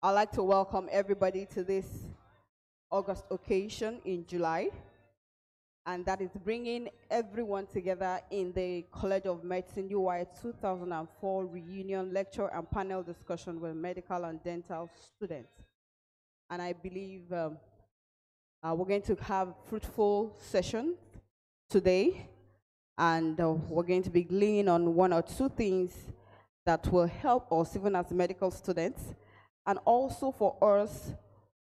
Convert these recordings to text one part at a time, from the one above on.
I'd like to welcome everybody to this August occasion in July, and that is bringing everyone together in the College of Medicine UI 2004 reunion lecture and panel discussion with medical and dental students. And I believe we're going to have fruitful session today, and we're going to be gleaning on one or two things that will help us even as medical students, and also for us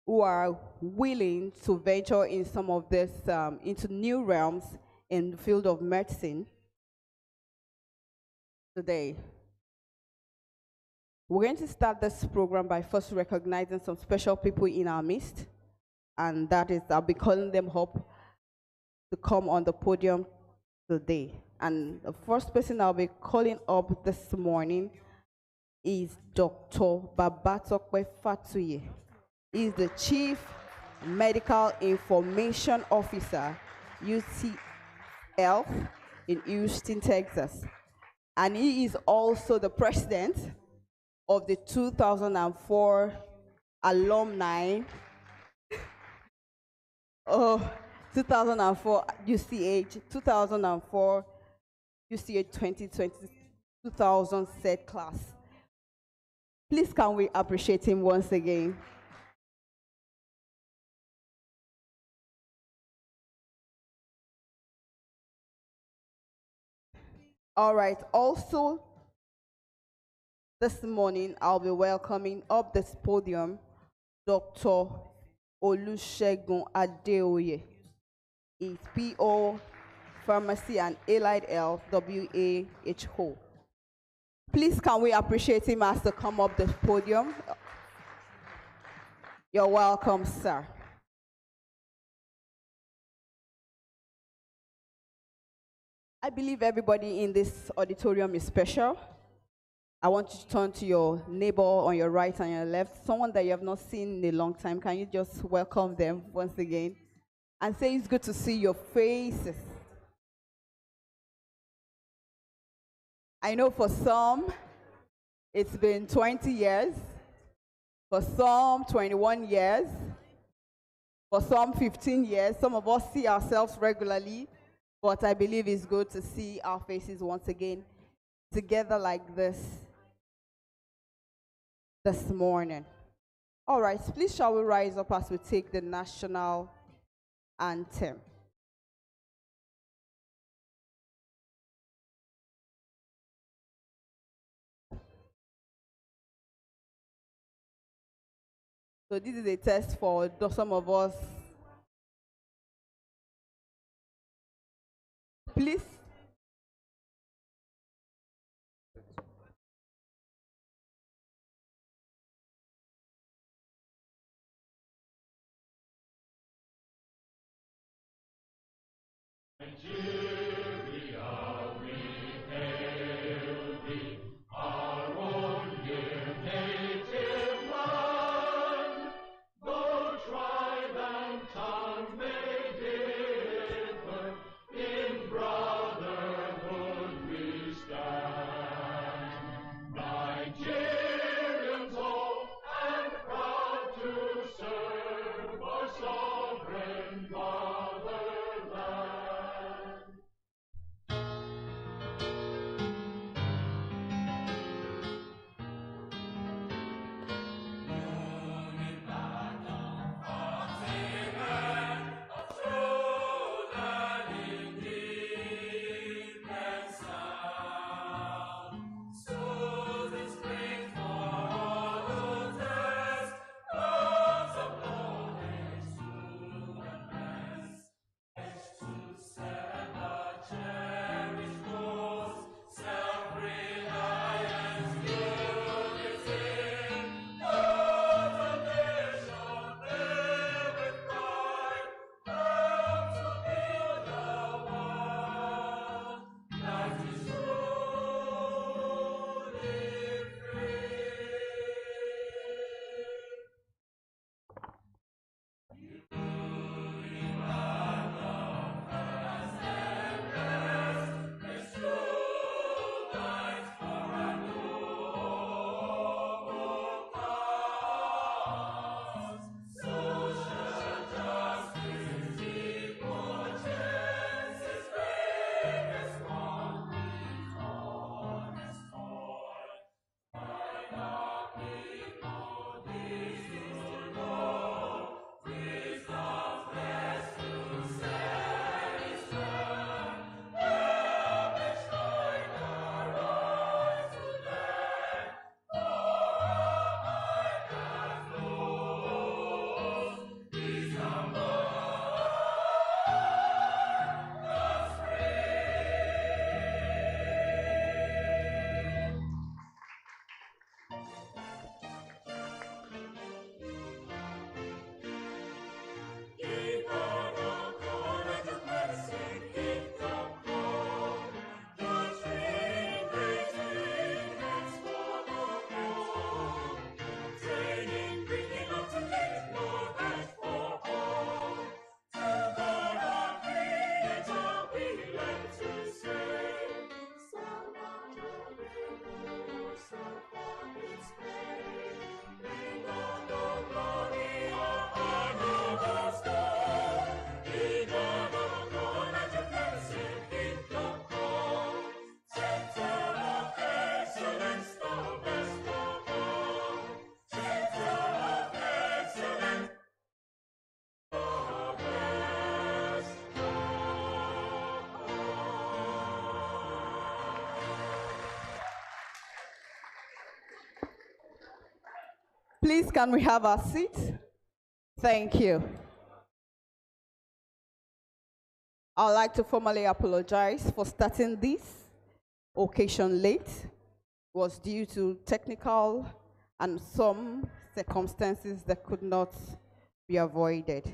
who are willing to venture in some of this into new realms in the field of medicine today. We're going to start this program by first recognizing some special people in our midst, and that is, I'll be calling them up to come on the podium today. And the first person I'll be calling up this morning is Dr. Babatokwe Fatuye. He's the Chief Medical Information Officer, UCL in Houston, Texas. And he is also the president of the 2004 alumni 2004 UCH, 2004 UCH 2020, 2000 set class. Please can we appreciate him once again? All right, also this morning I'll be welcoming up this podium Dr. Olusegun Adeoye. Is PO Pharmacy and Allied Health WHO. Please can we appreciate him as to come up the podium? You're welcome, sir. I believe everybody in this auditorium is special. I want you to turn to your neighbor on your right and your left, someone that you have not seen in a long time. Can you just welcome them once again and say it's good to see your faces? I know for some, it's been 20 years, for some 21 years, for some 15 years. Some of us see ourselves regularly, but I believe it's good to see our faces once again together like this morning. All right, please shall we rise up as we take the national anthem. So this is a test for some of us. Please. Please, can we have our seat? Thank you. I'd like to formally apologize for starting this occasion late. It was due to technical and some circumstances that could not be avoided.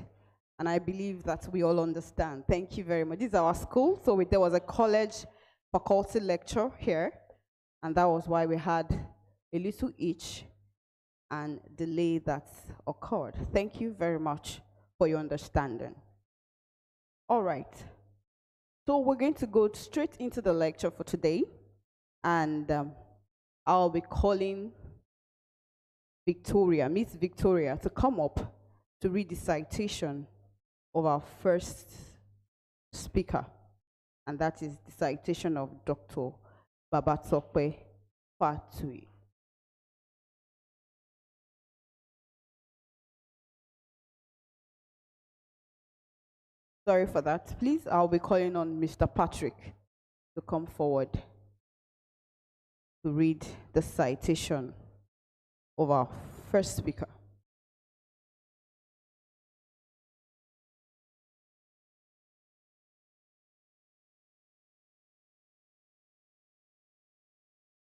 And I believe that we all understand. Thank you very much. This is our school, so there was a college faculty lecture here, and that was why we had a little itch and delay that occurred. Thank you very much for your understanding. All right. So we're going to go straight into the lecture for today, and I'll be calling Victoria, Miss Victoria, to come up to read the citation of our first speaker, and that is the citation of Dr. Babatokpe Fatui. Sorry for that. Please, I'll be calling on Mr. Patrick to come forward to read the citation of our first speaker.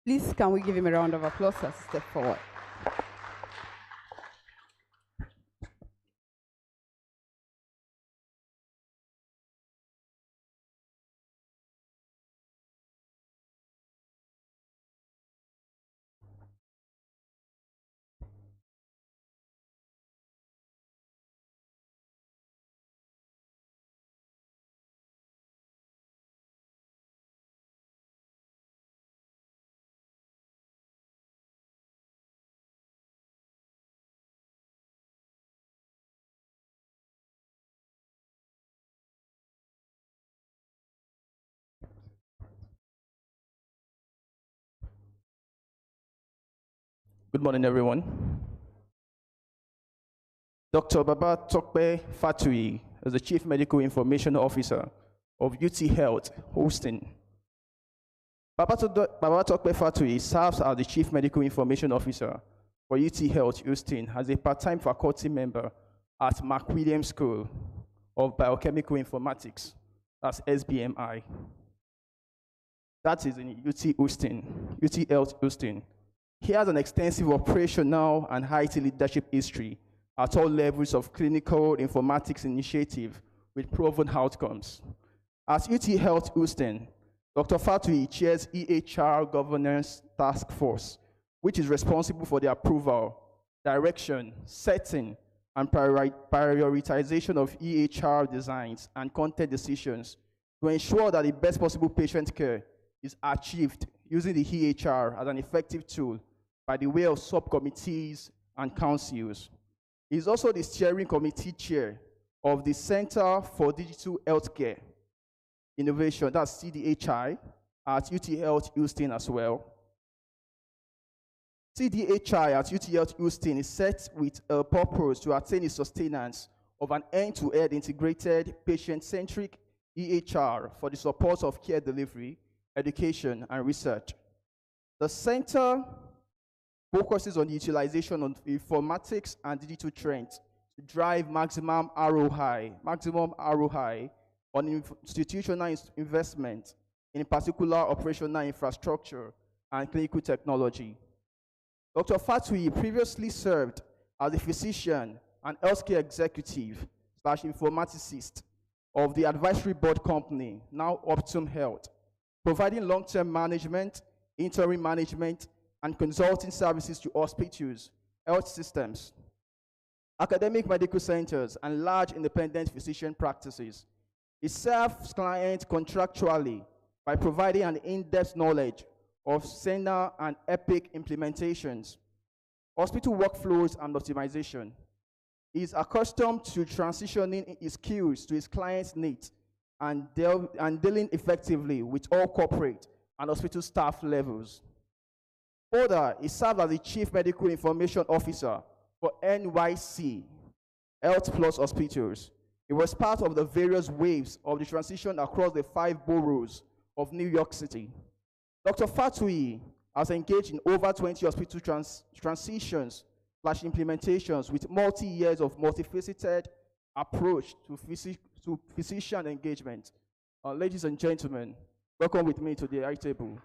Please, can we give him a round of applause as he steps forward? Good morning, everyone. Dr. Babatokpe Fatui is the Chief Medical Information Officer of UT Health, Houston. Babatokpe Fatui serves as the Chief Medical Information Officer for UT Health, Houston, as a part-time faculty member at McWilliams School of Biochemical Informatics, that's SBMI. That is in UT Houston, UT Health, Houston. He has an extensive operational and IT leadership history at all levels of clinical informatics initiative with proven outcomes. At UT Health Houston, Dr. Fatui chairs EHR Governance Task Force, which is responsible for the approval, direction, setting, and prioritization of EHR designs and content decisions to ensure that the best possible patient care is achieved using the EHR as an effective tool by the way of subcommittees and councils. He is also the steering committee chair of the Center for Digital Healthcare Innovation, that's CDHI, at UT Health Houston as well. CDHI at UT Health Houston is set with a purpose to attain the sustenance of an end-to-end integrated, patient-centric EHR for the support of care delivery, education, and research. The center focuses on the utilization of informatics and digital trends to drive maximum ROI on institutional investment, in particular operational infrastructure and clinical technology. Dr. Fatui previously served as a physician and healthcare executive / informaticist of the advisory board company, now Optum Health, providing long-term management, interim management, and consulting services to hospitals, health systems, academic medical centers, and large independent physician practices. He serves clients contractually by providing an in-depth knowledge of Senna and Epic implementations, hospital workflows, and optimization. He is accustomed to transitioning his skills to his clients' needs and dealing effectively with all corporate and hospital staff levels. Further, he served as the Chief Medical Information Officer for NYC Health Plus Hospitals. He was part of the various waves of the transition across the 5 boroughs of New York City. Dr. Fatui has engaged in over 20 hospital transitions / implementations with multi-years of multifaceted approach to physician engagement. Ladies and gentlemen, welcome with me to the high table,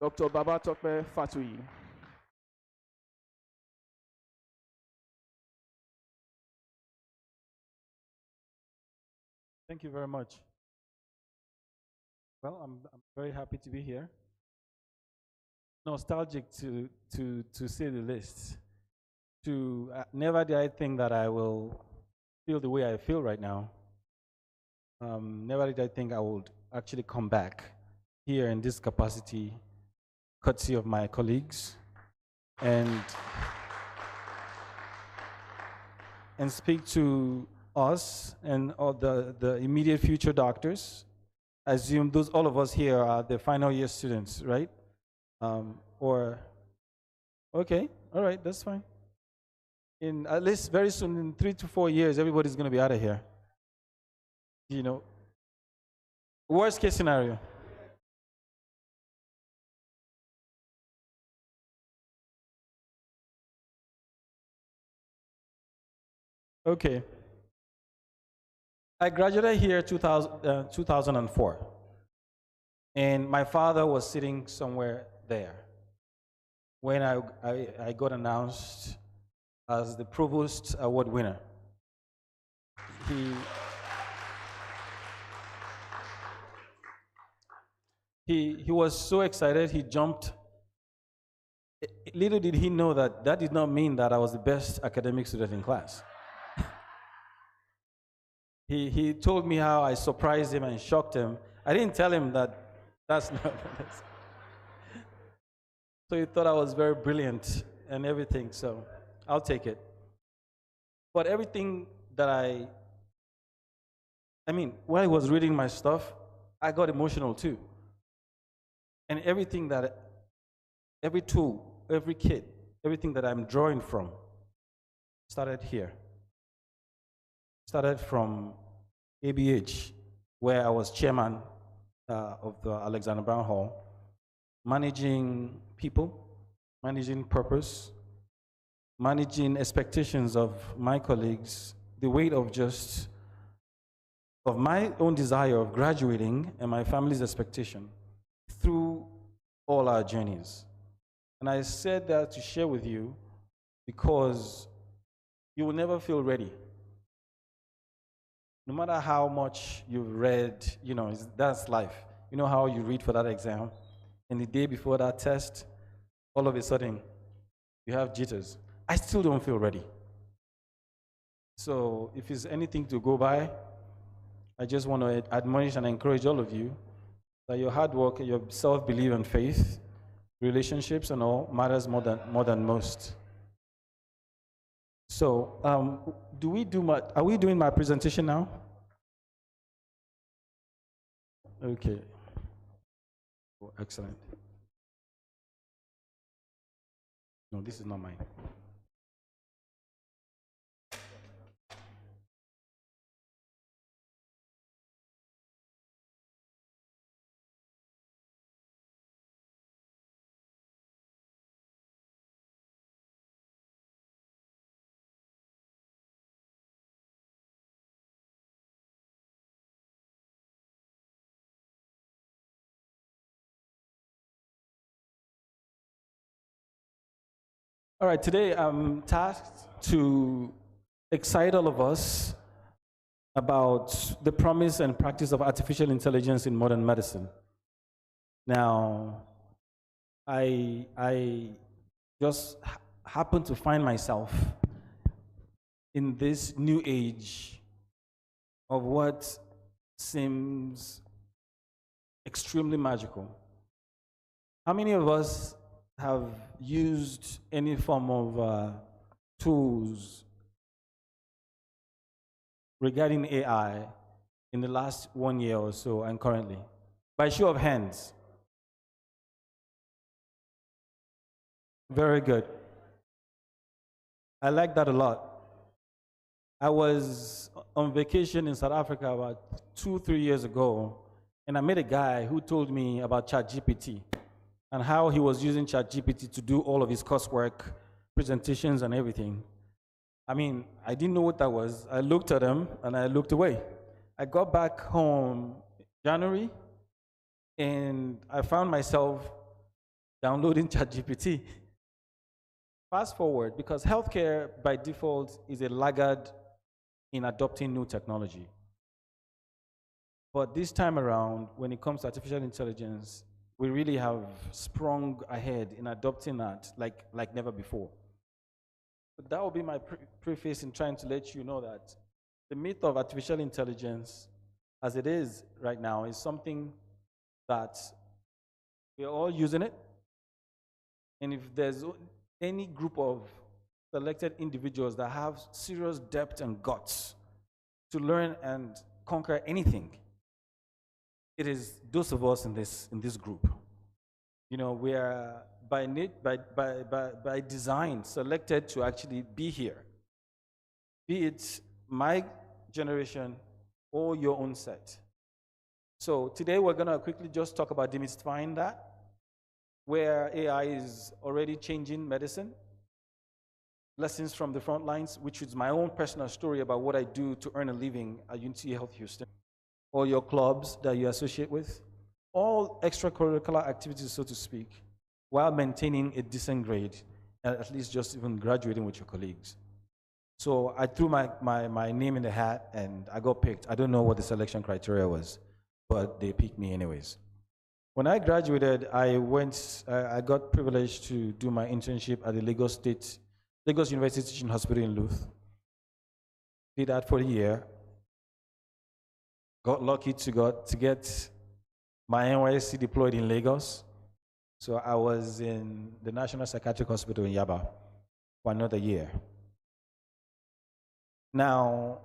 Dr. Babatope Fatui. Thank you very much. Well, I'm very happy to be here. Nostalgic to say the least. Never did I think that I will feel the way I feel right now. Never did I think I would actually come back here in this capacity, courtesy of my colleagues, and speak to us and all the immediate future doctors. I assume all of us here are the final year students, right? Okay, all right, that's fine. In at least very soon, in 3 to 4 years, everybody's going to be out of here. You know, worst case scenario. Okay. I graduated here 2004, and my father was sitting somewhere there when I got announced as the Provost Award winner. He was so excited, he jumped. Little did he know that did not mean that I was the best academic student in class. He told me how I surprised him and shocked him. I didn't tell him that's not. So he thought I was very brilliant and everything, so I'll take it. But everything that when I was reading my stuff, I got emotional too. And every tool, every kit, everything that I'm drawing from started here. Started from ABH, where I was chairman of the Alexander Brown Hall, managing people, managing purpose, managing expectations of my colleagues, the weight of my own desire of graduating and my family's expectation through all our journeys. And I said that to share with you because you will never feel ready. No matter how much you've read, that's life. You know how you read for that exam, and the day before that test, all of a sudden, you have jitters. I still don't feel ready. So if it's anything to go by, I just want to admonish and encourage all of you that your hard work, your self-belief and faith, relationships and all matters more than most. So, are we doing my presentation now? Okay. Oh, excellent. No, this is not mine. All right, today I'm tasked to excite all of us about the promise and practice of artificial intelligence in modern medicine. Now, I just happen to find myself in this new age of what seems extremely magical. How many of us have used any form of tools regarding AI in the last 1 year or so and currently? By show of hands. Very good. I like that a lot. I was on vacation in South Africa about 2-3 years ago, and I met a guy who told me about ChatGPT and how he was using ChatGPT to do all of his coursework presentations and everything. I mean, I didn't know what that was. I looked at them and I looked away. I got back home January and I found myself downloading ChatGPT. Fast forward, because healthcare by default is a laggard in adopting new technology. But this time around, when it comes to artificial intelligence, we really have sprung ahead in adopting that like never before. But that will be my preface in trying to let you know that the myth of artificial intelligence, as it is right now, is something that we're all using it. And if there's any group of selected individuals that have serious depth and guts to learn and conquer anything, it is those of us in this group. You know, we are by design selected to actually be here, be it my generation or your own set. So today we're going to quickly just talk about demystifying that, where AI is already changing medicine, lessons from the front lines, which is my own personal story about what I do to earn a living at Unity Health Houston, all your clubs that you associate with, all extracurricular activities, so to speak, while maintaining a decent grade, at least just even graduating with your colleagues. So I threw my name in the hat and I got picked. I don't know what the selection criteria was, but they picked me anyways. When I graduated, I got privileged to do my internship at the Lagos University Teaching Hospital in Louth. Did that for a year. Got lucky to get my NYSC deployed in Lagos. So I was in the National Psychiatric Hospital in Yaba for another year. Now,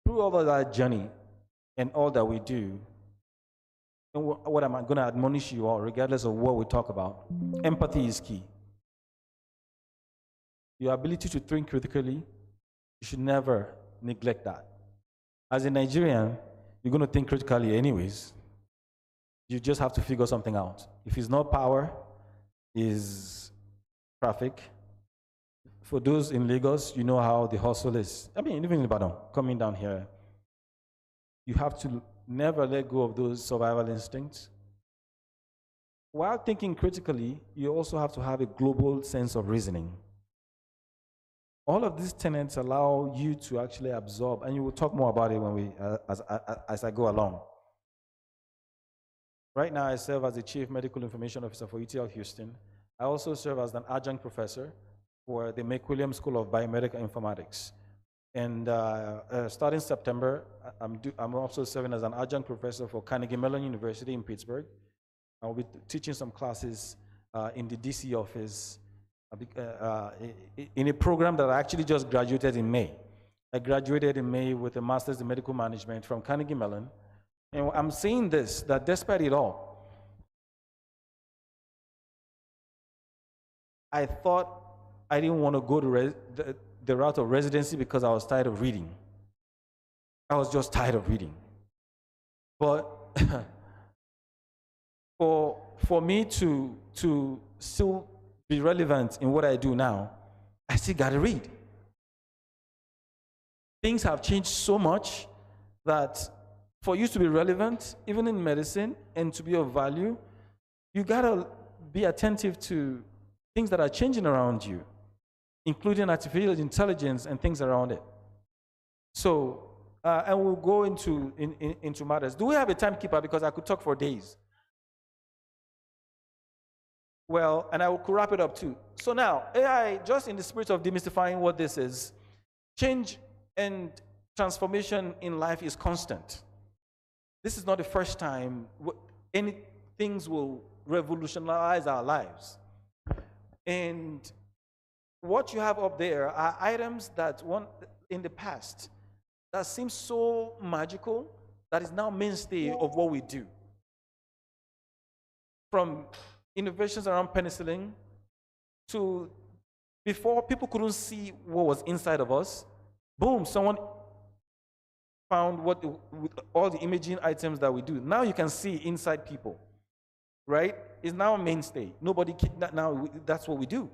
through all of that journey and all that we do, and what I'm going to admonish you all, regardless of what we talk about, empathy is key. Your ability to think critically, you should never neglect that. As a Nigerian, you're going to think critically anyways. You just have to figure something out. If it's not power, it's traffic. For those in Lagos, you know how the hustle is. I mean, even in Ibadan, coming down here, you have to never let go of those survival instincts. While thinking critically, you also have to have a global sense of reasoning. All of these tenets allow you to actually absorb, and you will talk more about it when as I go along. Right now, I serve as the Chief Medical Information Officer for UTL Houston. I also serve as an adjunct professor for the McWilliams School of Biomedical Informatics. And starting September, I'm also serving as an adjunct professor for Carnegie Mellon University in Pittsburgh. I'll be teaching some classes in the DC office in a program that I actually just graduated in May. I graduated in May with a master's in medical management from Carnegie Mellon. And I'm saying this, that despite it all, I thought I didn't want to go to the route of residency because I was tired of reading. I was just tired of reading. But for me to still be relevant in what I do now, I still got to read. Things have changed so much that for you to be relevant, even in medicine, and to be of value, you got to be attentive to things that are changing around you, including artificial intelligence and things around it. So, and we'll go into matters. Do we have a timekeeper? Because I could talk for days. Well, and I could wrap it up too. So now, AI, just in the spirit of demystifying what this is, change and transformation in life is constant. This is not the first time any things will revolutionize our lives. And what you have up there are items that in the past that seems so magical that is now mainstay of what we do. From innovations around penicillin to before people couldn't see what was inside of us, boom, someone found with all the imaging items that we do. Now you can see inside people, right? It's now a mainstay. Now that's what we do.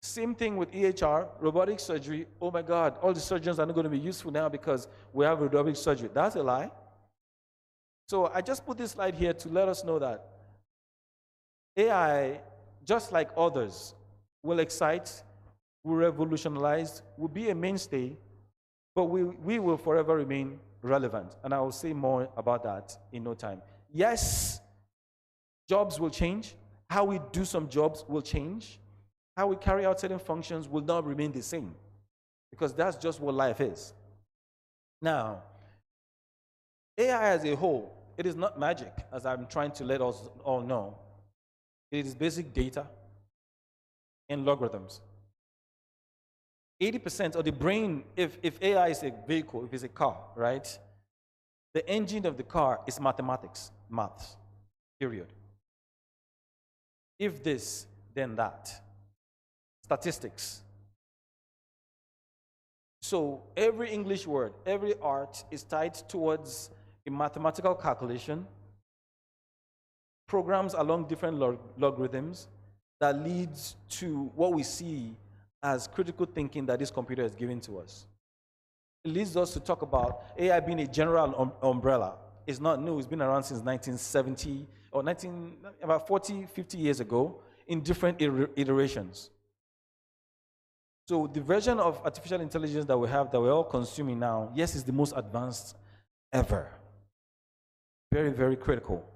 Same thing with EHR, robotic surgery. Oh my God, all the surgeons are not going to be useful now because we have robotic surgery. That's a lie. So I just put this slide here to let us know that AI, just like others, will excite, will revolutionize, will be a mainstay, but we will forever remain relevant. And I will say more about that in no time. Yes, jobs will change. How we do some jobs will change. How we carry out certain functions will not remain the same, because that's just what life is. Now, AI as a whole, it is not magic, as I'm trying to let us all know. It is basic data and logarithms. 80% of the brain, if AI is a vehicle, if it's a car, right? The engine of the car is mathematics, maths, period. If this, then that. Statistics. So every English word, every art is tied towards a mathematical calculation, programs along different logarithms that leads to what we see as critical thinking that this computer is giving to us. It leads us to talk about AI being a general umbrella. It's not new, it's been around since 1970 or about 40, 50 years ago in different iterations. So the version of artificial intelligence that we have, that we're all consuming now, yes, is the most advanced ever. Very, very critical.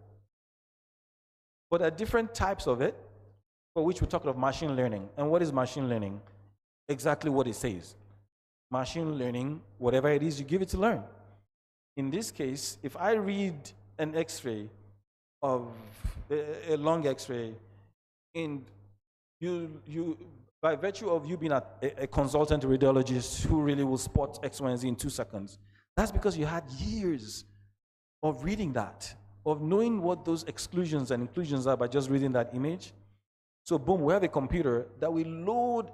But there are different types of it, for which we talk of machine learning. And what is machine learning? Exactly what it says. Machine learning, whatever it is, you give it to learn. In this case, if I read an X-ray of a lung X-ray, and you by virtue of you being a consultant radiologist who really will spot X, Y, and Z in 2 seconds, that's because you had years of reading that, of knowing what those exclusions and inclusions are by just reading that image. So boom, we have a computer that we load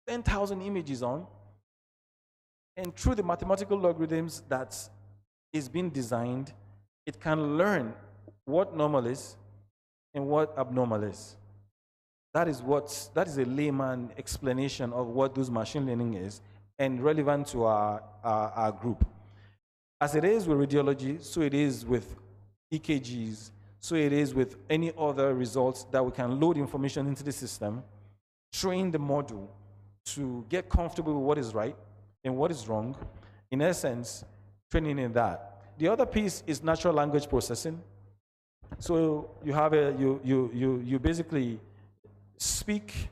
10,000 images on, and through the mathematical logarithms that is being designed, it can learn what normal is and what abnormal is. That is a layman explanation of what those machine learning is, and relevant to our group. As it is with radiology, so it is with EKGs, so it is with any other results that we can load information into the system, train the model to get comfortable with what is right and what is wrong. In essence, training in that. The other piece is natural language processing. So you have you basically speak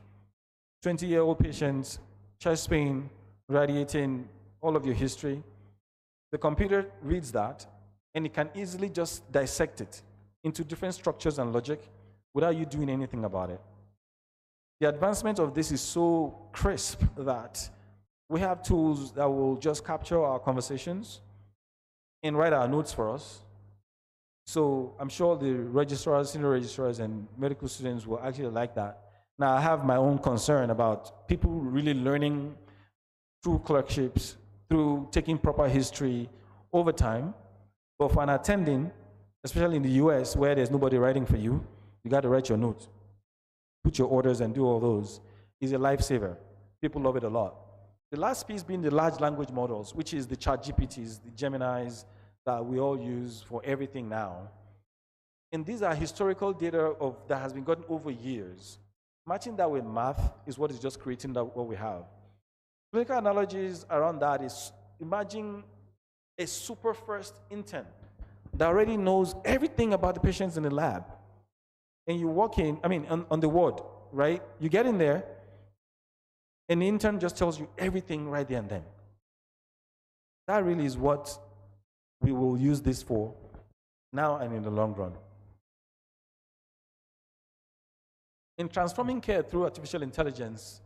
20-year-old patients, chest pain, radiating, all of your history. The computer reads that, and it can easily just dissect it into different structures and logic without you doing anything about it. The advancement of this is so crisp that we have tools that will just capture our conversations and write our notes for us. So I'm sure the registrars, senior registrars, and medical students will actually like that. Now, I have my own concern about people really learning through clerkships, through taking proper history over time. But for an attending, especially in the US, where there's nobody writing for you, you got to write your notes, put your orders, and do all those, is a lifesaver. People love it a lot. The last piece being the large language models, which is the ChatGPTs, the Geminis that we all use for everything now. And these are historical data that has been gotten over years. Matching that with math is what is just creating what we have. Clinical analogies around that is, imagine a super first intern that already knows everything about the patients in the lab. And you walk in, on the ward, right? You get in there, and the intern just tells you everything right there and then. That really is what we will use this for now and in the long run. In transforming care through artificial intelligence,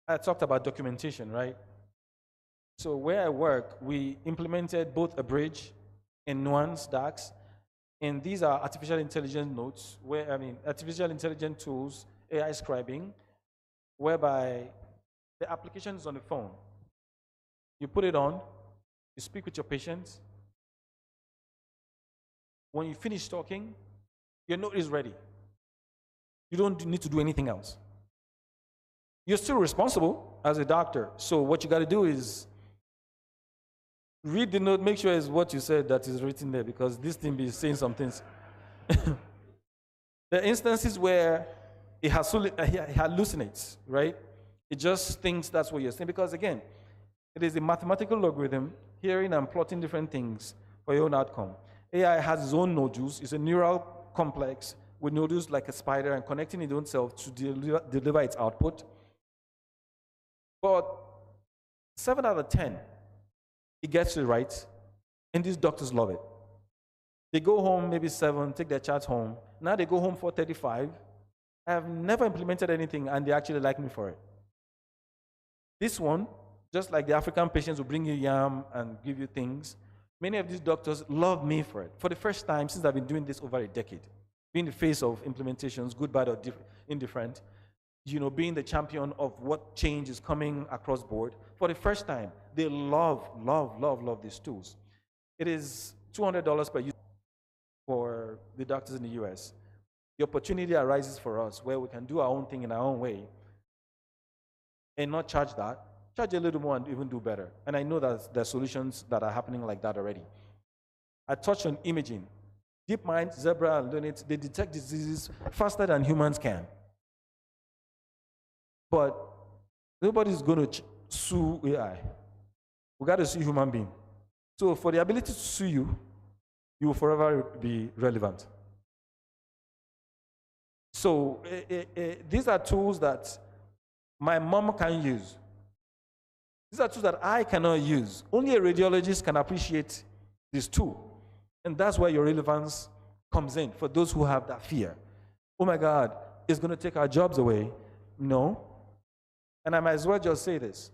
I talked about documentation, right? So where I work, we implemented both Abridge and Nuance DAX, and these are artificial intelligence notes, artificial intelligence tools, AI scribing, whereby the application is on the phone. You put it on, you speak with your patients. When you finish talking, your note is ready. You don't need to do anything else. you're still responsible as a doctor. So what you got to do is read the note, make sure it's what you said that is written there, because this thing be saying some things. There are instances where it hallucinates, right? It just thinks that's what you're saying, because again, it is a mathematical logarithm, hearing and plotting different things for your own outcome. AI has its own nodules. It's a neural complex with nodules like a spider and connecting its own self to deliver its output. But 7 out of 10, it gets it right, and these doctors love it. They go home maybe 7, take their charts home. Now they go home 4:35. I have never implemented anything, and they actually like me for it. This one, just like the African patients will bring you yam and give you things, many of these doctors love me for it. For the first time since I've been doing this over a decade, being the face of implementations, good, bad, or indifferent, being the champion of what change is coming across board. For the first time, they love these tools. It is $200 per user for the doctors in the US. The opportunity arises for us where we can do our own thing in our own way and not charge that. Charge a little more and even do better. And I know that there are solutions that are happening like that already. I touched on imaging. DeepMind, Zebra, and Lunit, they detect diseases faster than humans can. But nobody's going to sue AI. We got to sue human being. So for the ability to sue you, you will forever be relevant. So these are tools that my mom can use. These are tools that I cannot use. Only a radiologist can appreciate this tool. And that's where your relevance comes in for those who have that fear. Oh my God, it's going to take our jobs away. No. And I might as well just say this.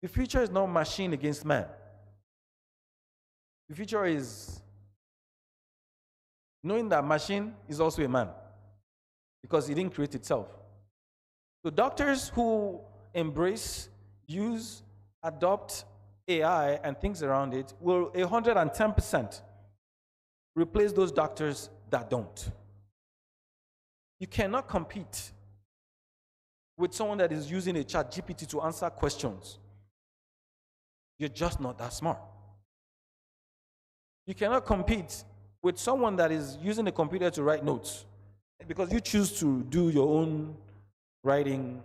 The future is not machine against man. The future is knowing that machine is also a man because it didn't create itself. So doctors who embrace, use, adopt AI and things around it will 110% replace those doctors that don't. You cannot compete with someone that is using a chat GPT to answer questions. You're just not that smart. You cannot compete with someone that is using a computer to write notes because you choose to do your own writing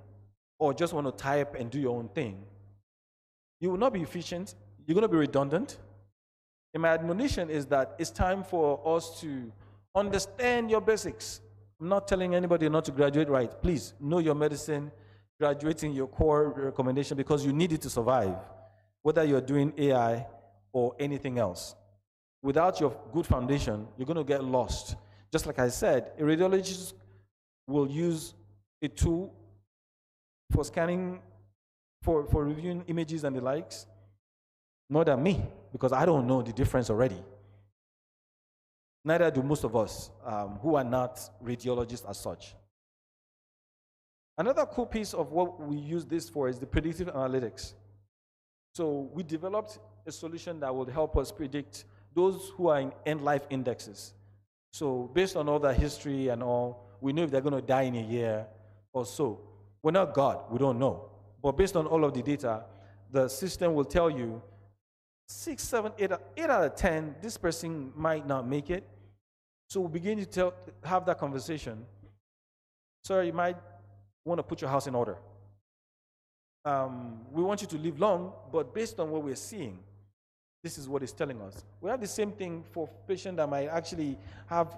or just want to type and do your own thing. You will not be efficient. You're going to be redundant. And my admonition is that it's time for us to understand your basics. I'm not telling anybody not to graduate right. Please know your medicine, graduating your core recommendation because you need it to survive, whether you're doing AI or anything else. Without your good foundation, you're going to get lost. Just like I said, a radiologist will use a tool for scanning, for reviewing images and the likes, more than me, because I don't know the difference already. Neither do most of us who are not radiologists as such. Another cool piece of what we use this for is the predictive analytics. So we developed a solution that will help us predict those who are in end-life indexes. So based on all that history and all, we know if they're going to die in a year or so. We're not God, we don't know. But based on all of the data, the system will tell you 6, 7, 8 out of 10, this person might not make it. So we begin to have that conversation. Sir, you might want to put your house in order. We want you to live long, but based on what we're seeing, this is what it's telling us. We have the same thing for patients that might actually have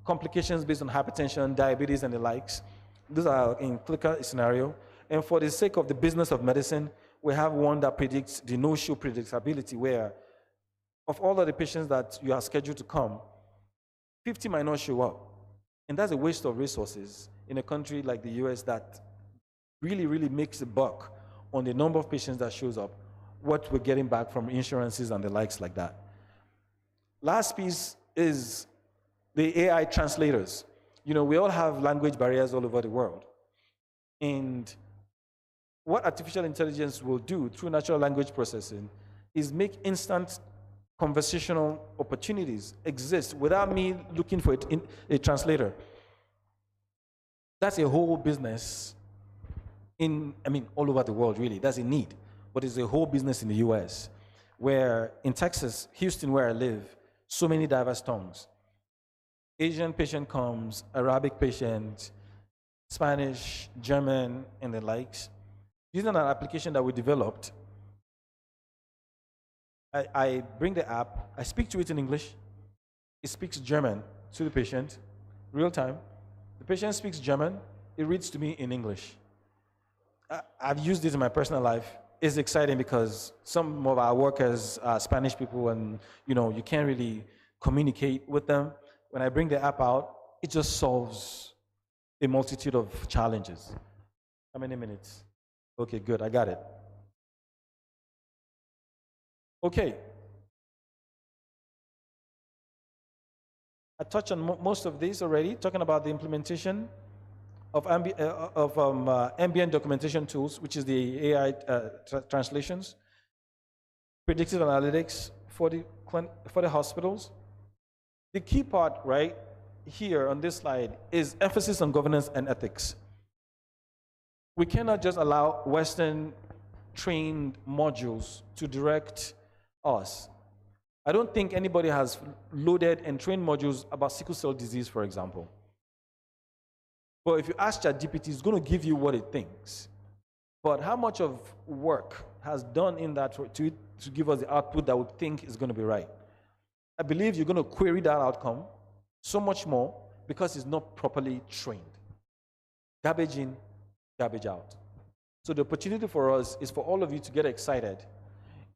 complications based on hypertension, diabetes, and the likes. These are in clinical scenario. And for the sake of the business of medicine, we have one that predicts the no-show predictability, where of all of the patients that you are scheduled to come, 50 might not show up. And that's a waste of resources in a country like the US that really, really makes a buck on the number of patients that shows up, what we're getting back from insurances and the likes like that. Last piece is the AI translators. We all have language barriers all over the world. And what artificial intelligence will do through natural language processing is make instant conversational opportunities exist without me looking for a translator. That's a whole business all over the world, really. That's a need. But it's a whole business in the US, where in Texas, Houston, where I live, so many diverse tongues. Asian patient comes, Arabic patient, Spanish, German, and the likes. Using an application that we developed, I bring the app, I speak to it in English, it speaks German to the patient, real time. The patient speaks German, it reads to me in English. I've used this in my personal life. It's exciting because some of our workers are Spanish people and you can't really communicate with them. When I bring the app out, it just solves a multitude of challenges. How many minutes? Okay, good, I got it. Okay. I touched on most of these already, talking about the implementation of ambient documentation tools, which is the AI translations, predictive analytics for the hospitals. The key part right here on this slide is emphasis on governance and ethics. We cannot just allow Western trained modules to direct us. I don't think anybody has loaded and trained modules about sickle cell disease, for example. But if you ask ChatGPT, it's going to give you what it thinks. But how much of work has done in that to give us the output that we think is going to be right? I believe you're going to query that outcome so much more because it's not properly trained. Garbage in, garbage out. So the opportunity for us is for all of you to get excited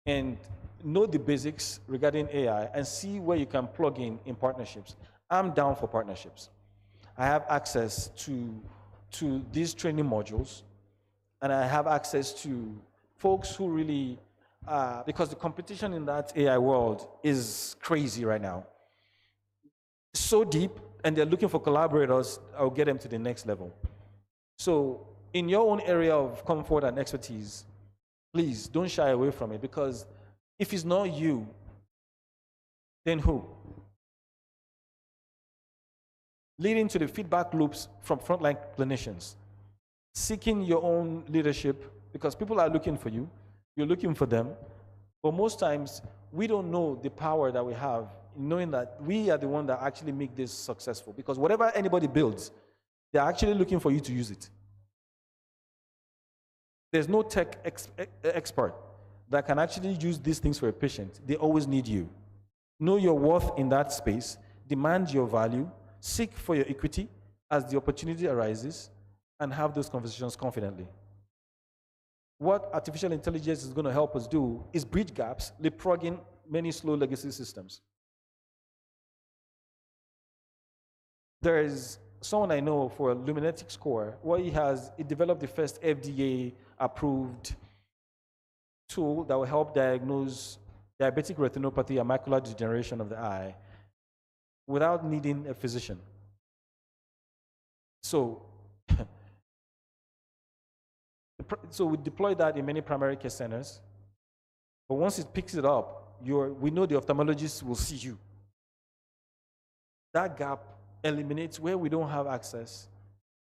and know the basics regarding AI and see where you can plug in partnerships. I'm down for partnerships. I have access to these training modules, and I have access to folks who really, because the competition in that AI world is crazy right now. So deep, and they're looking for collaborators. I'll get them to the next level. So in your own area of comfort and expertise, please don't shy away from it, because if it's not you, then who? Leading to the feedback loops from frontline clinicians. Seeking your own leadership, because people are looking for you, you're looking for them. But most times, we don't know the power that we have in knowing that we are the one that actually make this successful. Because whatever anybody builds, they're actually looking for you to use it. There's no tech expert that can actually use these things for a patient. They always need you. Know your worth in that space, demand your value, seek for your equity as the opportunity arises, and have those conversations confidently. What artificial intelligence is going to help us do is bridge gaps, leapfrogging many slow legacy systems. There is someone I know for a Luminetic score, where he developed the first FDA-approved tool that will help diagnose diabetic retinopathy and macular degeneration of the eye without needing a physician. So, so we deploy that in many primary care centers. But once it picks it up, we know the ophthalmologist will see you. That gap eliminates where we don't have access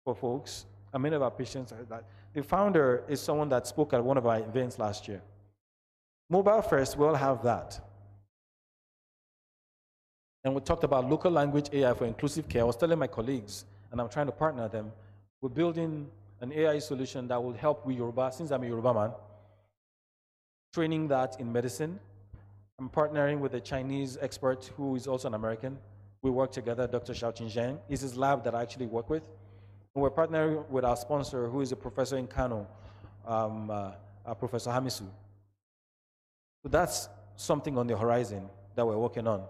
for folks, and many of our patients are that. The founder is someone that spoke at one of our events last year. Mobile first, we'll have that. And we talked about local language AI for inclusive care. I was telling my colleagues, and I'm trying to partner them, we're building an AI solution that will help with Yoruba, since I'm a Yoruba man, training that in medicine. I'm partnering with a Chinese expert who is also an American. We work together, Dr. Xiaoqing Zhang. It's his lab that I actually work with. And we're partnering with our sponsor, who is a professor in Kano, Professor Hamisu. So that's something on the horizon that we're working on.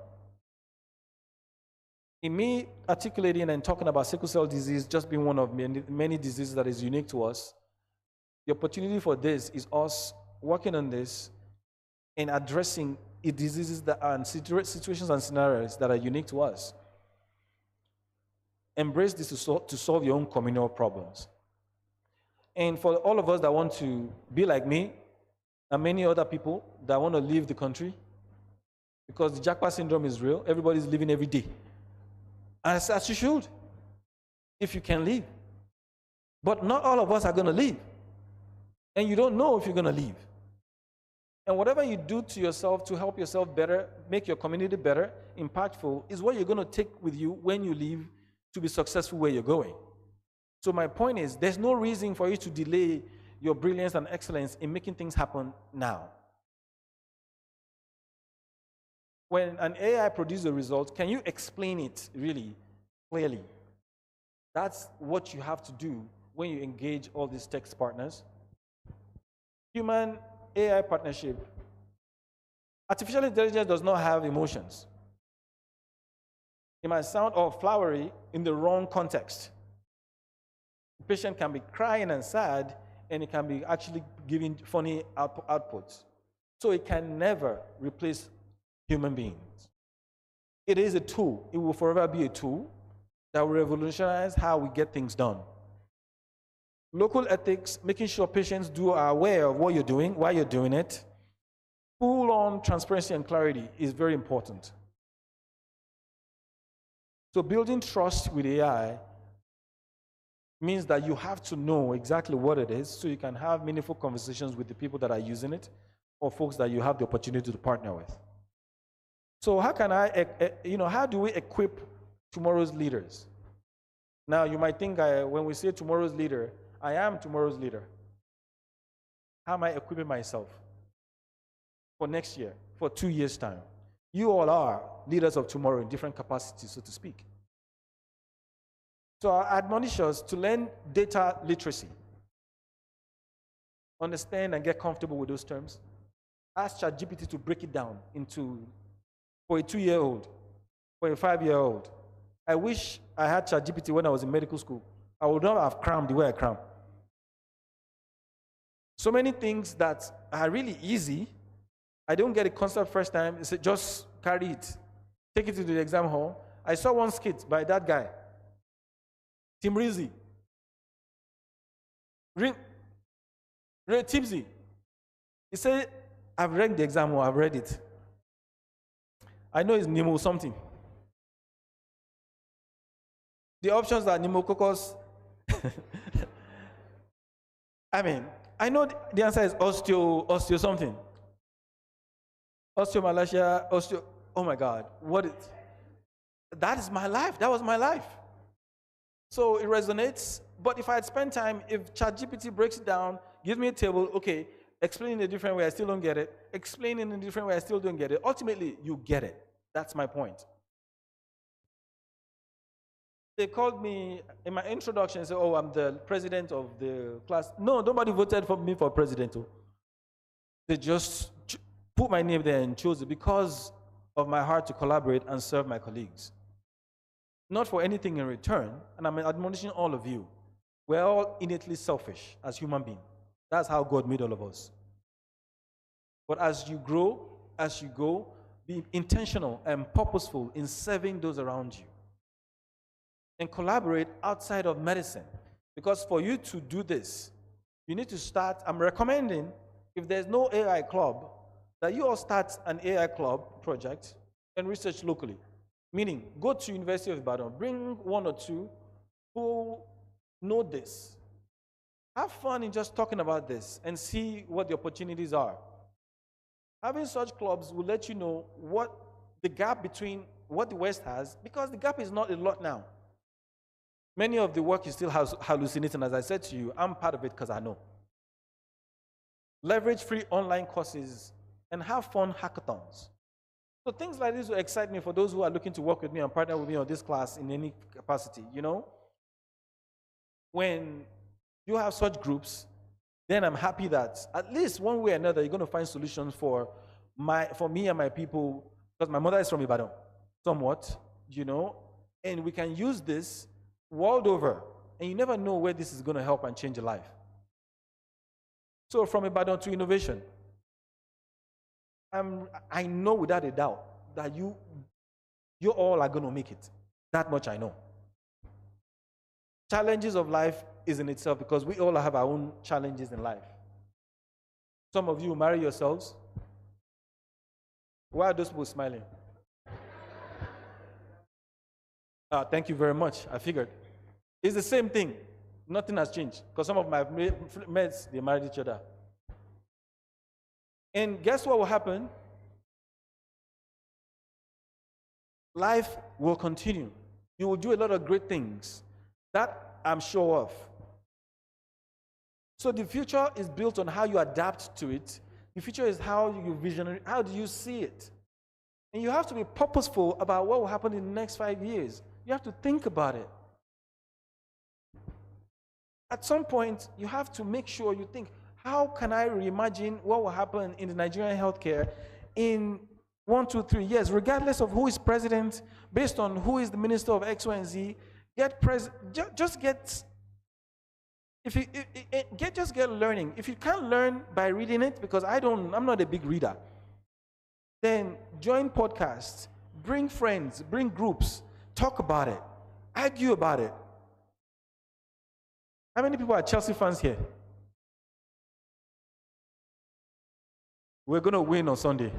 In me articulating and talking about sickle cell disease just being one of many diseases that is unique to us, the opportunity for this is us working on this and addressing diseases that are in situations and scenarios that are unique to us. Embrace this to solve your own communal problems. And for all of us that want to be like me and many other people that want to leave the country, because the Jackpot syndrome is real, everybody's living every day. As you should, if you can leave. But not all of us are going to leave. and you don't know if you're going to leave. And whatever you do to yourself to help yourself better, make your community better, impactful, is what you're going to take with you when you leave to be successful where you're going. So my point is, there's no reason for you to delay your brilliance and excellence in making things happen now. When an AI produces a result, can you explain it really clearly? That's what you have to do when you engage all these tech partners. Human AI partnership. Artificial intelligence does not have emotions. It might sound all flowery in the wrong context. The patient can be crying and sad, and it can be actually giving funny outputs. So it can never replace human beings. It is a tool. It will forever be a tool that will revolutionize how we get things done. Local ethics, making sure patients are aware of what you're doing, why you're doing it. Full-on transparency and clarity is very important. So building trust with AI means that you have to know exactly what it is so you can have meaningful conversations with the people that are using it or folks that you have the opportunity to partner with. So how do we equip tomorrow's leaders? Now, you might think when we say tomorrow's leader, I am tomorrow's leader. How am I equipping myself for next year, for 2 years' time? You all are leaders of tomorrow in different capacities, so to speak. So I admonish us to learn data literacy. Understand and get comfortable with those terms. Ask ChatGPT to break it down for a 2-year-old, for a 5-year-old. I wish I had ChatGPT when I was in medical school. I would not have crammed the way I cram. So many things that are really easy, I don't get a concept first time, it's just carry it. Take it to the exam hall. I saw one skit by that guy, Tim Rizzi. Ray Tipsy. He said, I've read the exam hall, I've read it. I know it's Nemo something. The options are pneumococcus. I know the answer is osteo something. Osteomalacia, oh my God, that is my life, that was my life. So it resonates, but if I had spent time, if ChatGPT breaks it down, gives me a table, okay, explain in a different way, I still don't get it. Explain in a different way, I still don't get it. Ultimately, you get it. That's my point. They called me in my introduction and said, oh, I'm the president of the class. No, nobody voted for me for president. They just put my name there and chose it because of my heart to collaborate and serve my colleagues. Not for anything in return, and I'm admonishing all of you. We're all innately selfish as human beings. That's how God made all of us. But as you grow, as you go, be intentional and purposeful in serving those around you. And collaborate outside of medicine. Because for you to do this, you need to start, I'm recommending, if there's no AI club, that you all start an AI club project and research locally. Meaning, go to University of Ibadan, bring 1 or 2 who know this. Have fun in just talking about this and see what the opportunities are. Having such clubs will let you know what the gap between what the West has, because the gap is not a lot now. Many of the work is still hallucinating. As I said to you, I'm part of it because I know. Leverage free online courses and have fun hackathons. So things like this will excite me for those who are looking to work with me and partner with me on this class in any capacity, When you have such groups, then I'm happy that at least one way or another, you're going to find solutions for me and my people, because my mother is from Ibadan, somewhat, and we can use this world over, and you never know where this is going to help and change your life. So from Ibadan to innovation, I know without a doubt that you all are going to make it. That much I know. Challenges of life is in itself, because we all have our own challenges in life. Some of you marry yourselves. Why are those people smiling? Thank you very much. I figured. It's the same thing. Nothing has changed because some of my mates, they married each other. And guess what will happen? Life will continue. You will do a lot of great things. That I'm sure of. So the future is built on how you adapt to it. The future is how you visionary, how do you see it? And you have to be purposeful about what will happen in the next 5 years. You have to think about it. At some point, you have to make sure you think, how can I reimagine what will happen in the Nigerian healthcare in 1, 2, 3 years, regardless of who is president, based on who is the minister of X, Y, and Z. Just get learning. If you can't learn by reading it, because I'm not a big reader, then join podcasts, bring friends, bring groups, talk about it, argue about it. How many people are Chelsea fans here? We're going to win on Sunday.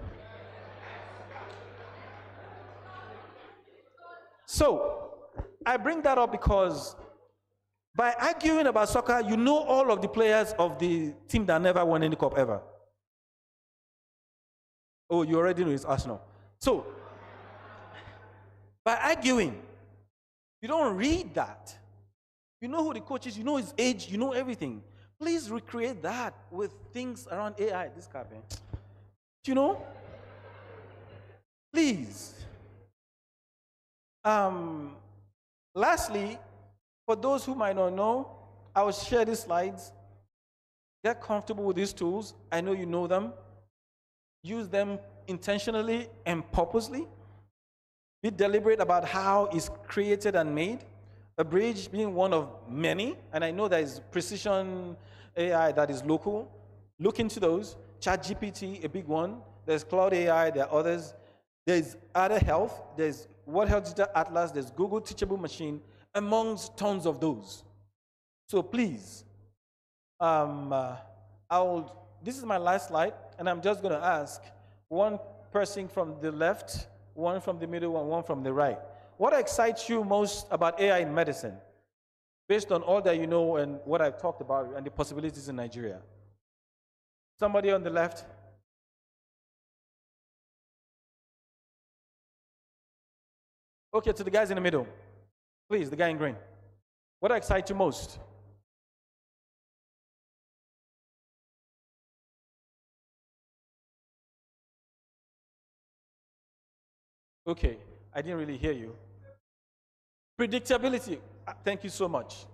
So, I bring that up because by arguing about soccer, you know all of the players of the team that never won any cup ever. Oh, you already know it's Arsenal. So, by arguing, you don't read that. You know who the coach is, you know his age, you know everything. Please recreate that with things around AI. This guy, man. You know? Please. Lastly, for those who might not know, I will share these slides. Get comfortable with these tools. I know you know them. Use them intentionally and purposely. Be deliberate about how it's created and made. A bridge being one of many, and I know there is precision AI that is local. Look into those. ChatGPT, a big one. There's Cloud AI, there are others. There's Other Health, there's World Health Digital Atlas, there's Google Teachable Machine, amongst tons of those. So please, this is my last slide, and I'm just going to ask one person from the left, one from the middle, and one from the right. What excites you most about AI in medicine, based on all that you know and what I've talked about and the possibilities in Nigeria? Somebody on the left. Okay, to the guys in the middle. Please, the guy in green. What excites you most? Okay, I didn't really hear you. Predictability. Thank you so much.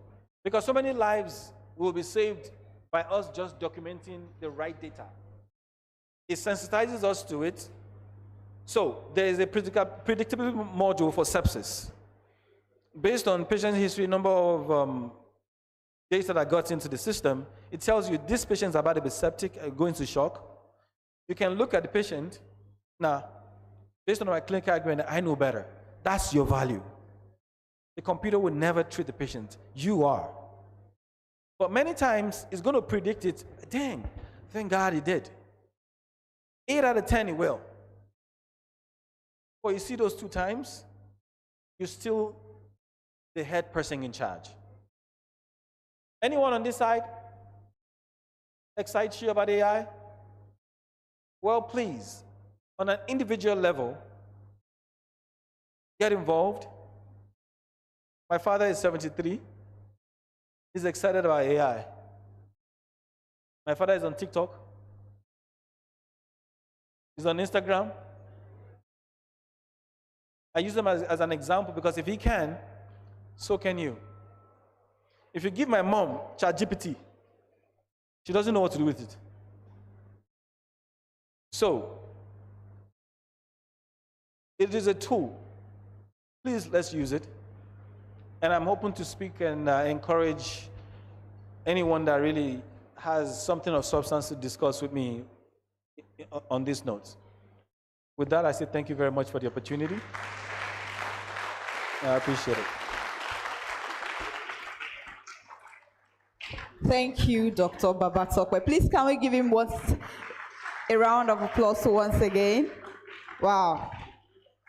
Because so many lives will be saved by us just documenting the right data. It sensitizes us to it. So there is a predictability module for sepsis. Based on patient history, number of data that got into the system, it tells you this patient is about to be septic, go into shock. You can look at the patient. Now, based on my clinical argument, I know better. That's your value. The computer will never treat the patient. You are. But many times, it's going to predict it. Dang, thank God it did. 8 out of 10, it will. But you see those 2 times, you're still the head person in charge. Anyone on this side excites you about AI? Well, please, on an individual level, get involved. My father is 73. He's excited about AI. My father is on TikTok. He's on Instagram. I use him as an example because if he can, so can you. If you give my mom ChatGPT, she doesn't know what to do with it. So, it is a tool. Please, let's use it. And I'm hoping to speak and encourage anyone that really has something of substance to discuss with me on these notes. With that, I say thank you very much for the opportunity. I appreciate it. Thank you, Dr. Babatokwe. Please, can we give him a round of applause once again? Wow,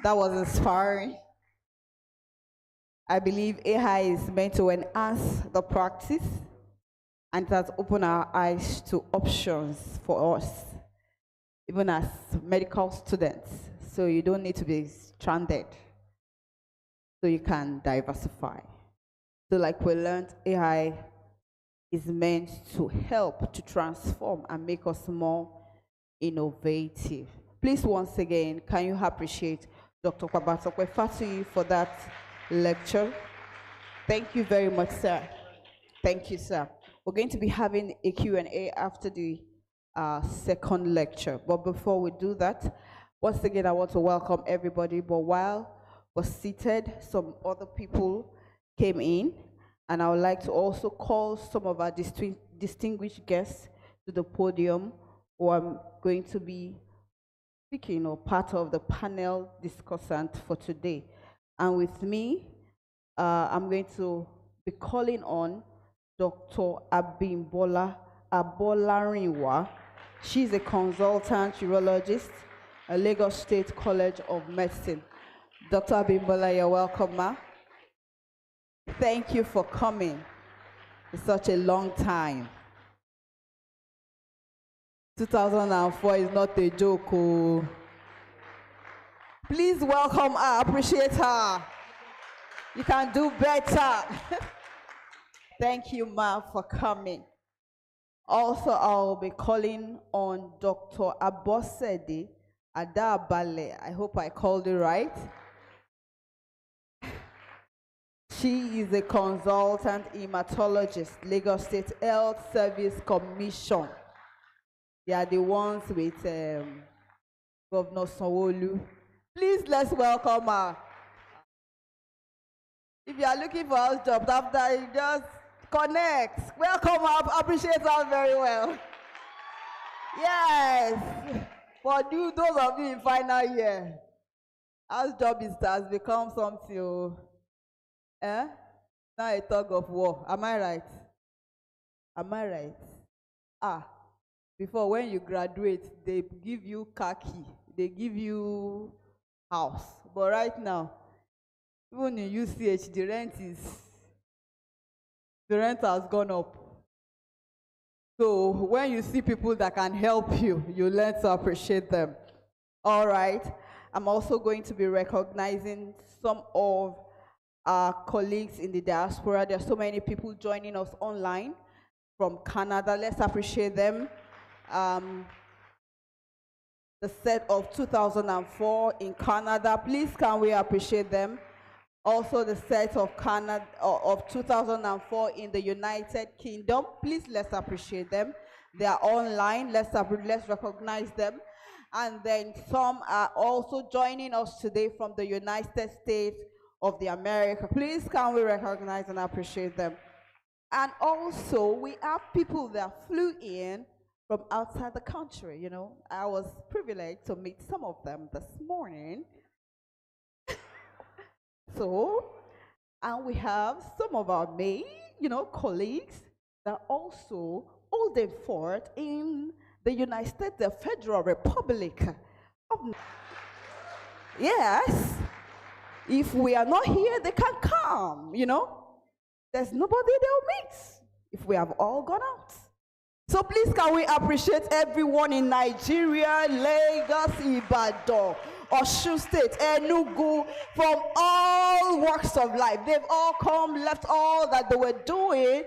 that was inspiring. I believe AI is meant to enhance the practice and it has opened our eyes to options for us, even as medical students. So you don't need to be stranded, so you can diversify. So like we learned, AI is meant to help to transform and make us more innovative. Please, once again, can you appreciate Dr. Kwabatokwe Fatuyi for that lecture? Thank you very much, sir. Thank you, sir. We're going to be having a Q&A after the second lecture. But before we do that, once again, I want to welcome everybody. But while we're seated, some other people came in, and I would like to also call some of our distinguished guests to the podium who are going to be speaking or part of the panel discussant for today. And with me, I'm going to be calling on Dr. Abimbola Abolarinwa. She's a consultant urologist at Lagos State College of Medicine. Dr. Abimbola, you're welcome, ma. Thank you for coming. It's such a long time. 2004 is not a joke. Oh. Please welcome her, appreciate her. You can do better. Thank you, ma, for coming. Also, I'll be calling on Dr. Abosede Adabale. I hope I called it right. She is a consultant hematologist, Lagos State Health Service Commission. They are the ones with Governor Sanwo-Olu. Please, let's welcome her. If you are looking for house jobs after, you just connect. Welcome her, appreciate her very well. Yes. For those of you in final year, house job has become something. Now a tug of war. Am I right? Am I right? Before, when you graduate, they give you car key, they give you house. But right now, even in UCH, the rent has gone up. So when you see people that can help you, you learn to appreciate them. All right. I'm also going to be recognizing some of our colleagues in the diaspora. There are so many people joining us online from Canada. Let's appreciate them. The set of 2004 in Canada. Please, can we appreciate them? Also, the set of Canada of 2004 in the United Kingdom. Please, let's appreciate them. They are online. Let's recognize them. And then some are also joining us today from the United States of the America. Please, can we recognize and appreciate them? And also, we have people that flew in from outside the country. You know, I was privileged to meet some of them this morning. So, and we have some of our main, colleagues that also hold the fort in the United States, the Federal Republic of. Yes, if we are not here, they can come, There's nobody they'll meet if we have all gone out. So please, can we appreciate everyone in Nigeria, Lagos, Ibadan, Osun State, Enugu, from all walks of life. They've all come, left all that they were doing,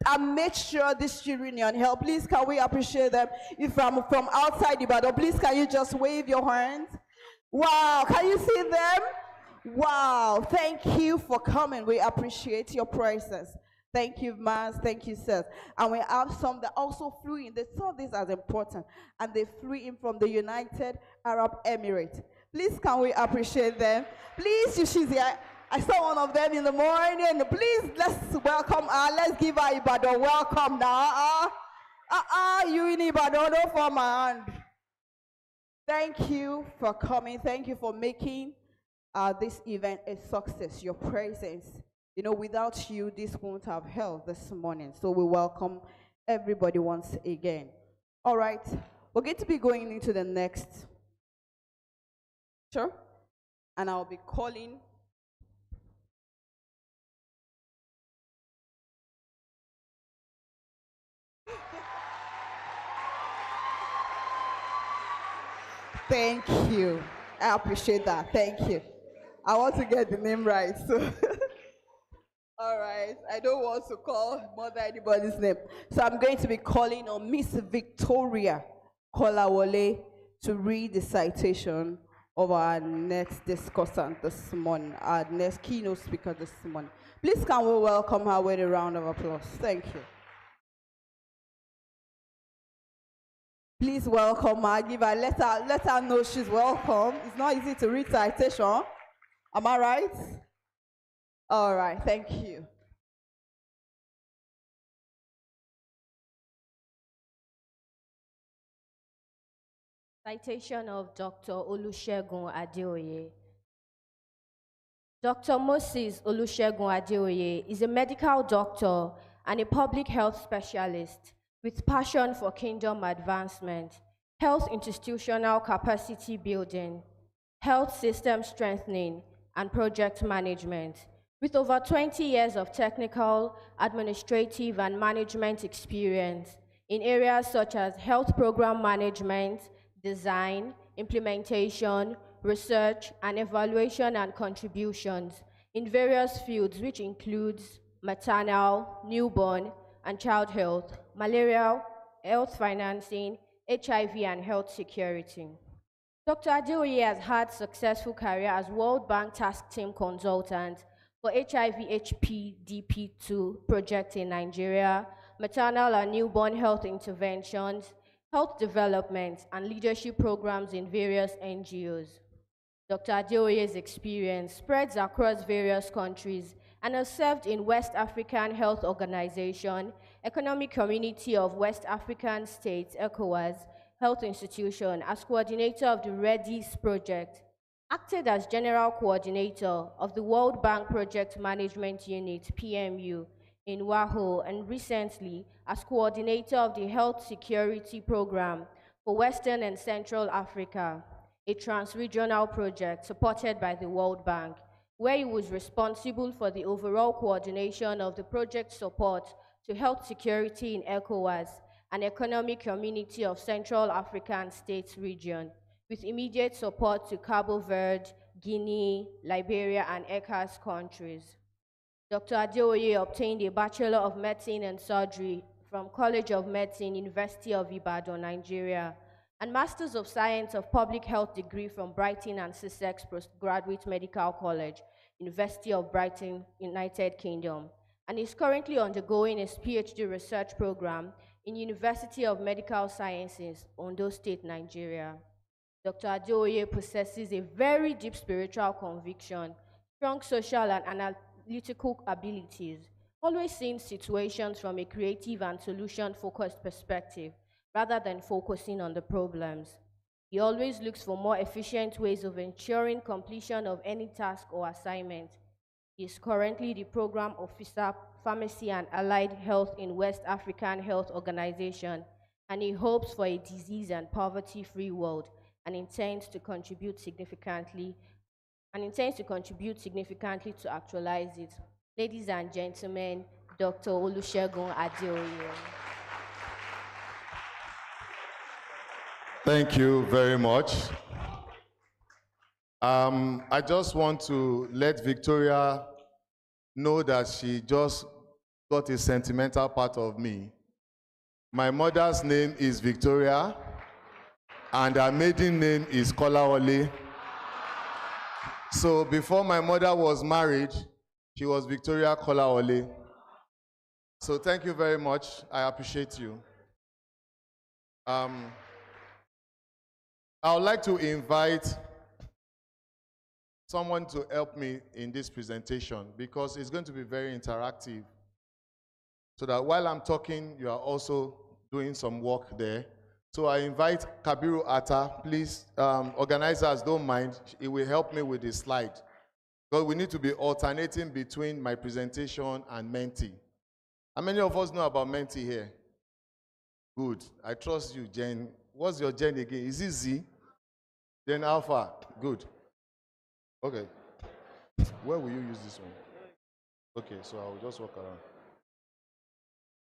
and made sure this reunion helped. Please, can we appreciate them? If I'm from outside Ibadan, please, can you just wave your hands? Wow, can you see them? Wow, thank you for coming. We appreciate your presence. Thank you, Mars. Thank you, sirs. And we have some that also flew in. They saw this as important, and they flew in from the United Arab Emirates. Please, can we appreciate them? Please, she's here. I saw one of them in the morning. Please, let's welcome her. Let's give her Ibadan welcome now. You in Ibadan, don't fall my hand. Thank you for coming. Thank you for making this event a success. Your presence. Without you, this won't have held this morning. So we welcome everybody once again. All right, we're going to be going into the next. Sure. And I'll be calling Thank you. I appreciate that. Thank you. I want to get the name right. So, all right. I don't want to call mother anybody's name. So I'm going to be calling on Miss Victoria Kolawole to read the citation of our next discussant this morning, our next keynote speaker this morning. Please can we welcome her with a round of applause. Thank you. Please welcome her. Give her, let her know she's welcome. It's not easy to read citation. Am I right? All right, thank you. Citation of Dr. Olusegun Adeoye. Dr. Moses Olusegun Adeoye is a medical doctor and a public health specialist with passion for kingdom advancement, health institutional capacity building, health system strengthening, and project management. With over 20 years of technical, administrative, and management experience in areas such as health program management, design, implementation, research, and evaluation and contributions in various fields, which includes maternal, newborn, and child health, malaria, health financing, HIV, and health security. Dr. Adeoye has had successful career as World Bank Task Team Consultant for HIV HPDP2 project in Nigeria, maternal and newborn health interventions, health development, and leadership programs in various NGOs. Dr. Adeoye's experience spreads across various countries and has served in West African Health Organization, Economic Community of West African States, ECOWAS, Health Institution as coordinator of the REDIS project, acted as general coordinator of the World Bank Project Management Unit, PMU, in WAHO, and recently as coordinator of the Health Security Program for Western and Central Africa, a trans-regional project supported by the World Bank, where he was responsible for the overall coordination of the project support to health security in ECOWAS, an economic community of Central African States region, with immediate support to Cabo Verde, Guinea, Liberia, and ECAS countries. Dr. Adeoye obtained a Bachelor of Medicine and Surgery from College of Medicine, University of Ibadan, Nigeria, and Masters of Science of Public Health degree from Brighton and Sussex Postgraduate Medical College, University of Brighton, United Kingdom, and is currently undergoing his PhD research program in University of Medical Sciences, Ondo State, Nigeria. Dr. Adeoye possesses a very deep spiritual conviction, strong social and analytical abilities, always seeing situations from a creative and solution-focused perspective, rather than focusing on the problems. He always looks for more efficient ways of ensuring completion of any task or assignment. He is currently the Program Officer, Pharmacy and Allied Health in West African Health Organization, and he hopes for a disease and poverty-free world and intends to contribute significantly to actualize it. Ladies and gentlemen, Dr. Olusegun Adeoye. Thank you very much. I just want to let Victoria know that she just got a sentimental part of me. My mother's name is Victoria, and her maiden name is Kolawole. So before my mother was married, she was Victoria Kolawole. So thank you very much. I appreciate you. I would like to invite someone to help me in this presentation because it's going to be very interactive. So that while I'm talking, you are also doing some work there. So I invite Kabiru Atta, please, organizers don't mind, it will help me with the slide. Because we need to be alternating between my presentation and Menti. How many of us know about Menti here? Good, I trust you, Jen. What's your Jen again? Is it Z? Then Alpha, good. Okay, where will you use this one? Okay, so I'll just walk around.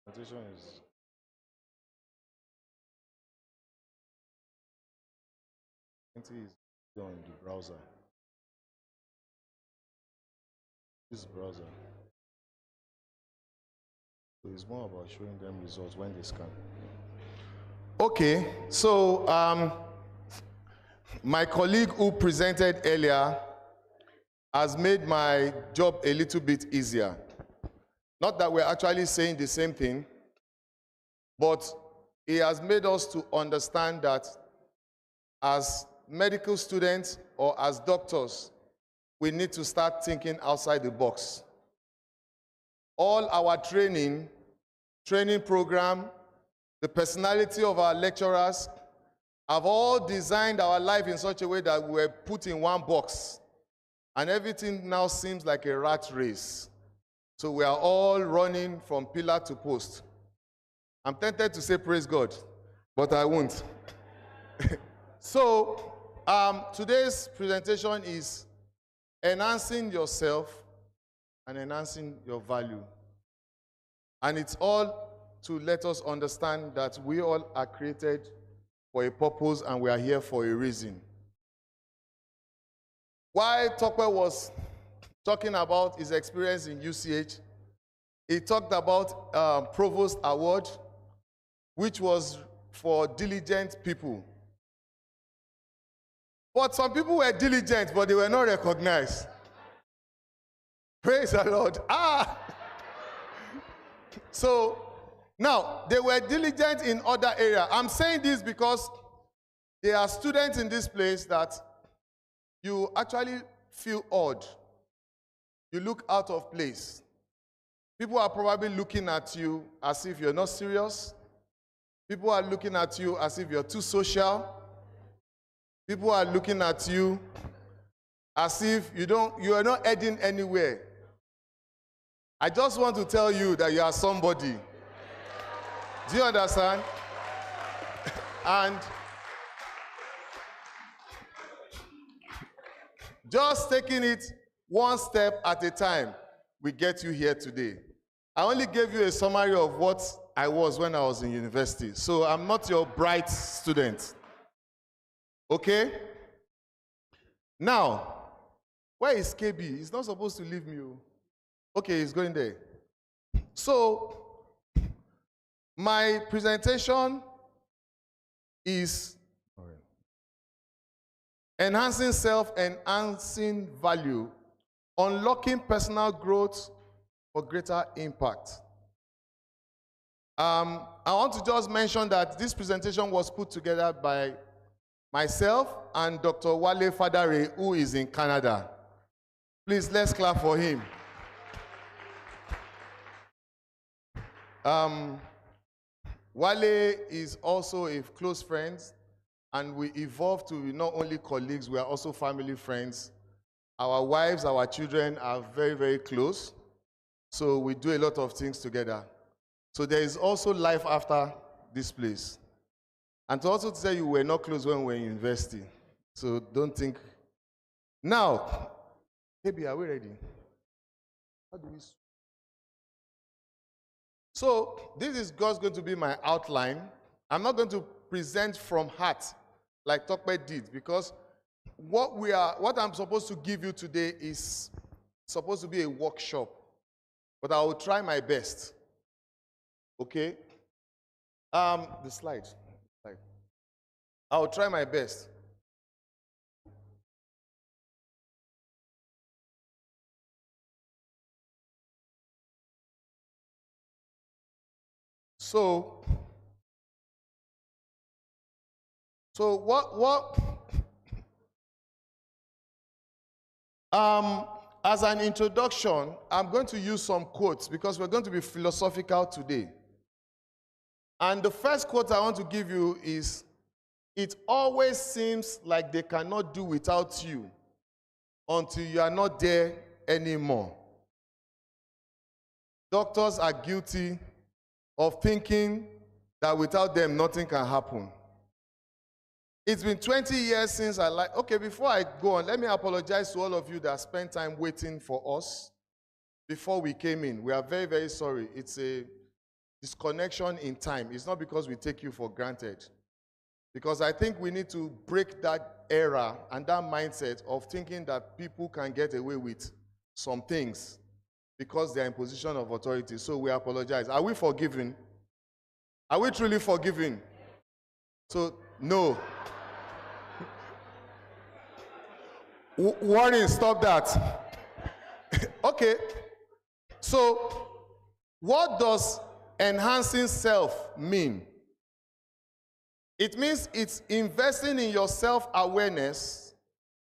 Presentation is... 20 is on the browser. This browser. So it's more about showing them results when they scan. Okay, so my colleague who presented earlier has made my job a little bit easier. Not that we're actually saying the same thing, but he has made us to understand that as medical students or as doctors, we need to start thinking outside the box. All our training program, the personality of our lecturers have all designed our life in such a way that we're put in one box. And everything now seems like a rat race. So we are all running from pillar to post. I'm tempted to say praise God, but I won't. So today's presentation is enhancing yourself and enhancing your value. And it's all to let us understand that we all are created for a purpose and we are here for a reason. While Tokwe was talking about his experience in UCH, he talked about Provost Award, which was for diligent people. But some people were diligent, but they were not recognized. Praise the Lord. So, now, they were diligent in other areas. I'm saying this because there are students in this place that you actually feel odd. You look out of place. People are probably looking at you as if you're not serious. People are looking at you as if you're too social. People are looking at you as if you are not heading anywhere. I just want to tell you that you are somebody. Do you understand? And just taking it one step at a time will get you here today. I only gave you a summary of what I was when I was in university. So I'm not your bright student. Okay? Now, where is KB? He's not supposed to leave me. Okay, he's going there. So, my presentation is enhancing self, enhancing value, unlocking personal growth for greater impact. I want to just mention that this presentation was put together by myself and Dr. Wale Fadare, who is in Canada. Please, let's clap for him. Wale is also a close friend, and we evolved to not only colleagues, we are also family friends. Our wives, our children are very, very close, so we do a lot of things together. So there is also life after this place. And to also say you were not close when we were in university, so don't think. Now, baby, are we ready? How do we? So this is just going to be my outline. I'm not going to present from heart like Tokwe did, because what I'm supposed to give you today is supposed to be a workshop, but I will try my best. Okay? The slide. I will try my best. So what as an introduction, I'm going to use some quotes because we're going to be philosophical today. And the first quote I want to give you is, "It always seems like they cannot do without you until you are not there anymore." Doctors are guilty of thinking that without them, nothing can happen. It's been 20 years since okay, before I go on, let me apologize to all of you that spent time waiting for us before we came in. We are very, very sorry. It's a disconnection in time. It's not because we take you for granted. Because I think we need to break that era and that mindset of thinking that people can get away with some things because they are in position of authority. So we apologize. Are we forgiven? Are we truly forgiven? So, no. Warning, stop that. Okay. So, what does enhancing self mean? It means it's investing in your self-awareness,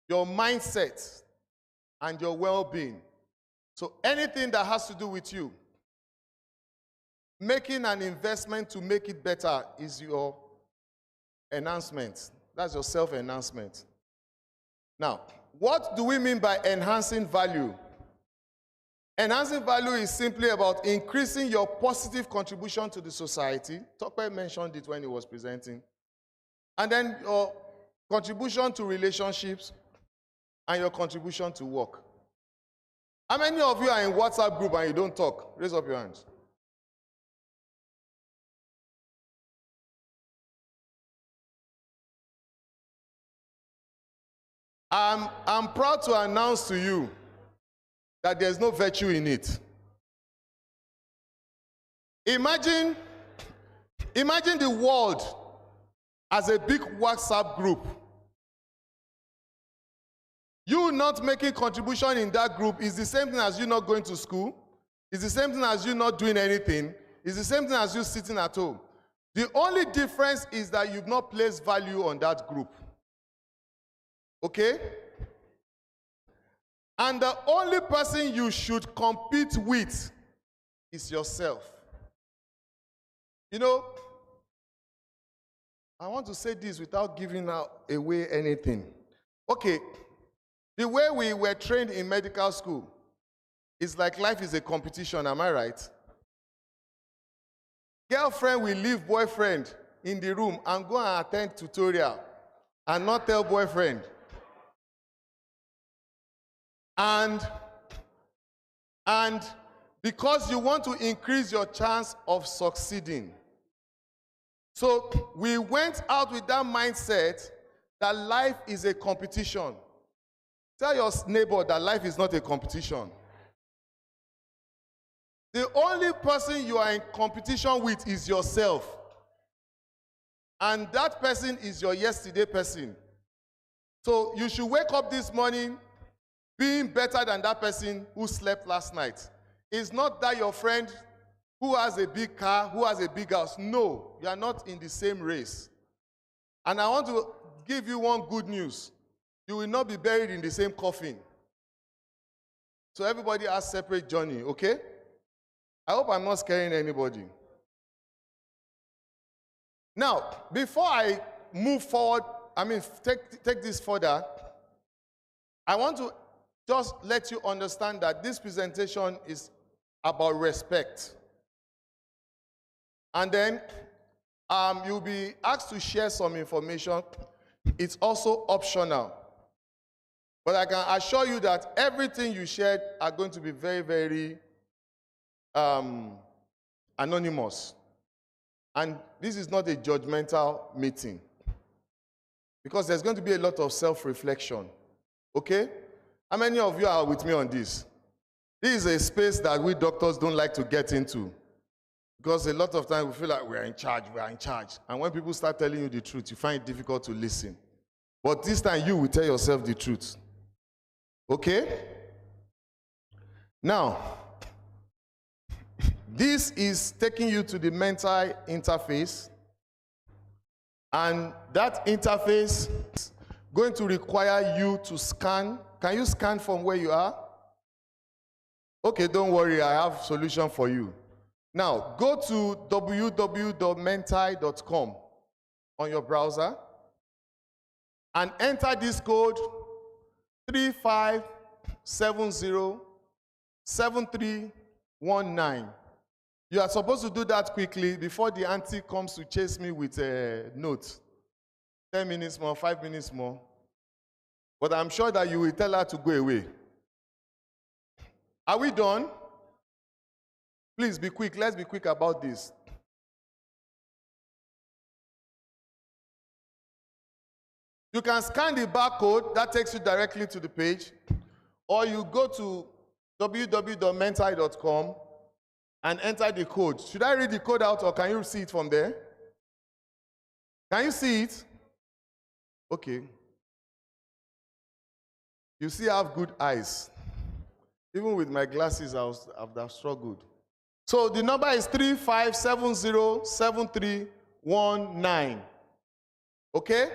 your mindset, and your well-being. So anything that has to do with you, making an investment to make it better is your enhancement. That's your self-enhancement. Now, what do we mean by enhancing value? Enhancing value is simply about increasing your positive contribution to the society. Tokwe mentioned it when he was presenting. And then your contribution to relationships and your contribution to work. How many of you are in WhatsApp group and you don't talk? Raise up your hands. I'm proud to announce to you that there's no virtue in it. Imagine the world as a big WhatsApp group. You not making contribution in that group is the same thing as you not going to school. It's the same thing as you not doing anything. It's the same thing as you sitting at home. The only difference is that you've not placed value on that group. Okay? And the only person you should compete with is yourself. You know, I want to say this without giving away anything. Okay, the way we were trained in medical school is like life is a competition, am I right? Girlfriend will leave boyfriend in the room and go and attend tutorial and not tell boyfriend. And because you want to increase your chance of succeeding. So we went out with that mindset that life is a competition. Tell your neighbor that life is not a competition. The only person you are in competition with is yourself. And that person is your yesterday person. So you should wake up this morning being better than that person who slept last night. It's not that your friend who has a big car, who has a big house. No, you are not in the same race. And I want to give you one good news. You will not be buried in the same coffin. So everybody has separate journey, okay? I hope I'm not scaring anybody. Now, before I move forward, take this further, I want to just let you understand that this presentation is about respect. And then you'll be asked to share some information. It's also optional. But I can assure you that everything you shared are going to be very, very anonymous. And this is not a judgmental meeting. Because there's going to be a lot of self-reflection. Okay? How many of you are with me on this? This is a space that we doctors don't like to get into. Because a lot of times we feel like we're in charge. And when people start telling you the truth, you find it difficult to listen. But this time you will tell yourself the truth. Okay? Now, this is taking you to the mental interface. And that interface is going to require you to scan. Can you scan from where you are? Okay, don't worry, I have a solution for you. Now, go to www.mentai.com on your browser and enter this code 35707319. You are supposed to do that quickly before the auntie comes to chase me with a note. 10 minutes more, 5 minutes more. But I'm sure that you will tell her to go away. Are we done? Please be quick. Let's be quick about this. You can scan the barcode, that takes you directly to the page, or you go to www.mentai.com and enter the code. Should I read the code out, or can you see it from there? Can you see it? Okay. You see, I have good eyes. Even with my glasses, I would have struggled. So the number is 35707319. Okay?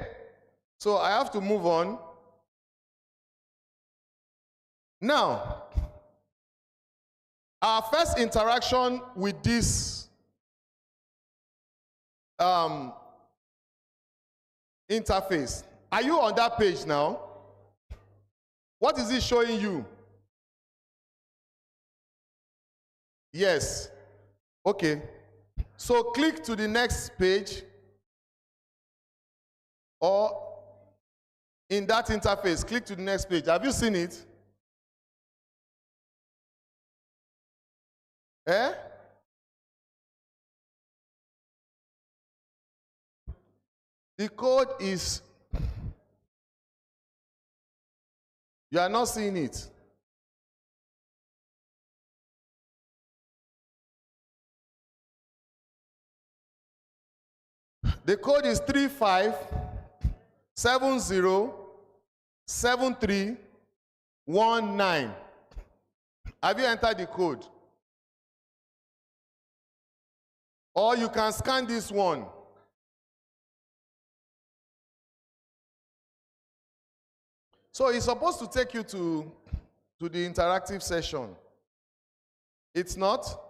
So I have to move on. Now, our first interaction with this interface. Are you on that page now? What is it showing you? Yes. Okay. So click to the next page, or in that interface, click to the next page. Have you seen it? Eh? The code is, you are not seeing it. The code is 35707319. Have you entered the code? Or you can scan this one. So it's supposed to take you to the interactive session. It's not?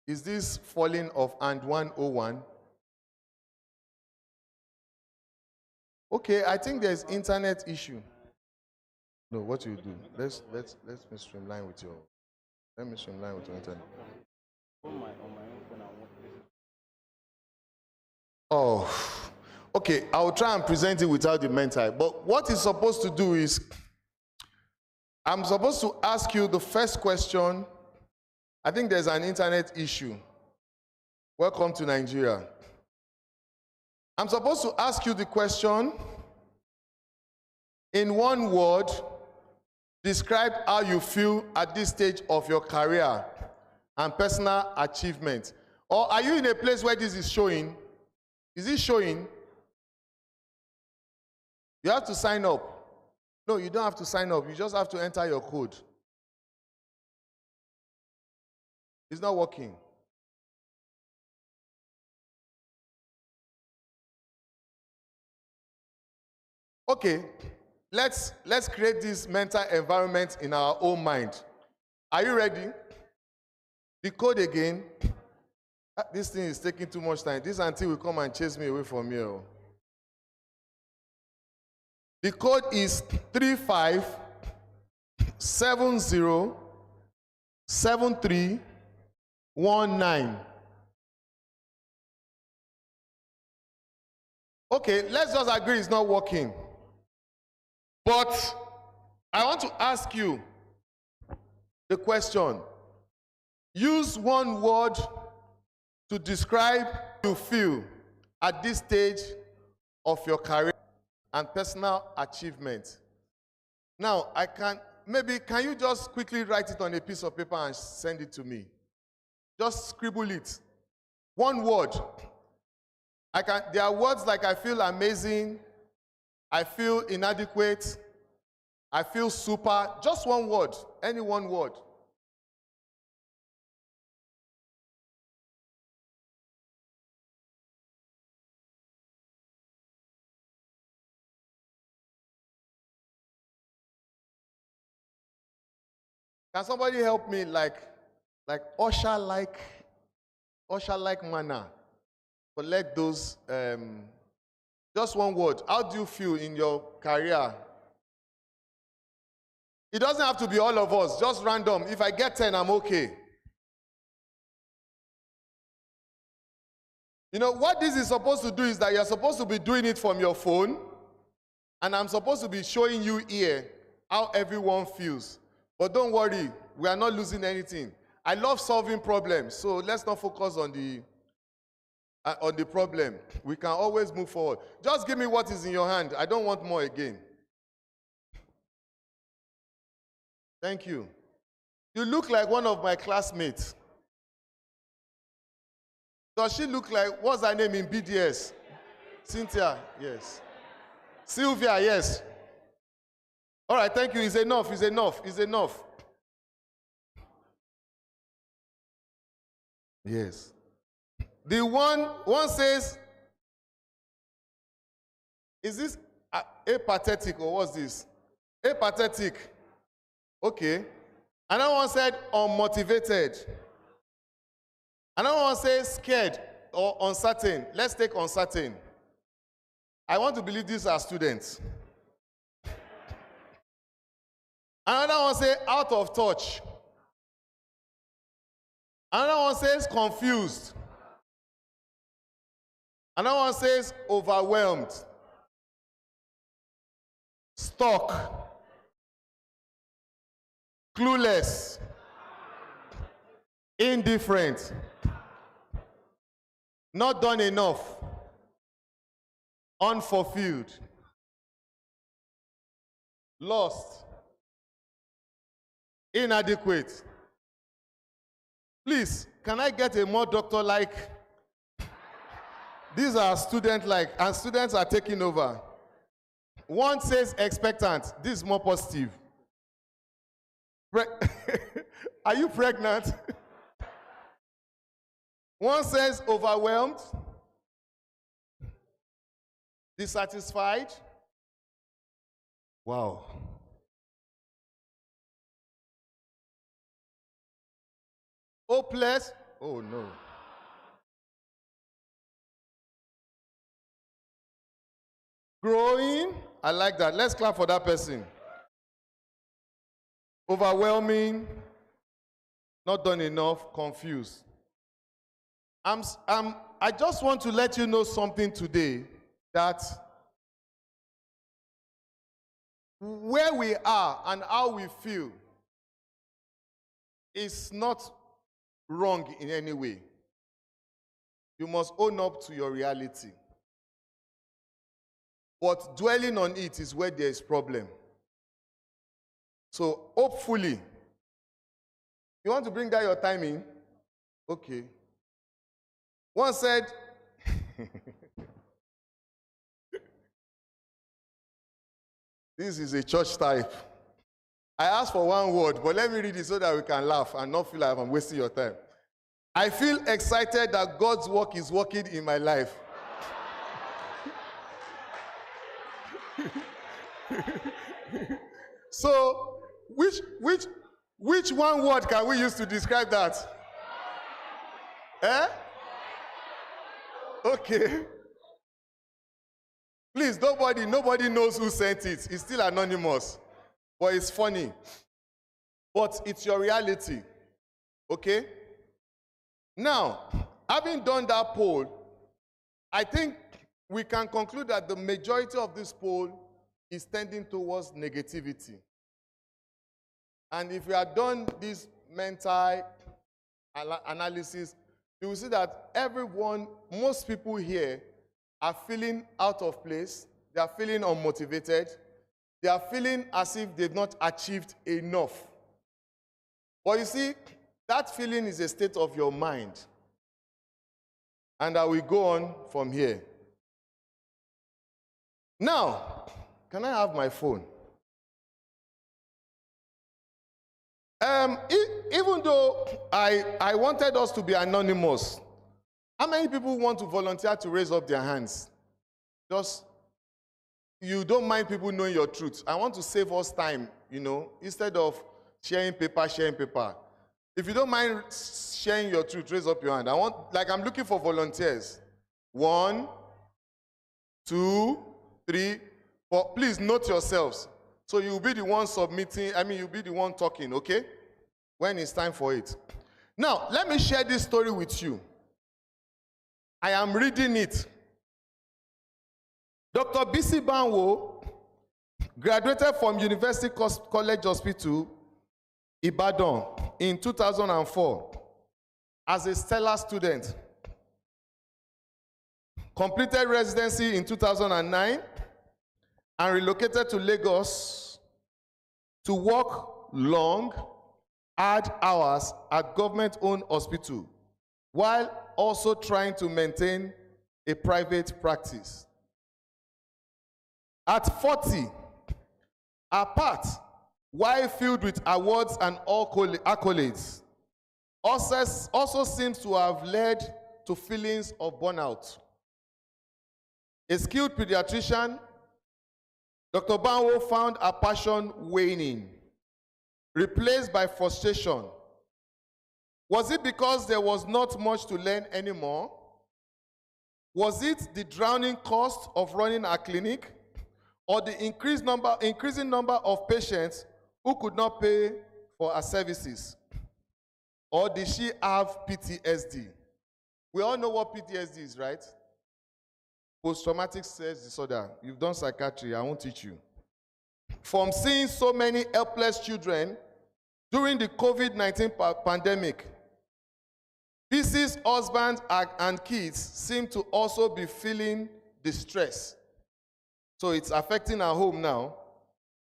Is this falling of and 101? Okay, I think there's internet issue. No, what you do? Let's streamline with your. Let me streamline with your internet. Oh, okay. I will try and present it without the Mentai. But what it's supposed to do is, I'm supposed to ask you the first question. I think there's an internet issue. Welcome to Nigeria. I'm supposed to ask you the question, in one word, describe how you feel at this stage of your career and personal achievement. Or are you in a place where this is showing? Is it showing? You have to sign up. No, you don't have to sign up. You just have to enter your code. It's not working. Okay, let's create this mental environment in our own mind. Are you ready? The code again. This thing is taking too much time. This auntie will come and chase me away from here. The code is 35707319. Okay, let's just agree it's not working. But I want to ask you the question. Use one word to describe how you feel at this stage of your career and personal achievement. Now, can you just quickly write it on a piece of paper and send it to me? Just scribble it. One word. There are words like I feel amazing, I feel inadequate, I feel super. Just one word, any one word. Can somebody help me like usher-like manner? Collect those, just one word. How do you feel in your career? It doesn't have to be all of us, just random. If I get 10, I'm okay. You know, what this is supposed to do is that you're supposed to be doing it from your phone, and I'm supposed to be showing you here how everyone feels. But don't worry, We are not losing anything. I love solving problems, so let's not focus on the problem. We can always move forward. Just give me what is in your hand. I don't want more again. Thank you. You look like one of my classmates. Does she look like, what's her name in BDS? Cynthia, yes. Sylvia, yes. All right, thank you. It's enough, it's enough, it's enough. Yes. The one says, is this apathetic or what's this? Apathetic. Okay. Another one said unmotivated. Another one says scared or uncertain. Let's take uncertain. I want to believe these are students. Another one says out of touch. Another one says confused. Another one says overwhelmed, stuck, clueless, indifferent, not done enough, unfulfilled, lost, inadequate. Please, can I get a more doctor-like? These are student-like, and students are taking over. One says expectant. This is more positive. Are you pregnant? One says overwhelmed, dissatisfied. Wow. Hopeless. Oh no. Growing. I like that. Let's clap for that person. Overwhelming, not done enough, confused. I just want to let you know something today, that where we are and how we feel is not wrong in any way. You must own up to your reality. But dwelling on it is where there is problem. So hopefully, you want to bring down your timing? Okay. One said, this is a church type. I asked for one word, but let me read it so that we can laugh and not feel like I'm wasting your time. I feel excited that God's work is working in my life. So, which one word can we use to describe that? Eh? Okay. Please, nobody knows who sent it. It's still anonymous. But it's funny. But it's your reality. Okay? Now, having done that poll, I think we can conclude that the majority of this poll is tending towards negativity. And if we had done this mental analysis, you will see that most people here are feeling out of place, they are feeling unmotivated, they are feeling as if they've not achieved enough. But you see, that feeling is a state of your mind. And I will go on from here. Now, can I have my phone? Even though I wanted us to be anonymous, how many people want to volunteer to raise up their hands? Just, you don't mind people knowing your truth. I want to save us time, instead of sharing paper. If you don't mind sharing your truth, raise up your hand. I'm looking for volunteers. 1, 2, 3, 4. Please note yourselves. So you'll be the one submitting, you'll be the one talking, okay? When it's time for it. Now, let me share this story with you. I am reading it. Dr. Bisi Banwo graduated from University College Hospital Ibadan in 2004 as a stellar student. Completed residency in 2009 and relocated to Lagos to work long, hard hours at government-owned hospital while also trying to maintain a private practice. At 40, apart, while filled with awards and accolades, also seems to have led to feelings of burnout. A skilled pediatrician, Dr. Banwo found her passion waning, replaced by frustration. Was it because there was not much to learn anymore? Was it the drowning cost of running a clinic, or the increasing number of patients who could not pay for her services? Or did she have PTSD? We all know what PTSD is, right? Post-traumatic stress disorder. You've done psychiatry, I won't teach you. From seeing so many helpless children during the COVID-19 pandemic, PC's husband and kids seem to also be feeling distress. So it's affecting our home now.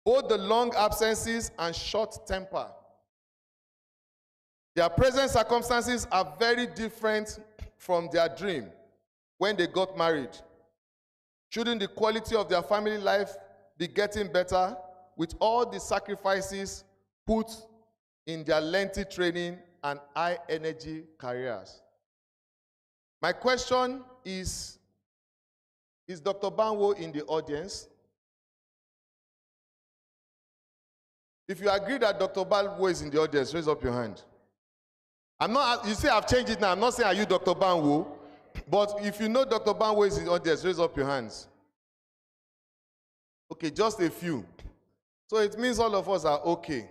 Both the long absences and short temper. Their present circumstances are very different from their dream when they got married. Shouldn't the quality of their family life be getting better with all the sacrifices put in their lengthy training and high-energy careers? My question is Dr. Banwo in the audience? If you agree that Dr. Banwo is in the audience, raise up your hand. You see, I've changed it now. I'm not saying, are you Dr. Banwo? But if you know Dr. Banwo is in the audience, raise up your hands. Okay, just a few. So it means all of us are okay.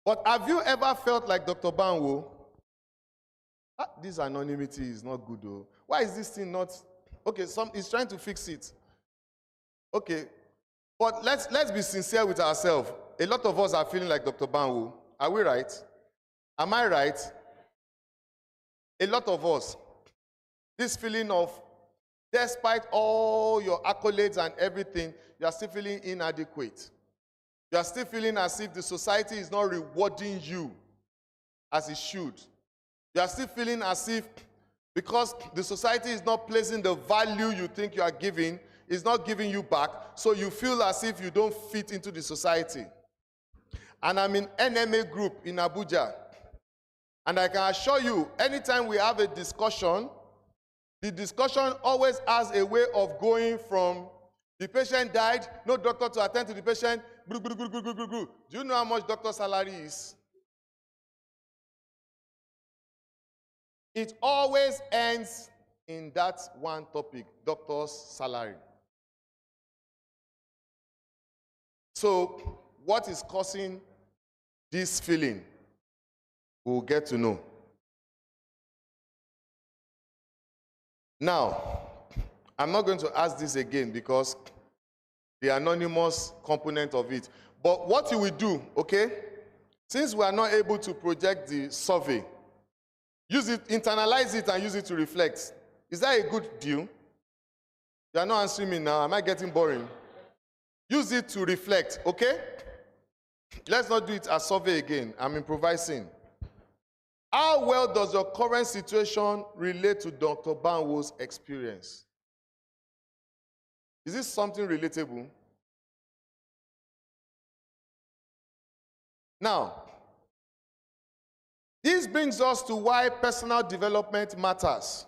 But have you ever felt like Dr. Banwo? This anonymity is not good, though. Why is this thing not? Okay, he's trying to fix it. Okay, but let's be sincere with ourselves. A lot of us are feeling like Dr. Banwo. Are we right? Am I right? A lot of us. This feeling of, despite all your accolades and everything, you are still feeling inadequate. You are still feeling as if the society is not rewarding you as it should. You are still feeling as if, because the society is not placing the value you think you are giving, it's not giving you back, so you feel as if you don't fit into the society. And I'm in NMA group in Abuja. And I can assure you, anytime we have a discussion, the discussion always has a way of going from the patient died, no doctor to attend to the patient, do you know how much doctor's salary is? It always ends in that one topic, doctor's salary. So, what is causing this feeling? We'll get to know. Now, I'm not going to ask this again because the anonymous component of it. But what you will do, okay, since we are not able to project the survey, use it, internalize it and use it to reflect. Is that a good deal? You are not answering me now. Am I getting boring? Use it to reflect, okay? Let's not do it as survey again. I'm improvising. How well does your current situation relate to Dr. Banwo's experience? Is this something relatable? Now, this brings us to why personal development matters.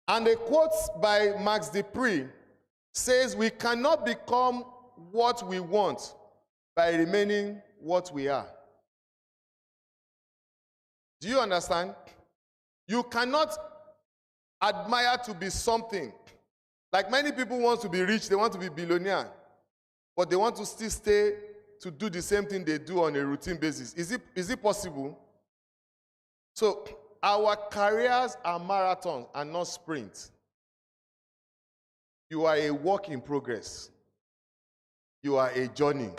And a quote by Max Dupree says, we cannot become what we want by remaining what we are. Do you understand? You cannot admire to be something. Like many people want to be rich, they want to be billionaire, but they want to still stay to do the same thing they do on a routine basis. Is it possible? So our careers are marathons and not sprints. You are a work in progress. You are a journey.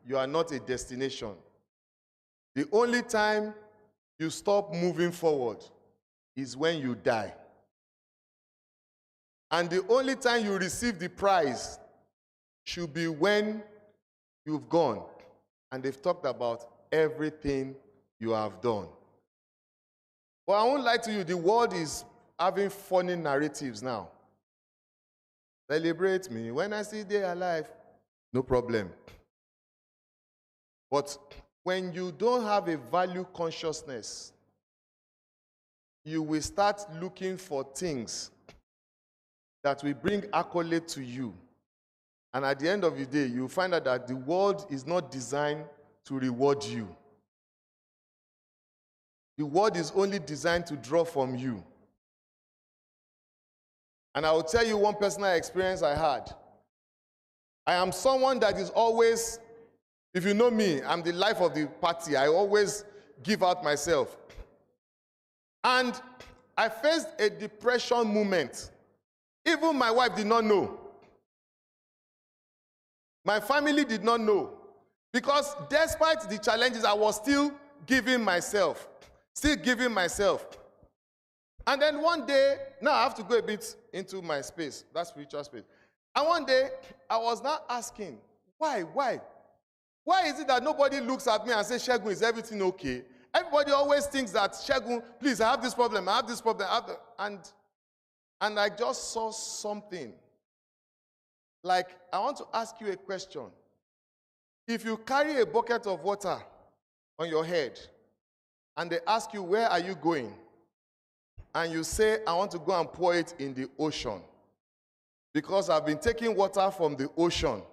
you are not a destination. The only time you stop moving forward is when you die. And the only time you receive the prize should be when you've gone. And they've talked about everything you have done. But I won't lie to you, the world is having funny narratives now. Celebrate me when I see they alive. No problem. But when you don't have a value consciousness, you will start looking for things that will bring accolade to you. And at the end of the day, you find out that the world is not designed to reward you. The world is only designed to draw from you. And I will tell you one personal experience I had. I am someone that is always, if you know me, I'm the life of the party. I always give out myself. And I faced a depression moment. Even my wife did not know. My family did not know. Because despite the challenges, I was still giving myself. Still giving myself. And then one day, now I have to go a bit into my space, that spiritual space. And one day, I was now asking, why? Why is it that nobody looks at me and says, Shegun, is everything okay? Everybody always thinks that, Shegun, please, I have this problem, and I just saw something. Like, I want to ask you a question. If you carry a bucket of water on your head, and they ask you, where are you going? And you say, I want to go and pour it in the ocean. Because I've been taking water from the ocean.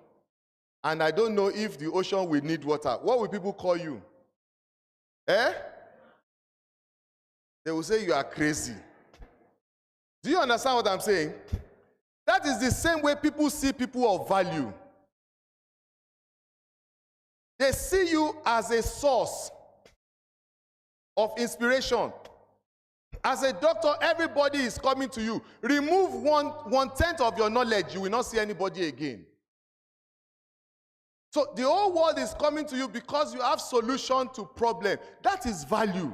And I don't know if the ocean will need water. What will people call you? Eh? They will say you are crazy. Do you understand what I'm saying? That is the same way people see people of value. They see you as a source of inspiration. As a doctor, everybody is coming to you. Remove one-tenth of your knowledge, you will not see anybody again. So the whole world is coming to you because you have solution to problem. That is value.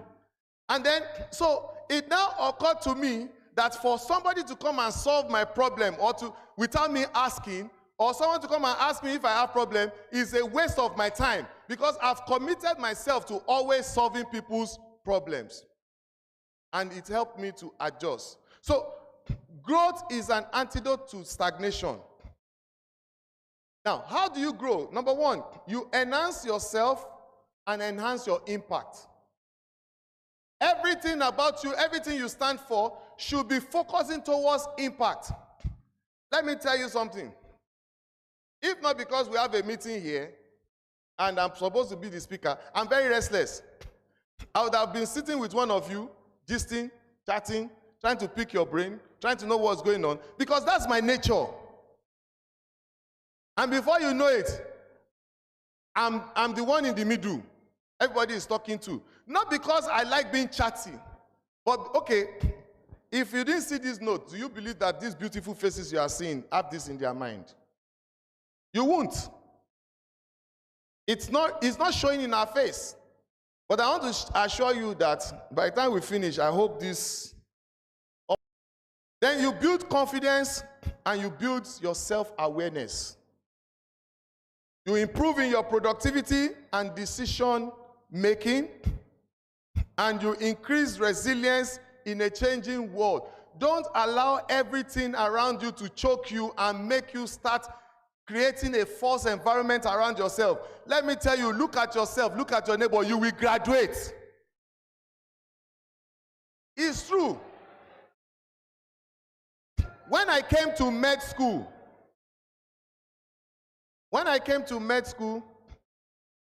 And then, so it now occurred to me that for somebody to come and solve my problem or to, without me asking, or someone to come and ask me if I have problem is a waste of my time because I've committed myself to always solving people's problems. And it helped me to adjust. So, growth is an antidote to stagnation. Now, how do you grow? Number one, you enhance yourself and enhance your impact. Everything about you, everything you stand for, should be focusing towards impact. Let me tell you something. If not because we have a meeting here, and I'm supposed to be the speaker, I'm very restless. I would have been sitting with one of you, gisting, chatting, trying to pick your brain, trying to know what's going on, because that's my nature. And before you know it, I'm the one in the middle. Everybody is talking to. Not because I like being chatty, but okay, if you didn't see this note, do you believe that these beautiful faces you are seeing have this in their mind? You won't. It's not showing in our face. But I want to assure you that by the time we finish, I hope this. Then you build confidence and you build your self-awareness. You improve in your productivity and decision making, and you increase resilience in a changing world. Don't allow everything around you to choke you and make you start creating a false environment around yourself. Let me tell you, look at yourself, look at your neighbor, you will graduate. It's true. When I came to med school,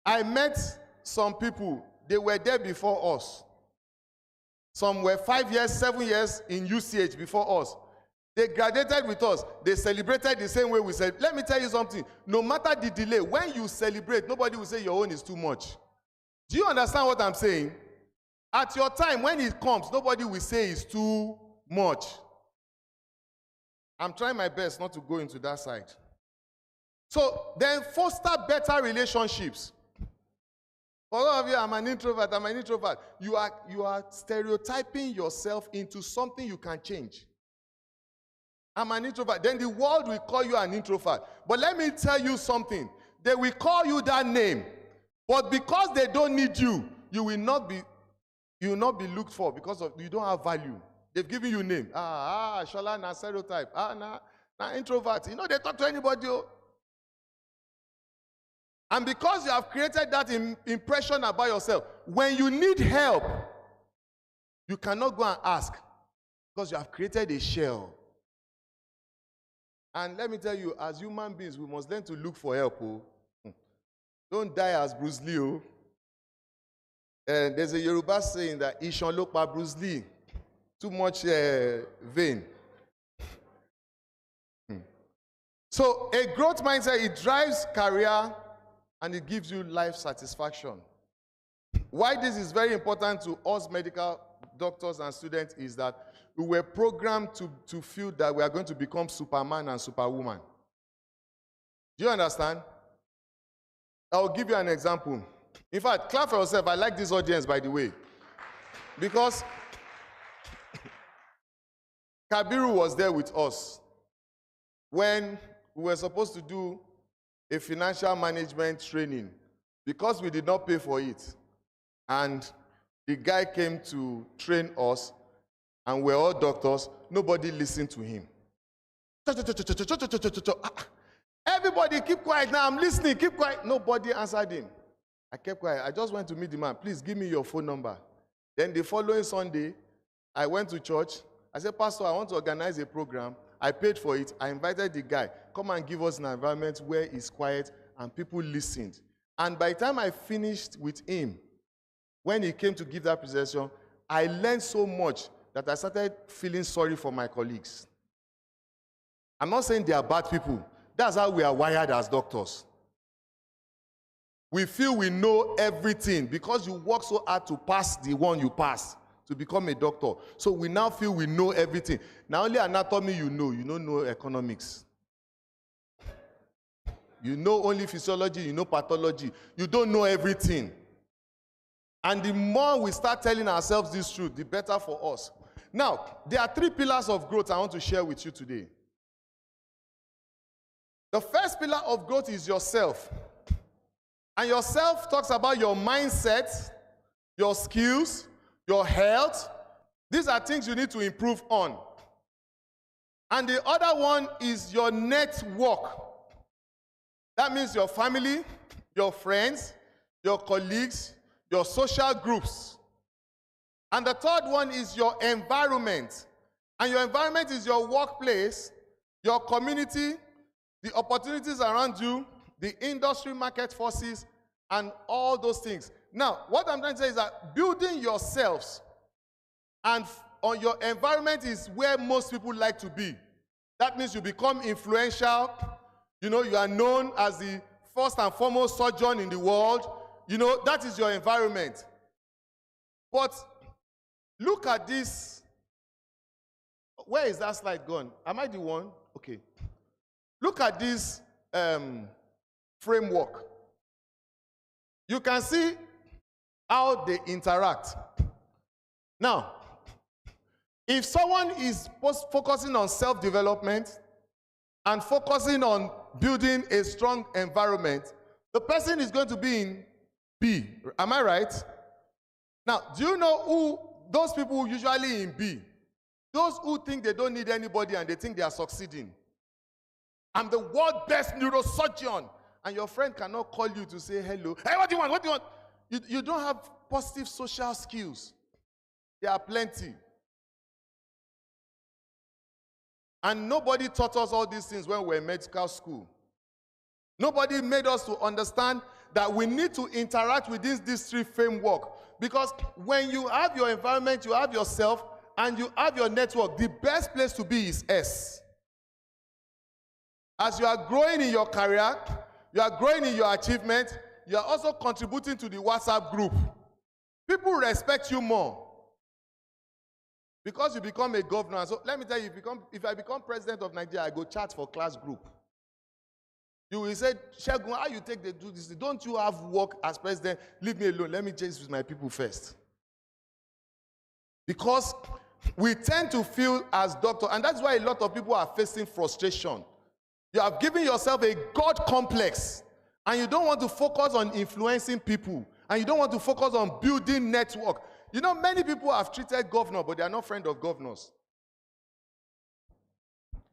I met some people. They were there before us. Some were 5 years, 7 years in UCH before us. They graduated with us. They celebrated the same way we said. Let me tell you something. No matter the delay, when you celebrate, nobody will say your own is too much. Do you understand what I'm saying? At your time, when it comes, nobody will say it's too much. I'm trying my best not to go into that side. So then foster better relationships. For all of you, I'm an introvert. You are stereotyping yourself into something you can change. I'm an introvert. Then the world will call you an introvert. But let me tell you something. They will call you that name. But because they don't need you, you will not be looked for because you don't have value. They've given you a name. Shola na stereotype. Na introvert. You know, they talk to anybody. And because you have created that impression about yourself, when you need help, you cannot go and ask because you have created a shell. And let me tell you, as human beings, we must learn to look for help. Don't die as Bruce Lee. And there's a Yoruba saying that Ishan Lokpa Bruce Lee. Too much vein. So a growth mindset, it drives career and it gives you life satisfaction. Why this is very important to us medical doctors and students is that we were programmed to feel that we are going to become Superman and Superwoman. Do you understand? I'll give you an example. In fact, clap for yourself. I like this audience, by the way. Because Kabiru was there with us when we were supposed to do a financial management training because we did not pay for it. And the guy came to train us, and we're all doctors. Nobody listened to him. Everybody keep quiet now. I'm listening. Keep quiet. Nobody answered him. I kept quiet. I just went to meet the man. Please give me your phone number. Then the following Sunday, I went to church. I said, Pastor, I want to organize a program. I paid for it. I invited the guy. Come and give us an environment where it's quiet and people listened. And by the time I finished with him, when he came to give that presentation, I learned so much that I started feeling sorry for my colleagues. I'm not saying they are bad people. That's how we are wired as doctors. We feel we know everything because you work so hard to pass the one you pass to become a doctor. So we now feel we know everything. Now only anatomy you don't know economics. You know only physiology, you know pathology. You don't know everything. And the more we start telling ourselves this truth, the better for us. Now, there are 3 pillars of growth I want to share with you today. The first pillar of growth is yourself. And yourself talks about your mindset, your skills, your health. These are things you need to improve on. And the other one is your network. That means your family, your friends, your colleagues, your social groups. And the third one is your environment. And your environment is your workplace, your community, the opportunities around you, the industry market forces, and all those things. Now, what I'm trying to say is that building yourselves and on your environment is where most people like to be. That means you become influential. You know, you are known as the first and foremost surgeon in the world. You know, that is your environment. But look at this. Where is that slide gone? Am I the one? Okay. Look at this framework. You can see how they interact. Now, if someone is focusing on self-development and focusing on building a strong environment, the person is going to be in B. Am I right? Now, do you know who those people usually in B? Those who think they don't need anybody and they think they are succeeding. I'm the world's best neurosurgeon. And your friend cannot call you to say hello. Hey, what do you want? What do you want? You don't have positive social skills. There are plenty. And nobody taught us all these things when we were in medical school. Nobody made us to understand that we need to interact with this 3 framework. Because when you have your environment, you have yourself, and you have your network, the best place to be is S. As you are growing in your career, you are growing in your achievement, you are also contributing to the WhatsApp group. People respect you more because you become a governor. So let me tell you, if I become president of Nigeria, I go chat for class group. You will say, Shegun, how you take the do this? Don't you have work as president? Leave me alone. Let me chase with my people first. Because we tend to feel as doctor, and that's why a lot of people are facing frustration. You have given yourself a God complex, and you don't want to focus on influencing people, and you don't want to focus on building network. You know, many people have treated governor, but they are not friends of governors.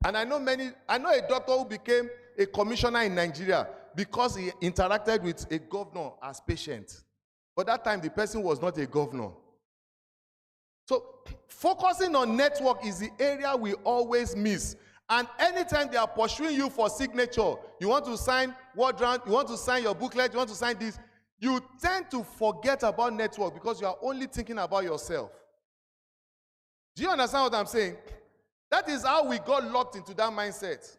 And I know a doctor who became a commissioner in Nigeria because he interacted with a governor as patient. But that time, the person was not a governor. So focusing on network is the area we always miss. And anytime they are pursuing you for signature, you want to sign word round, you want to sign your booklet, you want to sign this, you tend to forget about network because you are only thinking about yourself. Do you understand what I'm saying? That is how we got locked into that mindset.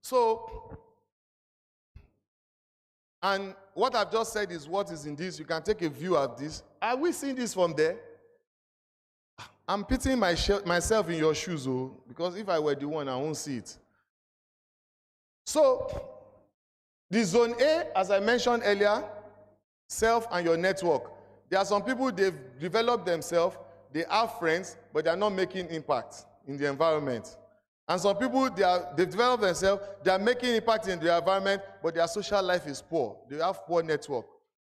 So, and what I've just said is what is in this. You can take a view of this. Are we seeing this from there? I'm pitying myself in your shoes, oh, because if I were the one, I won't see it. So, the zone A, as I mentioned earlier, self and your network. There are some people, they've developed themselves, they have friends, but they're not making impact in the environment. And some people, they've developed themselves, they're making impact in the environment, but their social life is poor. They have poor network.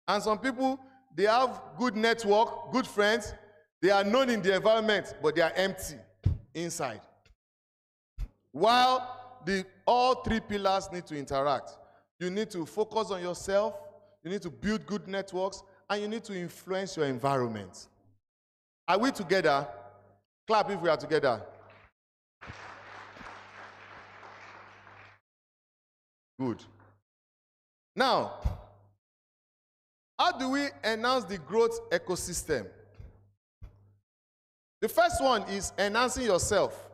And some people, they have good network, good friends, they are known in the environment, but they are empty inside. While all three pillars need to interact. You need to focus on yourself, you need to build good networks, and you need to influence your environment. Are we together? Clap if we are together. Good. Now, how do we enhance the growth ecosystem? The first one is enhancing yourself.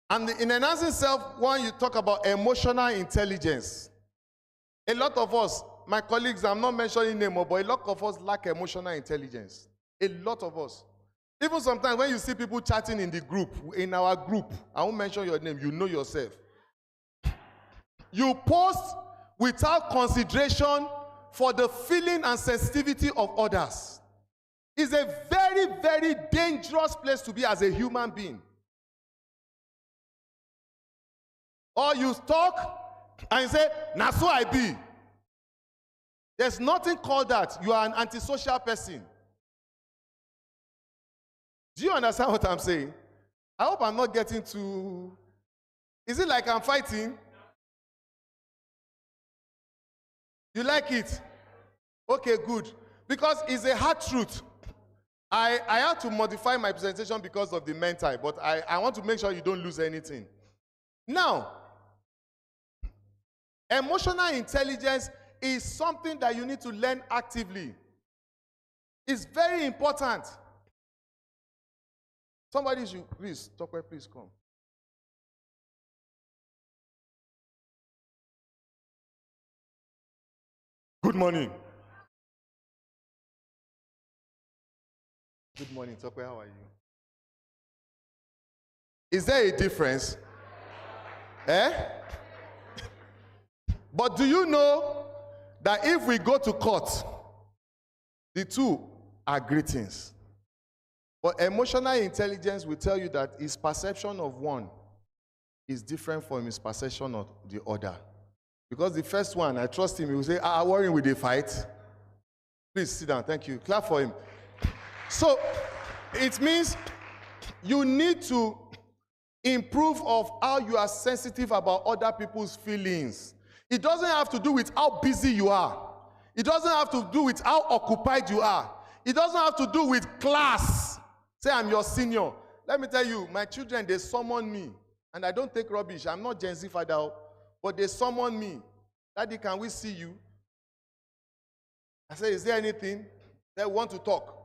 And in enhancing self, one, you talk about emotional intelligence. A lot of us, my colleagues, I'm not mentioning name, but a lot of us lack emotional intelligence. A lot of us. Even sometimes when you see people chatting in the group, in our group, I won't mention your name, you know yourself. You post without consideration for the feeling and sensitivity of others. It's a very, very dangerous place to be as a human being. Or you talk and say, "Na so I be." There's nothing called that. You are an antisocial person. Do you understand what I'm saying? I hope I'm not getting too... Is it like I'm fighting? You like it? Okay, good. Because it's a hard truth. I had to modify my presentation because of the mental, but I want to make sure you don't lose anything. Now, emotional intelligence is something that you need to learn actively. It's very important. Somebody should, please, Tokwe, please come. Good morning. Good morning, Tokwe, how are you? Is there a difference? But do you know that if we go to court, the two are greetings? But emotional intelligence will tell you that his perception of one is different from his perception of the other. Because the first one, I trust him, he will say, worrying with the fight. Please sit down, thank you. Clap for him. So, it means you need to improve of how you are sensitive about other people's feelings. It doesn't have to do with how busy you are. It doesn't have to do with how occupied you are. It doesn't have to do with class. Say I'm your senior. Let me tell you, my children, they summon me. And I don't take rubbish. I'm not Gen Z father, but they summon me. Daddy, can we see you? I say, is there anything? They want to talk.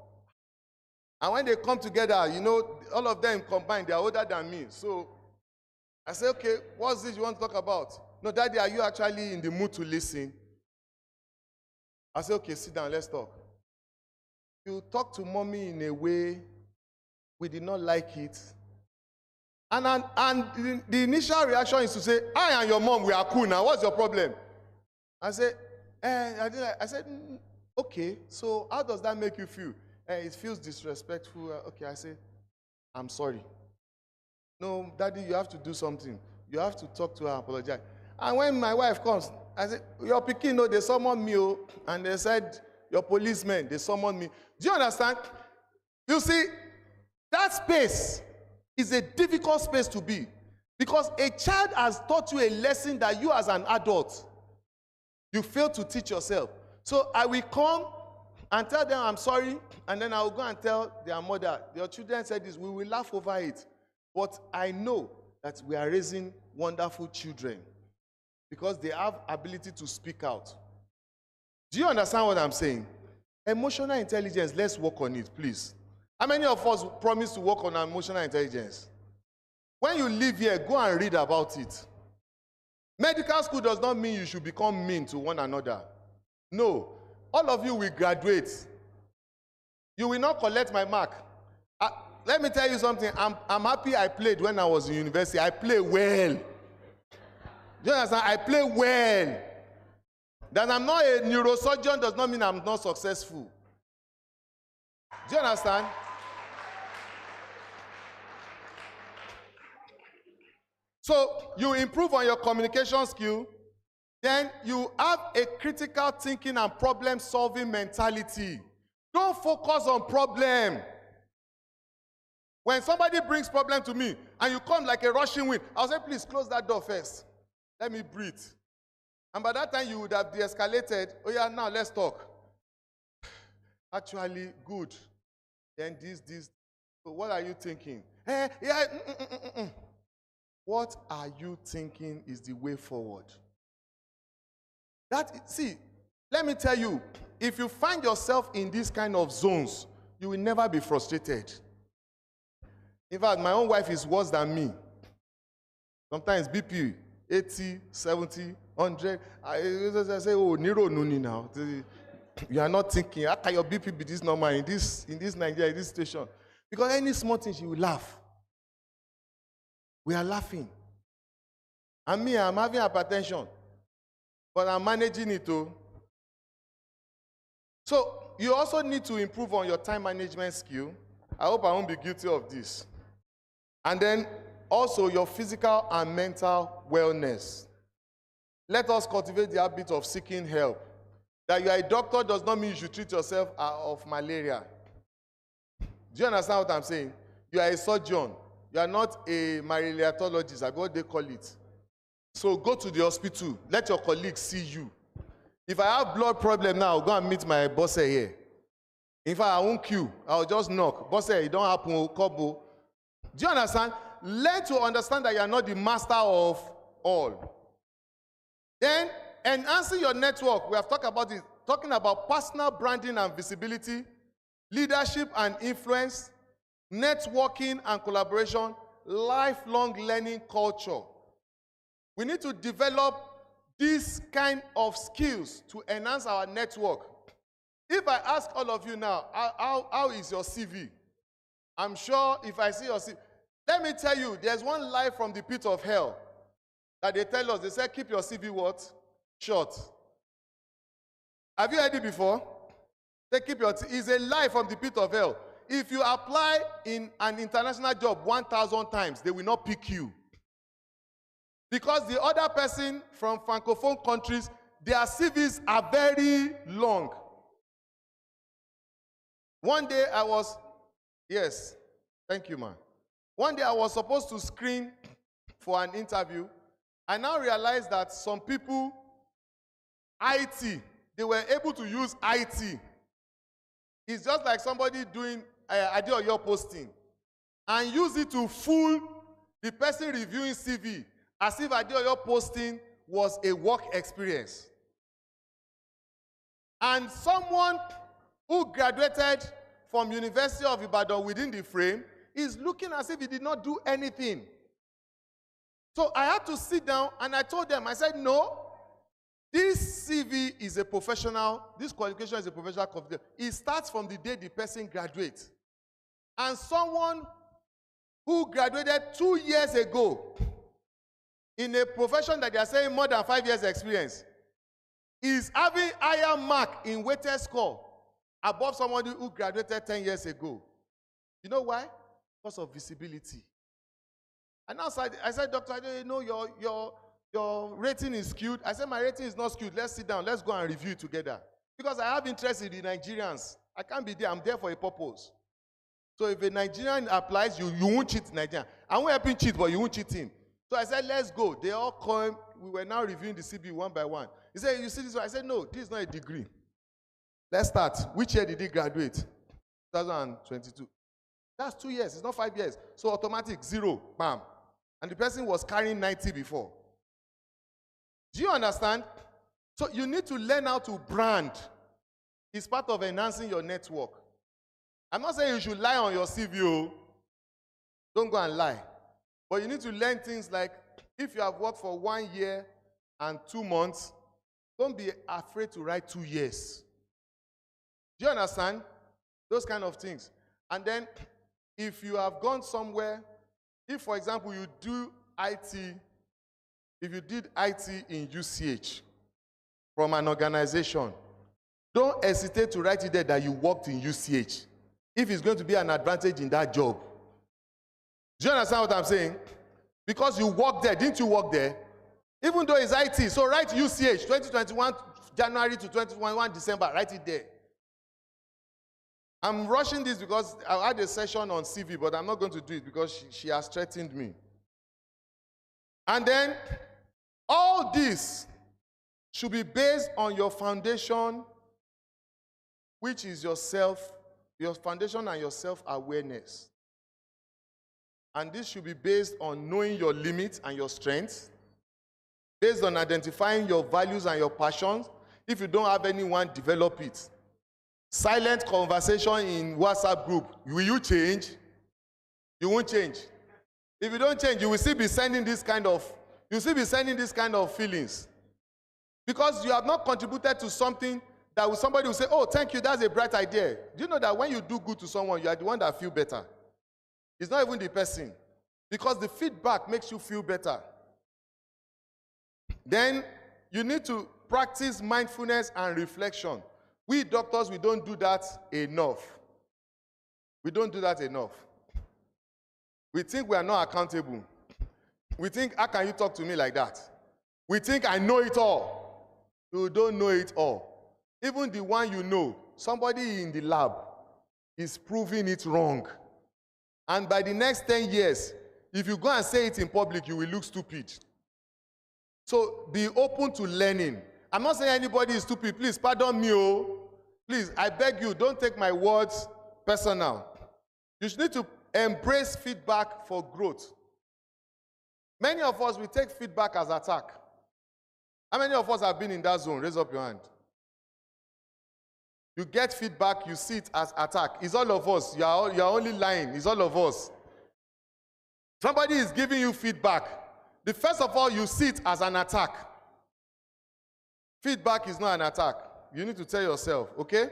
And when they come together, you know, all of them combined, they're older than me. So I say, okay, what's this you want to talk about? No, Daddy, are you actually in the mood to listen? I say, okay, sit down, let's talk. You talk to mommy in a way we did not like it. And the initial reaction is to say, I and your mom, we are cool now. What's your problem? I said, I said, okay, so how does that make you feel? It feels disrespectful. Okay, I said, I'm sorry. No, Daddy, you have to do something. You have to talk to her and apologize. And when my wife comes, I said, your pikin, no, they summoned me, and they said, your policemen, they summoned me. Do you understand? You see, that space is a difficult space to be, because a child has taught you a lesson that you as an adult, you fail to teach yourself. So I will come and tell them I'm sorry, and then I will go and tell their mother, your children said this, we will laugh over it. But I know that we are raising wonderful children because they have ability to speak out. Do you understand what I'm saying? Emotional intelligence, let's work on it, please. How many of us promise to work on our emotional intelligence? When you leave here, go and read about it. Medical school does not mean you should become mean to one another. No. All of you will graduate. You will not collect my mark. Let me tell you something. I'm happy I played when I was in university. I play well. Do you understand? I play well. That I'm not a neurosurgeon does not mean I'm not successful. Do you understand? So you improve on your communication skill, then you have a critical thinking and problem-solving mentality. Don't focus on problem. When somebody brings problem to me and you come like a rushing wind, I'll say, please close that door first. Let me breathe. And by that time, you would have de-escalated. Oh yeah, now let's talk. Actually, good. Then this. So what are you thinking? What are you thinking is the way forward? See, let me tell you, if you find yourself in these kind of zones, you will never be frustrated. In fact, my own wife is worse than me. Sometimes BP, 80, 70, 100. I say, oh, Nero Nuni now. You are not thinking, how can your BP be this normal in this Nigeria, in this station? Because any small thing, she will laugh. We are laughing. And me, I'm having hypertension. But I'm managing it too. So you also need to improve on your time management skill. I hope I won't be guilty of this. And then also your physical and mental wellness. Let us cultivate the habit of seeking help. That you are a doctor does not mean you should treat yourself of malaria. Do you understand what I'm saying? You are a surgeon. You are not a malaриатologist, like what they call it. So go to the hospital. Let your colleagues see you. If I have blood problem now, I'll go and meet my boss here. In fact, I won't queue. I'll just knock. Boss, it don't happen. Kobo. Do you understand? Learn to understand that you are not the master of all. Then, enhancing your network. We have talked about it. Talking about personal branding and visibility, leadership and influence, networking and collaboration, lifelong learning culture. We need to develop these kind of skills to enhance our network. If I ask all of you now, how is your CV? I'm sure if I see your CV, let me tell you, there's one lie from the pit of hell that they tell us. They say, keep your CV what? Short. Have you heard it before? They keep your it's a lie from the pit of hell. If you apply in an international job 1,000 times, they will not pick you. Because the other person from Francophone countries, their CVs are very long. One day I was, yes, thank you, man. One day I was supposed to screen for an interview. I now realized that some people, IT, they were able to use IT. It's just like somebody doing your posting and use it to fool the person reviewing CV as if your posting was a work experience. And someone who graduated from University of Ibadan within the frame is looking as if he did not do anything. So I had to sit down and I told them, I said, no, this CV is a professional, this qualification is a professional qualification. It starts from the day the person graduates. And someone who graduated 2 years ago in a profession that they are saying more than 5 years experience is having higher mark in weighted score above somebody who graduated 10 years ago. You know why? Because of visibility. And now I said, Doctor, I don't know your rating is skewed. I said, my rating is not skewed. Let's sit down. Let's go and review it together. Because I have interest in the Nigerians. I can't be there. I'm there for a purpose. So if a Nigerian applies, you won't cheat Nigerian. I won't help him cheat, but you won't cheat him. So I said, let's go. They all come. We were now reviewing the CB one by one. He said, you see this one? I said, no, this is not a degree. Let's start. Which year did he graduate? 2022. That's 2 years. It's not 5 years. So automatic, 0, bam. And the person was carrying 90 before. Do you understand? So you need to learn how to brand. It's part of enhancing your network. I'm not saying you should lie on your CV. Don't go and lie. But you need to learn things like, if you have worked for 1 year and 2 months, don't be afraid to write 2 years. Do you understand? Those kind of things. And then, if you have gone somewhere, if, for example, you do IT, if you did IT in UCH from an organization, don't hesitate to write it there that you worked in UCH, if it's going to be an advantage in that job. Do you understand what I'm saying? Because you worked there. Didn't you work there? Even though it's IT. So write UCH, 2021 January to 2021 December. Write it there. I'm rushing this because I had a session on CV, but I'm not going to do it because she has threatened me. And then, all this should be based on your foundation, which is your foundation and your self-awareness. And this should be based on knowing your limits and your strengths, based on identifying your values and your passions. If you don't have anyone, develop it. Silent conversation in WhatsApp group. Will you change? You won't change. If you don't change, you will still be sending this kind of feelings. Because you have not contributed to something that somebody will say, oh, thank you, that's a bright idea. Do you know that when you do good to someone, you are the one that feels better? It's not even the person. Because the feedback makes you feel better. Then you need to practice mindfulness and reflection. We doctors, we don't do that enough. We don't do that enough. We think we are not accountable. We think, how can you talk to me like that? We think I know it all. You don't know it all. Even the one you know, somebody in the lab is proving it wrong. And by the next 10 years, if you go and say it in public, you will look stupid. So be open to learning. I'm not saying anybody is stupid. Please, pardon me. Oh. Please, I beg you, don't take my words personal. You should need to embrace feedback for growth. Many of us, we take feedback as attack. How many of us have been in that zone? Raise up your hand. You get feedback, you see it as attack. It's all of us. You are only lying. It's all of us. Somebody is giving you feedback. The first of all, you see it as an attack. Feedback is not an attack. You need to tell yourself, okay?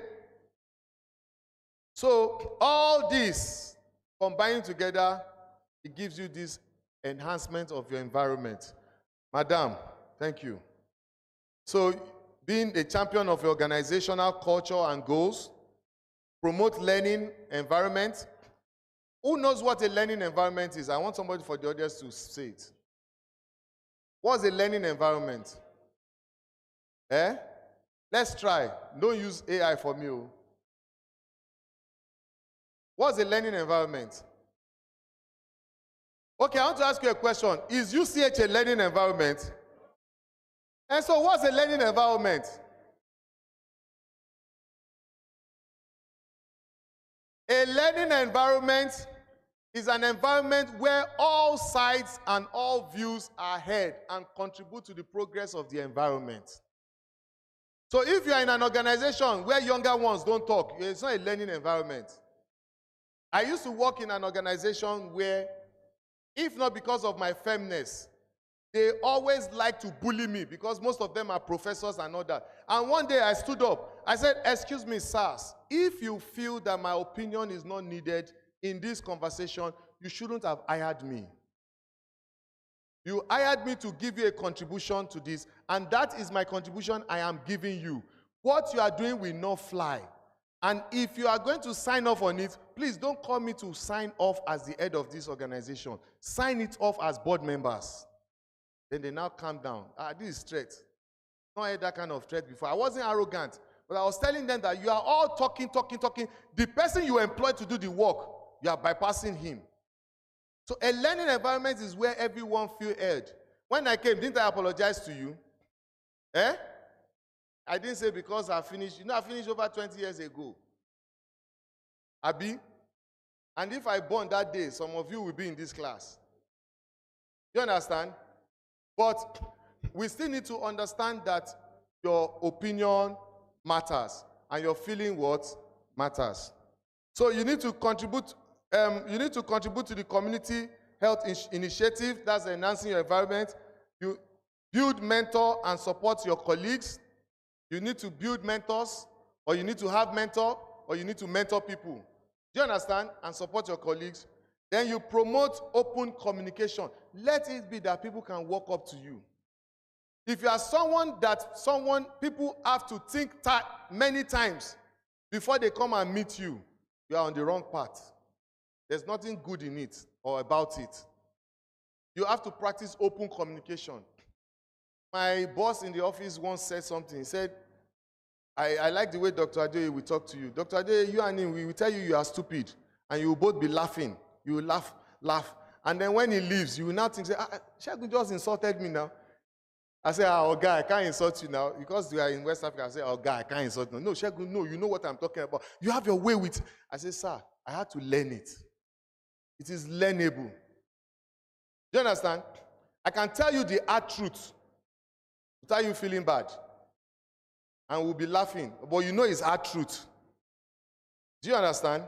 So all this combining together, it gives you this enhancement of your environment. Madam, thank you. So being a champion of your organizational culture and goals, promote learning environment. Who knows what a learning environment is? I want somebody for the audience to say it. What's a learning environment? Let's try. Don't use AI for me. What's a learning environment? Okay, I want to ask you a question. Is UCH a learning environment? And so what's a learning environment? A learning environment is an environment where all sides and all views are heard and contribute to the progress of the environment. So if you are in an organization where younger ones don't talk, it's not a learning environment. I used to work in an organization where, if not because of my firmness, they always like to bully me because most of them are professors and all that. And one day I stood up. I said, excuse me, sirs, if you feel that my opinion is not needed in this conversation, you shouldn't have hired me. You hired me to give you a contribution to this, and that is my contribution I am giving you. What you are doing will not fly. And if you are going to sign off on it, please don't call me to sign off as the head of this organization. Sign it off as board members. Then they now calm down. This is threat. I've not heard that kind of threat before. I wasn't arrogant, but I was telling them that you are all talking. The person you employ to do the work, you are bypassing him. So a learning environment is where everyone feels heard. When I came, didn't I apologize to you? I didn't say because I finished. I finished over 20 years ago. Abi? And if I born that day, some of you will be in this class. You understand? But we still need to understand that your opinion matters and your feeling what matters. So you need to contribute. You need to contribute to the community health initiative. That's enhancing your environment. You build, mentor, and support your colleagues. You need to build mentors, or you need to have mentor, or you need to mentor people. Do you understand? And support your colleagues. Then you promote open communication. Let it be that people can walk up to you. If you are someone people have to think many times before they come and meet you, you are on the wrong path. There's nothing good in it or about it. You have to practice open communication. My boss in the office once said something. He said, I like the way Dr. Adeoye will talk to you. Dr. Adeoye, you and him, we will tell you you are stupid, and you will both be laughing. You will laugh. And then when he leaves, you will now think, Shegun just insulted me now. I say, oh, guy, I can't insult you now. Because we are in West Africa, I say, oh, guy, I can't insult you. No, Shegun, no, you know what I'm talking about. You have your way with it. I say, sir, I had to learn it. It is learnable. Do you understand? I can tell you the hard truth without you feeling bad. And we'll be laughing. But you know it's hard truth. Do you understand?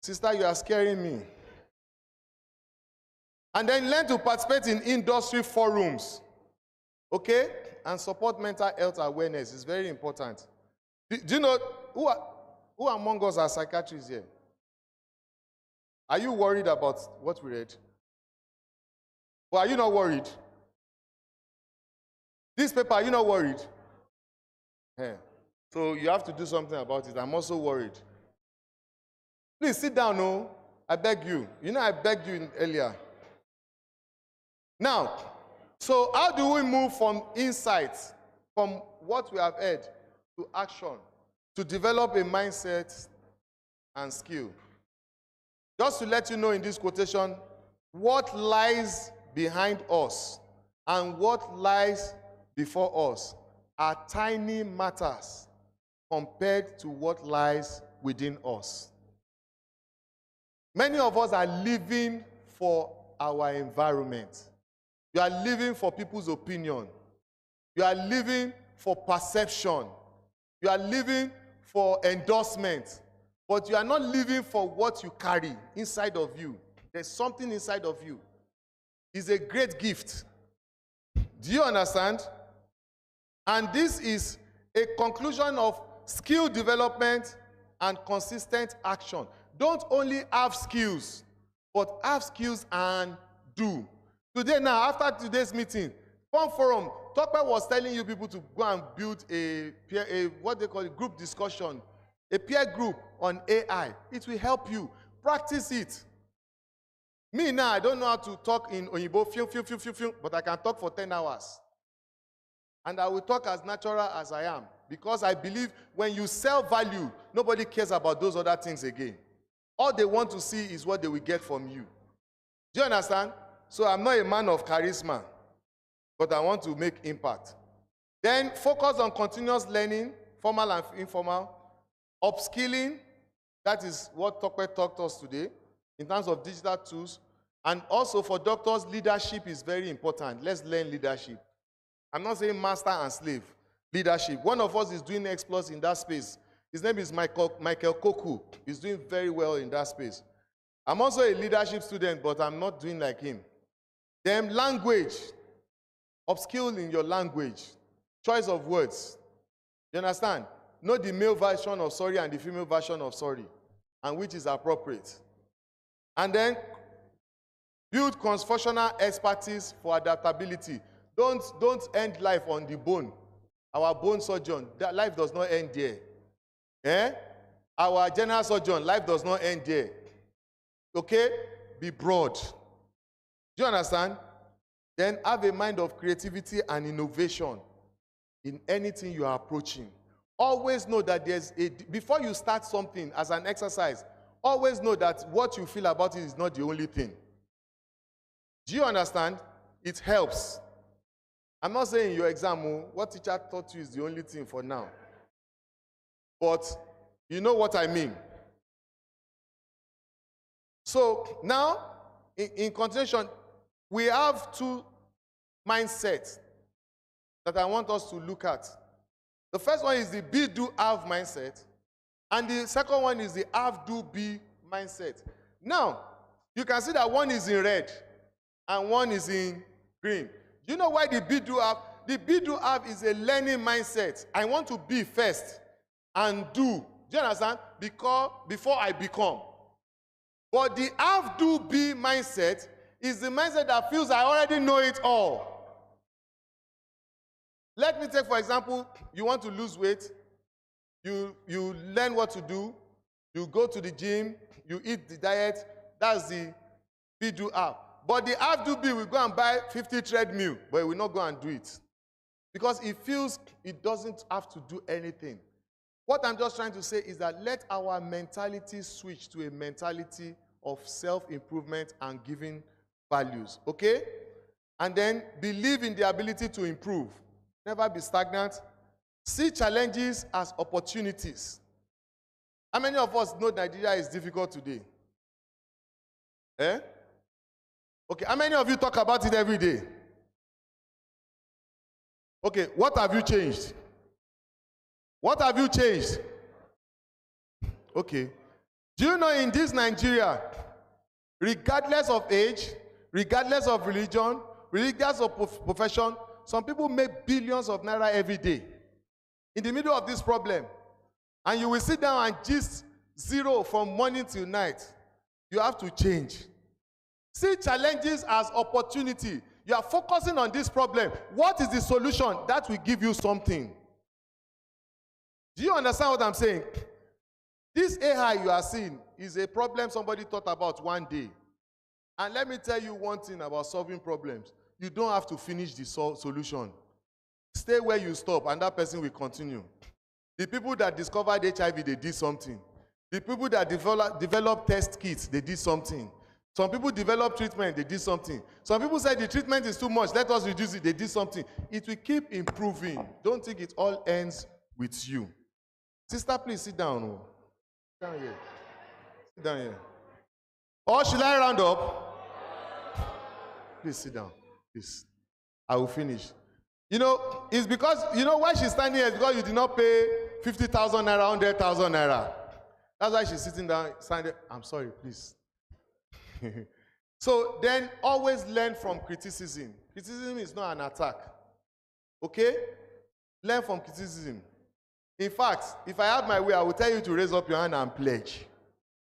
Sister, you are scaring me. And then learn to participate in industry forums. Okay? And support mental health awareness. It's very important. Do you know who among us are psychiatrists here? Are you worried about what we read? Or are you not worried? This paper, are you not worried? Yeah. So you have to do something about it. I'm also worried. Please sit down, no? I beg you. You know I begged you earlier. Now, so how do we move from insights, from what we have heard, to action, to develop a mindset and skill? Just to let you know in this quotation, what lies behind us and what lies before us are tiny matters compared to what lies within us. Many of us are living for our environment. You are living for people's opinion. You are living for perception. You are living for endorsement. But you are not living for what you carry inside of you. There's something inside of you. It's a great gift. Do you understand? And this is a conclusion of skill development and consistent action. Don't only have skills, but have skills and do. Today now, after today's meeting, Fun Forum, Tokwe was telling you people to go and build what they call a group discussion, a peer group on AI. It will help you. Practice it. Me now, I don't know how to talk in Oyibo, but I can talk for 10 hours. And I will talk as natural as I am. Because I believe when you sell value, nobody cares about those other things again. All they want to see is what they will get from you. Do you understand? So I'm not a man of charisma, but I want to make impact. Then focus on continuous learning, formal and informal. Upskilling, that is what Tokwe taught us today, in terms of digital tools. And also for doctors, leadership is very important. Let's learn leadership. I'm not saying master and slave. Leadership. One of us is doing exploits in that space. His name is Michael Koku. He's doing very well in that space. I'm also a leadership student, but I'm not doing like him. Then language. Upskill in your language. Choice of words. You understand? Know the male version of sorry and the female version of sorry, and which is appropriate. And then build cross-functional expertise for adaptability. Don't end life on the bone. Our bone surgeon, that life does not end there. Eh? Our general surgeon, life does not end there. Okay? Be broad. Do you understand? Then have a mind of creativity and innovation in anything you are approaching. Always know that before you start something as an exercise, always know that what you feel about it is not the only thing. Do you understand? It helps. I'm not saying in your exam, what teacher taught you is the only thing for now. But you know what I mean. So now, in continuation, we have two mindsets that I want us to look at. The first one is the be, do, have mindset. And the second one is the have, do, be mindset. Now, you can see that one is in red and one is in green. Do you know why the be, do, have? The be, do, have is a learning mindset. I want to be first and do. Do you understand? Before I become. But the have, do, be mindset is the mindset that feels I already know it all. Let me take, for example, you want to lose weight. You learn what to do. You go to the gym. You eat the diet. That's the be, do, have. But the have, do, be will go and buy 50 treadmill, but he will not go and do it. Because he feels he doesn't have to do anything. What I'm just trying to say is that let our mentality switch to a mentality of self-improvement and giving values, okay? And then believe in the ability to improve. Never be stagnant. See challenges as opportunities. How many of us know Nigeria is difficult today? Eh? Okay, how many of you talk about it every day? Okay, what have you changed? What have you changed? Okay. Do you know in this Nigeria, regardless of age, regardless of religion, regardless of profession, some people make billions of naira every day. In the middle of this problem, and you will sit down and gist zero from morning till night. You have to change. See challenges as opportunity. You are focusing on this problem. What is the solution? That will give you something. Do you understand what I'm saying? This AI you are seeing is a problem somebody thought about one day. And let me tell you one thing about solving problems. You don't have to finish the solution. Stay where you stop and that person will continue. The people that discovered HIV, they did something. The people that developed test kits, they did something. Some people developed treatment, they did something. Some people said the treatment is too much, let us reduce it, they did something. It will keep improving. Don't think it all ends with you. Sister, please sit down. Sit down here. Sit down here. Or should I round up? Please sit down. Please. I will finish. You know, it's because, you know why she's standing here? It's because you did not pay 50,000 naira, 100,000 naira. That's why she's sitting down, standing. I'm sorry, please. So then always learn from criticism. Criticism is not an attack. Okay? Learn from criticism. In fact, if I had my way, I would tell you to raise up your hand and pledge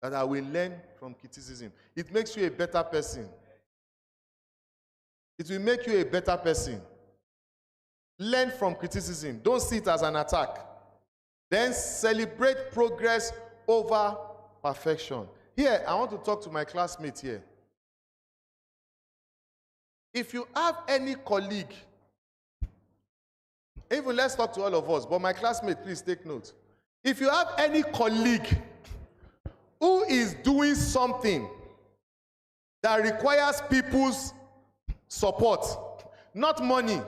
that I will learn from criticism. It makes you a better person. It will make you a better person. Learn from criticism. Don't see it as an attack. Then celebrate progress over perfection. Here, I want to talk to my classmates here. If you have any colleague, even let's talk to all of us, but my classmate, please take note. If you have any colleague who is doing something that requires people's support, not money.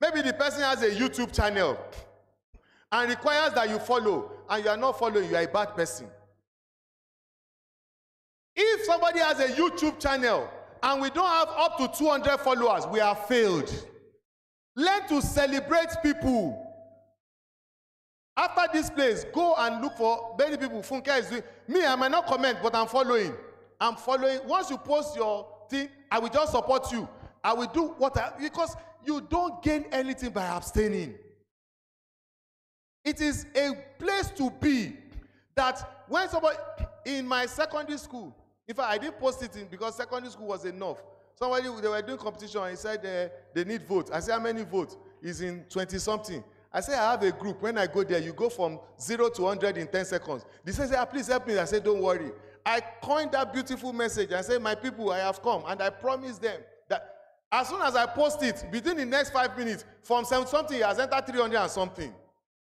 Maybe the person has a YouTube channel and requires that you follow, and you are not following, you are a bad person. If somebody has a YouTube channel and we don't have up to 200 followers, we have failed. Learn to celebrate people. After this place, go and look for many people. Funke is doing. Me, I might not comment, but I'm following. I'm following. Once you post your thing, I will just support you. I will do because you don't gain anything by abstaining. It is a place to be that when somebody, in my secondary school, In fact, I didn't post it in because secondary school was enough. Somebody, they were doing competition and he said they need votes. I said, how many votes? He's in 20-something. I said, I have a group. When I go there, you go from 0 to 100 in 10 seconds. They said, please help me. I said, don't worry. I coined that beautiful message and said, my people, I have come. And I promised them that as soon as I post it, within the next 5 minutes, from 7-something, he has entered 300 and something.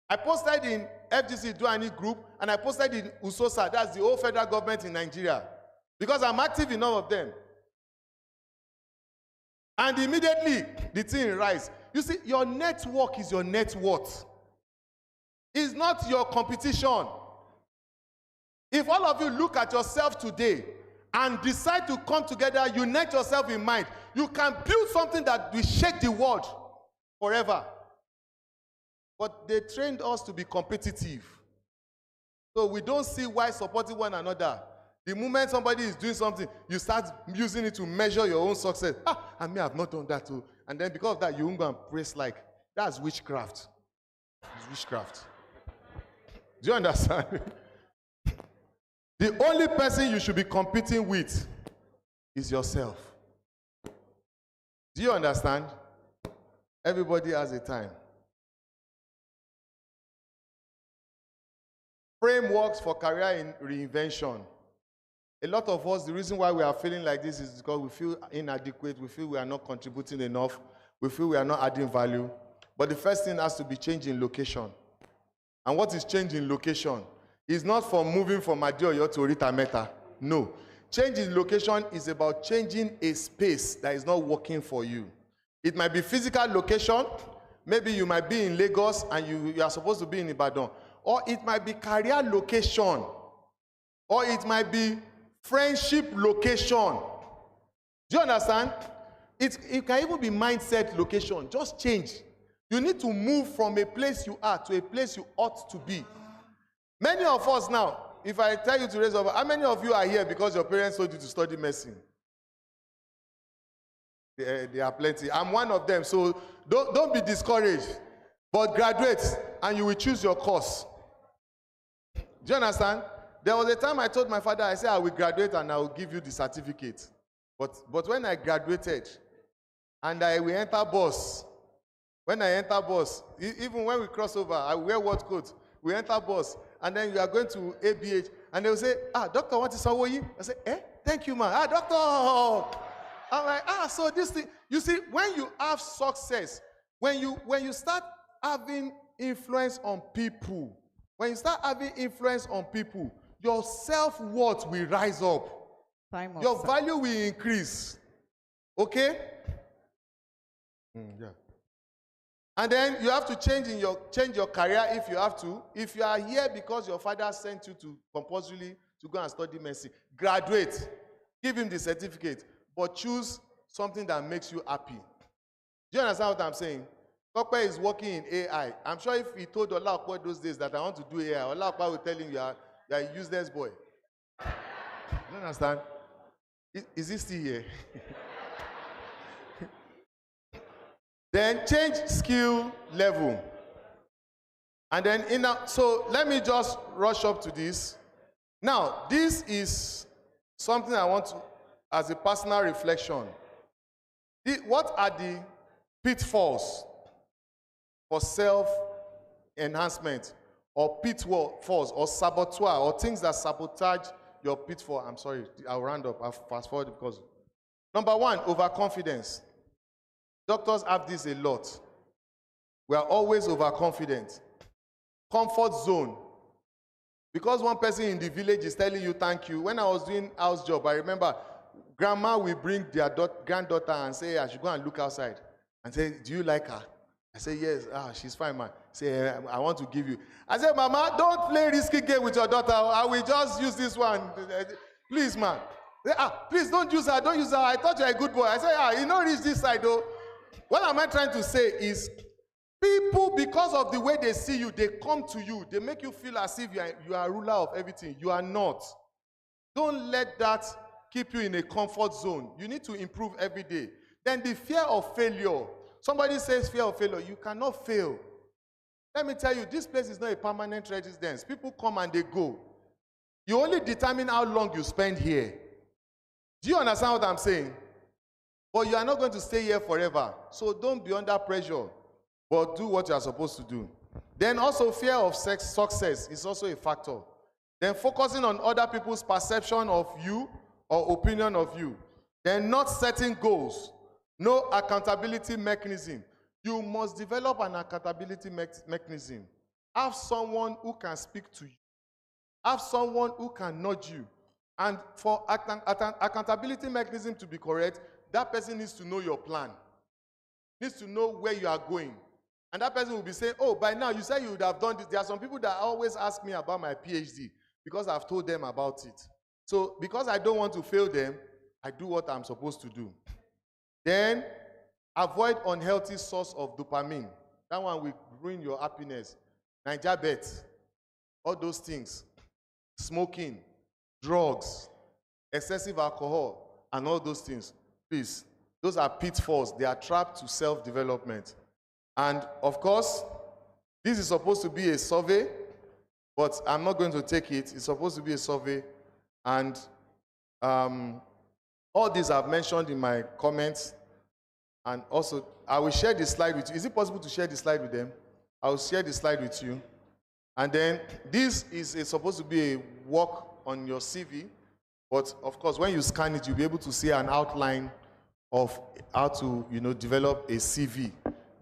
I posted in FGC Duani group, and I posted in USOSA, that's the whole federal government in Nigeria, because I'm active in all of them. And immediately, the thing rise. You see, your network is your net worth. It's not your competition. If all of you look at yourself today and decide to come together, unite yourself in mind, you can build something that will shake the world forever. But they trained us to be competitive. So we don't see why supporting one another. The moment somebody is doing something, you start using it to measure your own success. I may have not done that too. And then because of that, you won't go and praise like, that's witchcraft. It's witchcraft. Do you understand? The only person you should be competing with is yourself. Do you understand? Everybody has a time. Frameworks for career reinvention. A lot of us, the reason why we are feeling like this is because we feel inadequate, we feel we are not contributing enough, we feel we are not adding value. But the first thing has to be changing location. And what is changing location? It's not from moving from Adeoyo to Orita Meta. No. Changing location is about changing a space that is not working for you. It might be physical location. Maybe you might be in Lagos and you are supposed to be in Ibadan. Or it might be career location. Or it might be friendship location. Do you understand? It can even be mindset location. Just change. You need to move from a place you are to a place you ought to be. Many of us now, if I tell you to raise up, how many of you are here because your parents told you to study medicine? There are plenty. I'm one of them, so don't be discouraged. But graduate, and you will choose your course. Do you understand? There was a time I told my father, I said, I will graduate and I will give you the certificate. But when I graduated, and I will enter bus, when I enter bus, even when we cross over, I wear what coat? We enter bus, and then you are going to ABH, and they will say, doctor, what is Sawoyi? I say, thank you, man. Doctor. I'm like, so this thing, you see, when you have success, when you start having influence on people, your self-worth will rise up. Your value will increase. Okay? Yeah. And then you have to change your career if you have to. If you are here because your father sent you to compulsorily to go and study medicine, graduate, give him the certificate, but choose something that makes you happy. Do you understand what I'm saying? Kokpe is working in AI. I'm sure if he told Olakwe those days that I want to do AI, Olakwe will tell him you are a useless boy. You understand? Is he still here? Then change skill level. And then, so let me just rush up to this. Now, this is something I want to, as a personal reflection. What are the pitfalls for self-enhancement, or pitfalls, or saboteur, or things that sabotage your pitfall? I'm sorry, I'll round up, I'll fast forward because. Number one, overconfidence. Doctors have this a lot. We are always overconfident. Comfort zone. Because one person in the village is telling you thank you. When I was doing house job, I remember grandma will bring their granddaughter and say, I should go and look outside. And say, do you like her? I say, yes. She's fine, man. Say, I want to give you. I said, Mama, don't play risky game with your daughter. I will just use this one. Please, man. Please don't use her. Don't use her. I thought you're a good boy. I said, you don't reach this side, though. What am I trying to say is, people, because of the way they see you, they come to you. They make you feel as if you are a ruler of everything. You are not. Don't let that keep you in a comfort zone. You need to improve every day. Then the fear of failure. Somebody says fear of failure. You cannot fail. Let me tell you, this place is not a permanent residence. People come and they go. You only determine how long you spend here. Do you understand what I'm saying? But you are not going to stay here forever. So don't be under pressure, but do what you are supposed to do. Then also fear of success is also a factor. Then focusing on other people's perception of you or opinion of you. Then not setting goals. No accountability mechanism. You must develop an accountability mechanism. Have someone who can speak to you. Have someone who can nudge you. And for accountability mechanism to be correct, that person needs to know your plan. Needs to know where you are going. And that person will be saying, oh, by now you said you would have done this. There are some people that always ask me about my PhD because I've told them about it. So because I don't want to fail them, I do what I'm supposed to do. Then avoid unhealthy source of dopamine. That one will ruin your happiness. Naija bet, all those things. Smoking, drugs, excessive alcohol, and all those things. Please, those are pitfalls. They are trapped to self-development. And of course, this is supposed to be a survey, but I'm not going to take it. It's supposed to be a survey. And all these I've mentioned in my comments. And also, I will share the slide with you. Is it possible to share the slide with them? I will share the slide with you. And then this is supposed to be a work on your CV. But of course, when you scan it, you'll be able to see an outline of how to, develop a CV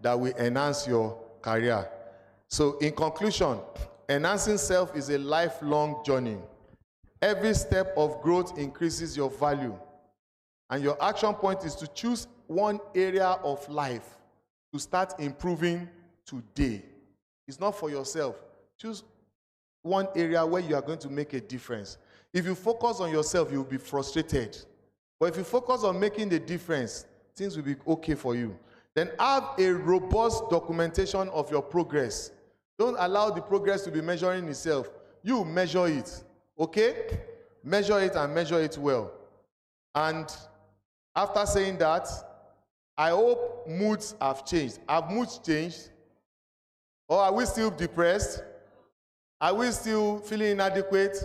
that will enhance your career. So in conclusion, enhancing self is a lifelong journey. Every step of growth increases your value. And your action point is to choose one area of life to start improving today. It's not for yourself. Choose one area where you are going to make a difference. If you focus on yourself, you'll be frustrated. But if you focus on making the difference, things will be okay for you. Then have a robust documentation of your progress. Don't allow the progress to be measuring itself. You measure it, okay? Measure it and measure it well. And after saying that, I hope moods have changed. Have moods changed? Or are we still depressed? Are we still feeling inadequate?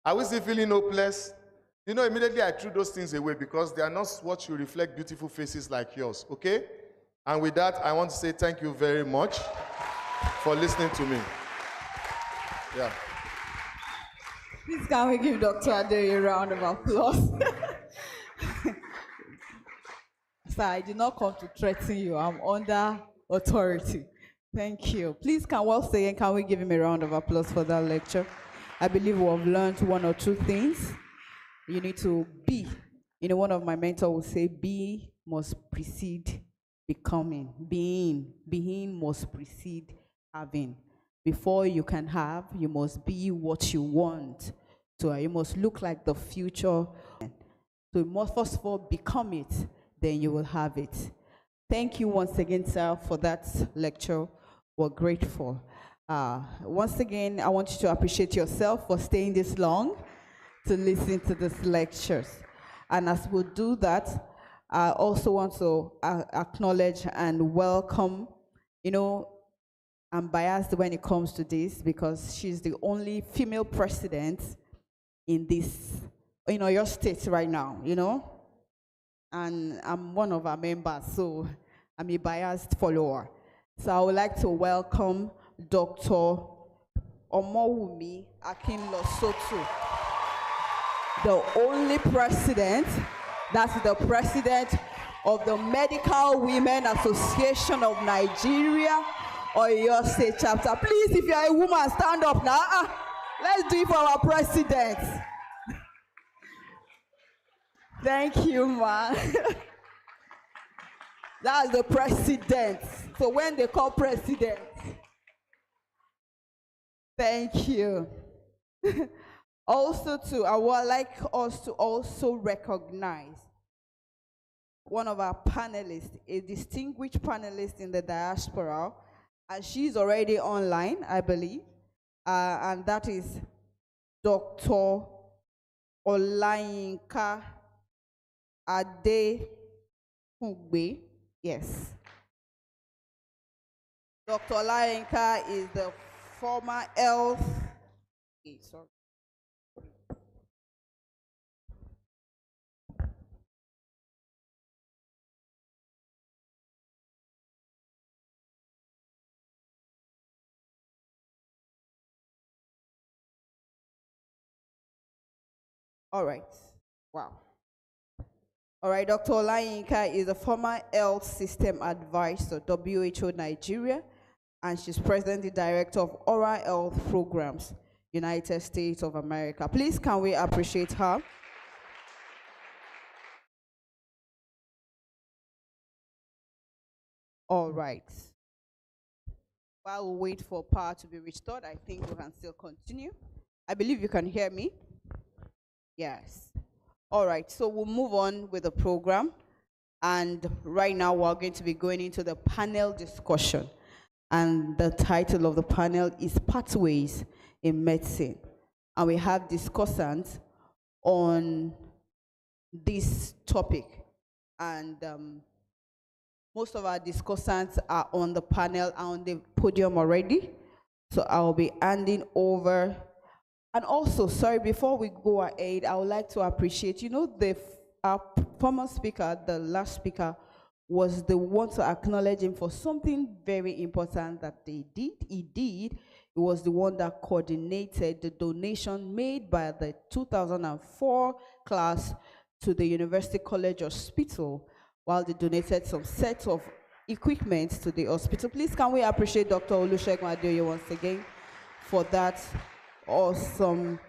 Are we still feeling hopeless? Immediately I threw those things away because they are not what should reflect beautiful faces like yours, okay? And with that, I want to say thank you very much for listening to me. Yeah. Please can we give Dr. Ade a round of applause? Sir, I did not come to threaten you. I'm under authority. Thank you. Please once again, can we give him a round of applause for that lecture? I believe we have learned one or two things. You need to be. One of my mentors would say, be must precede becoming. Being must precede having. Before you can have, you must be what you want. So you must look like the future. So you must first of all become it, then you will have it. Thank you once again, sir, for that lecture. We're grateful. Once again, I want you to appreciate yourself for staying this long to listen to these lectures. And as we do that, I also want to acknowledge and welcome, I'm biased when it comes to this because she's the only female president in this, your state right now, and I'm one of our members, so I'm a biased follower. So I would like to welcome Dr. Omowumi Akinlosotu, the only president, that's the president of the Medical Women Association of Nigeria, or your state chapter. Please, if you are a woman, stand up now. Let's do it for our president. Thank you, ma. That's the president. So when they call president, thank you. Also, too, I would like us to also recognize one of our panelists, a distinguished panelist in the diaspora, and she's already online, I believe, and that is Dr. Olayinka Adehugbe. Yes. Dr. Olayinka is the former health. All right. Wow. All right, Dr. Olayinka is a former health system advisor, WHO Nigeria, and she's presently director of oral health programs, United States of America. Please, can we appreciate her? All right. While we wait for power to be restored, I think we can still continue. I believe you can hear me. Yes. All right, so we'll move on with the program. And right now we're going to be going into the panel discussion. And the title of the panel is Pathways in Medicine. And we have discussants on this topic. And most of our discussants are on the panel, are on the podium already. So I'll be handing over. And also, sorry, before we go ahead, I would like to appreciate, our former speaker, the last speaker, was the one to acknowledge him for something very important that they did. He did. It was the one that coordinated the donation made by the 2004 class to the University College Hospital, while they donated some sets of equipment to the hospital. Please, can we appreciate Dr. Olusegun Adeoye once again for that awesome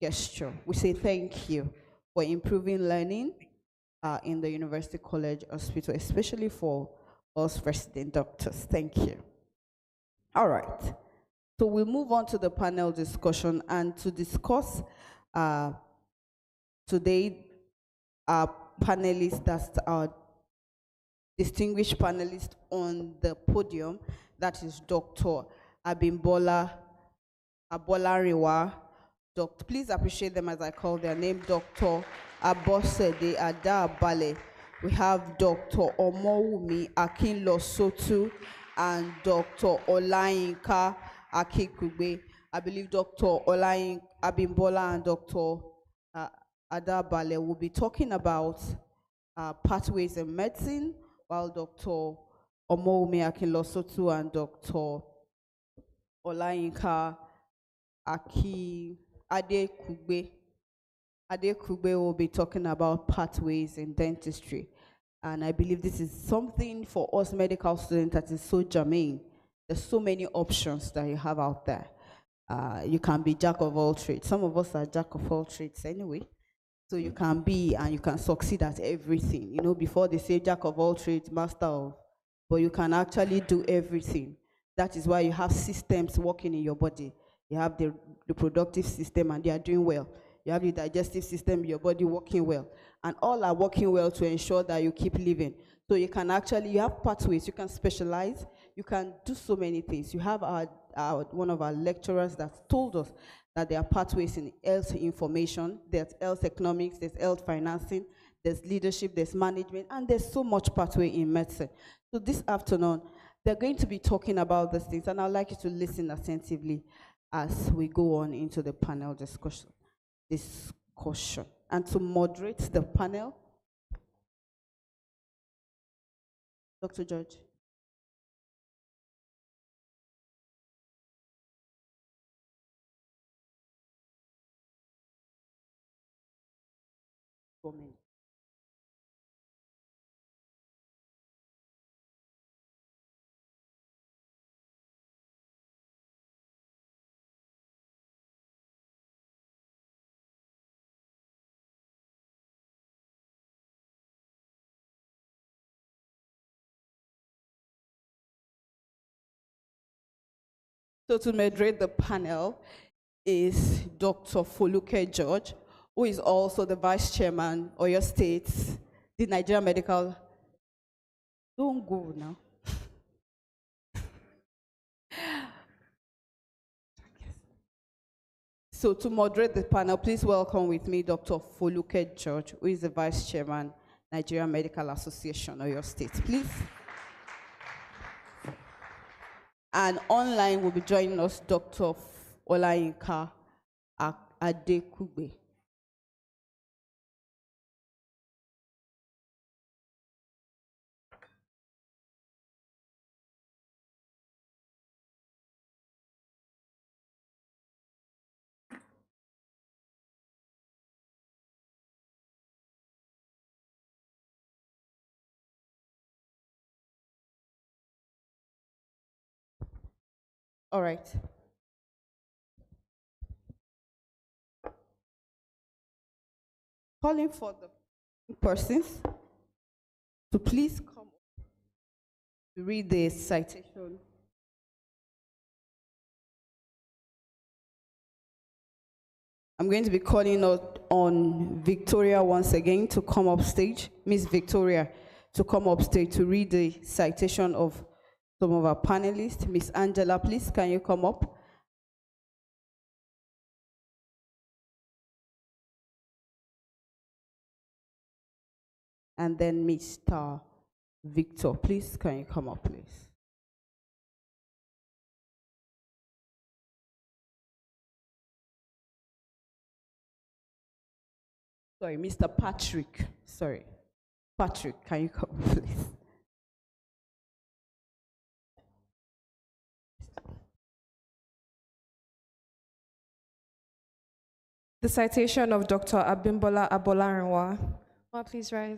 gesture. We say thank you for improving learning in the University College Hospital, especially for us resident doctors. Thank you. All right. So we'll move on to the panel discussion, and to discuss today, our panelists, that's our distinguished panelist on the podium, that is Dr. Abimbola Abolariwa. Please appreciate them as I call their name, Dr. Abosede Adabale. We have Dr. Omowumi Akinlosotu and Dr. Olayinka Akikugbe. I believe Dr. Olayinka Abimbola and Dr. Adabale will be talking about pathways in medicine, while Dr. Omowumi Akinlosotu and Dr. Olayinka Adekugbe will be talking about pathways in dentistry. And I believe this is something for us medical students that is so germane. There's so many options that you have out there. You can be jack of all trades. Some of us are jack of all trades anyway. So you can be and you can succeed at everything. You know, before they say jack of all trades, master of, but you can actually do everything. That is why you have systems working in your body. You have the reproductive system and they are doing well. You have the digestive system, your body working well. And all are working well to ensure that you keep living. So you can actually, you have pathways, you can specialize, you can do so many things. You have one of our lecturers that told us that there are pathways in health information, there's health economics, there's health financing, there's leadership, there's management, and there's so much pathway in medicine. So this afternoon, they're going to be talking about these things, and I'd like you to listen attentively as we go on into the panel discussion. And to moderate the panel, Dr. George. So to moderate the panel is Dr. Foluke George, who is also the Vice Chairman of your state, the Nigerian Medical. Don't go now. So to moderate the panel, please welcome with me Dr. Foluke George, who is the Vice Chairman, Nigerian Medical Association of your state. Please. And online will be joining us Dr. Olayinka Adekugbe. All right. Calling for the persons to please come to read the citation. I'm going to be calling out on Victoria once again to come up stage. Miss Victoria to come up stage to read the citation of some of our panelists. Miss Angela, please, can you come up? And then Mr. Victor, please, can you come up, please? Sorry, Mr. Patrick. Sorry. Patrick, can you come, please? The citation of Dr. Abimbola Abolarinwa. Please rise.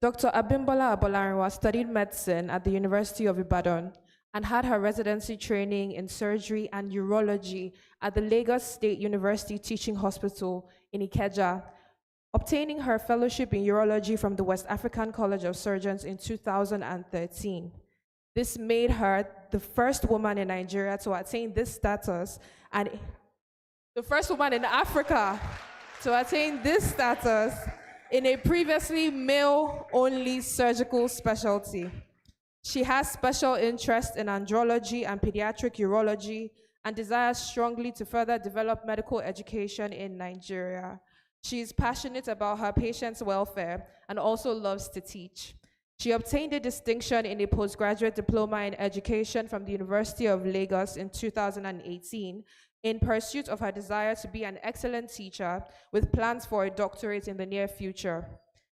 Dr. Abimbola Abolarinwa studied medicine at the University of Ibadan and had her residency training in surgery and urology at the Lagos State University Teaching Hospital in Ikeja, obtaining her fellowship in urology from the West African College of Surgeons in 2013. This made her the first woman in Nigeria to attain this status and the first woman in Africa to attain this status in a previously male-only surgical specialty. She has special interest in andrology and pediatric urology and desires strongly to further develop medical education in Nigeria. She is passionate about her patients' welfare and also loves to teach. She obtained a distinction in a postgraduate diploma in education from the University of Lagos in 2018 in pursuit of her desire to be an excellent teacher with plans for a doctorate in the near future.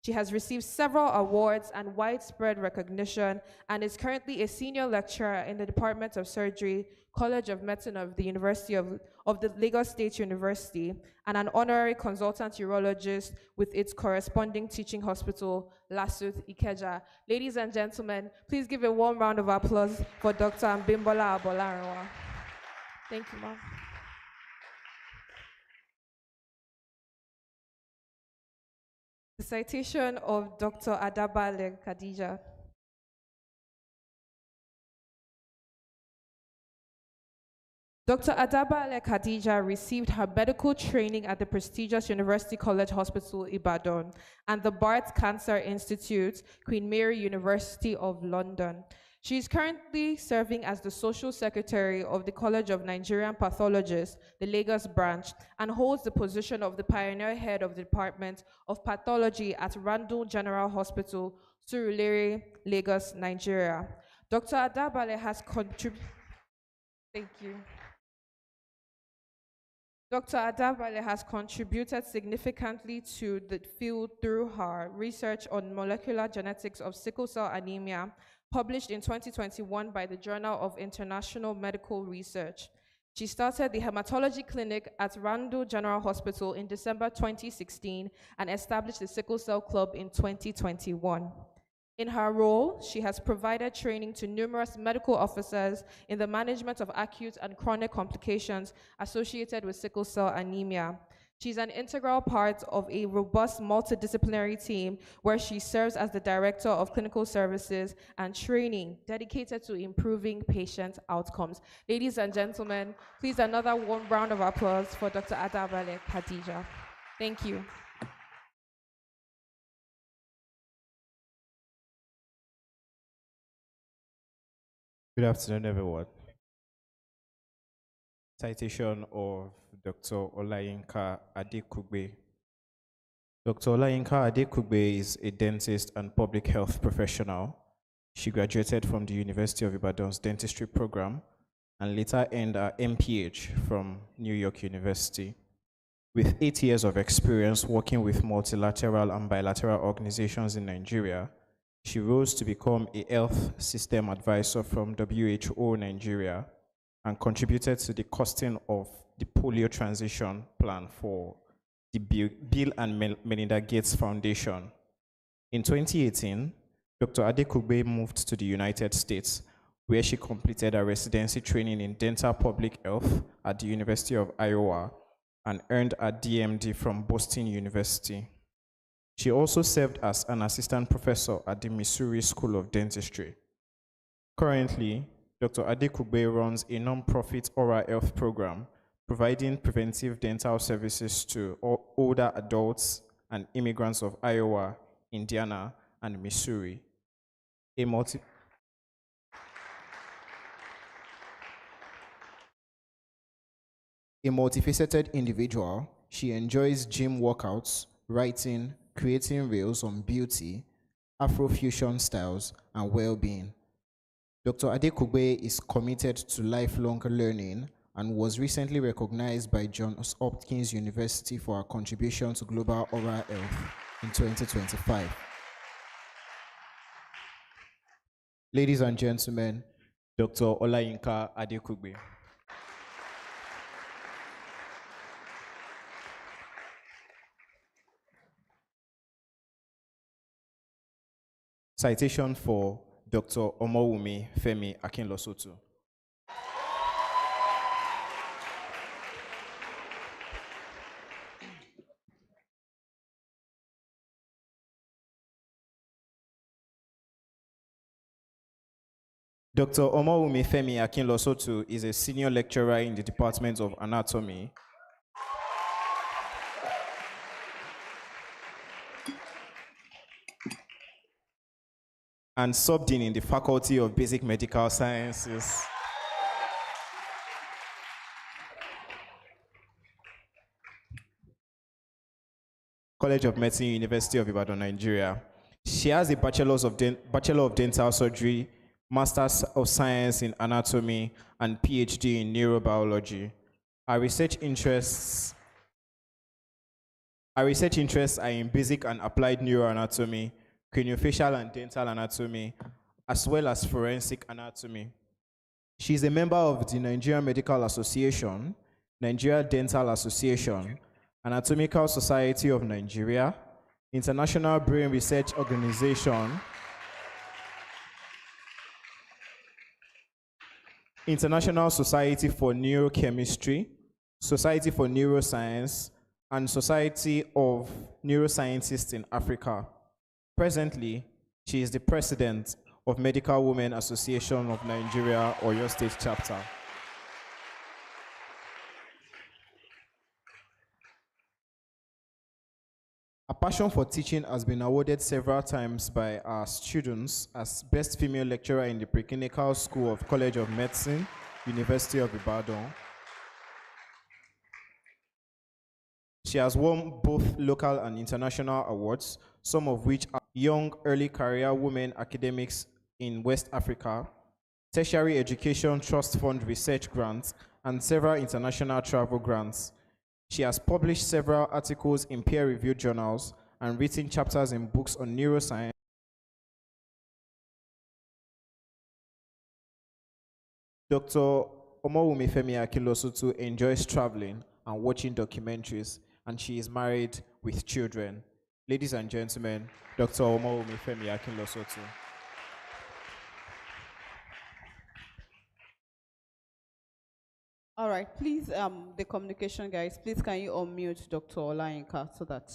She has received several awards and widespread recognition and is currently a senior lecturer in the Department of Surgery, College of Medicine of the University of the Lagos State University, and an honorary consultant urologist with its corresponding teaching hospital, Lasuth Ikeja. Ladies and gentlemen, please give a warm round of applause for Dr. Abimbola Abolarinwa. Thank you, ma'am. The citation of Dr. Adabale Khadija. Dr. Adabale Khadija received her medical training at the prestigious University College Hospital, Ibadan, and the Barts Cancer Institute, Queen Mary University of London. She is currently serving as the Social Secretary of the College of Nigerian Pathologists, the Lagos branch, and holds the position of the pioneer head of the Department of Pathology at Randall General Hospital, Surulere, Lagos, Nigeria. Dr. Adabale has contributed. Thank you. Dr. Adabale has contributed significantly to the field through her research on molecular genetics of sickle cell anemia, published in 2021 by the Journal of International Medical Research. She started the hematology clinic at Randall General Hospital in December 2016 and established the Sickle Cell Club in 2021. In her role, she has provided training to numerous medical officers in the management of acute and chronic complications associated with sickle cell anemia. She's an integral part of a robust multidisciplinary team where she serves as the Director of Clinical Services and Training dedicated to improving patient outcomes. Ladies and gentlemen, please another warm round of applause for Dr. Adabale Khadija. Thank you. Good afternoon, everyone. Citation of Dr. Olayinka Adekugbe. Dr. Olayinka Adekugbe is a dentist and public health professional. She graduated from the University of Ibadan's dentistry program and later earned her MPH from New York University. With 8 years of experience working with multilateral and bilateral organizations in Nigeria, she rose to become a health system advisor from WHO Nigeria and contributed to the costing of the polio transition plan for the Bill and Melinda Gates Foundation. In 2018, Dr. Adekugbe moved to the United States, where she completed her residency training in dental public health at the University of Iowa and earned a DMD from Boston University. She also served as an assistant professor at the Missouri School of Dentistry. Currently, Dr. Adekugbe runs a non-profit oral health program providing preventive dental services to older adults and immigrants of Iowa, Indiana, and Missouri. A multifaceted individual, she enjoys gym workouts, writing, creating reels on beauty, Afrofusion styles, and well-being. Dr. Adekugbe is committed to lifelong learning and was recently recognized by Johns Hopkins University for her contribution to global oral health in 2025. Ladies and gentlemen, Dr. Olayinka Adekugbe. Citation for Dr. Omowumi Femi Akinlosotu. Dr. Omowumi Femi Akinlosotu is a senior lecturer in the Department of Anatomy and sub-dean in the Faculty of Basic Medical Sciences. College of Medicine, University of Ibadan, Nigeria. She has a Bachelor of Dental Surgery, Masters of Science in Anatomy, and PhD in Neurobiology. Her research interests are in basic and applied neuroanatomy, craniofacial and dental anatomy, as well as forensic anatomy. She is a member of the Nigerian Medical Association, Nigeria Dental Association, Anatomical Society of Nigeria, International Brain Research Organization, International Society for Neurochemistry, Society for Neuroscience, and Society of Neuroscientists in Africa. Presently, she is the president of Medical Women Association of Nigeria, Oyo State Chapter. Her passion for teaching has been awarded several times by our students as Best Female Lecturer in the Preclinical School of College of Medicine, University of Ibadan. She has won both local and international awards, some of which are Young Early Career Women Academics in West Africa, Tertiary Education Trust Fund Research Grants, and several international travel grants. She has published several articles in peer-reviewed journals and written chapters in books on neuroscience. Dr. Omowumi Femi Akinlosotu enjoys traveling and watching documentaries, and she is married with children. Ladies and gentlemen, Dr. Omowumi Femi Akinlosotu. All right, please, the communication guys, please can you unmute Dr. Olayinka so that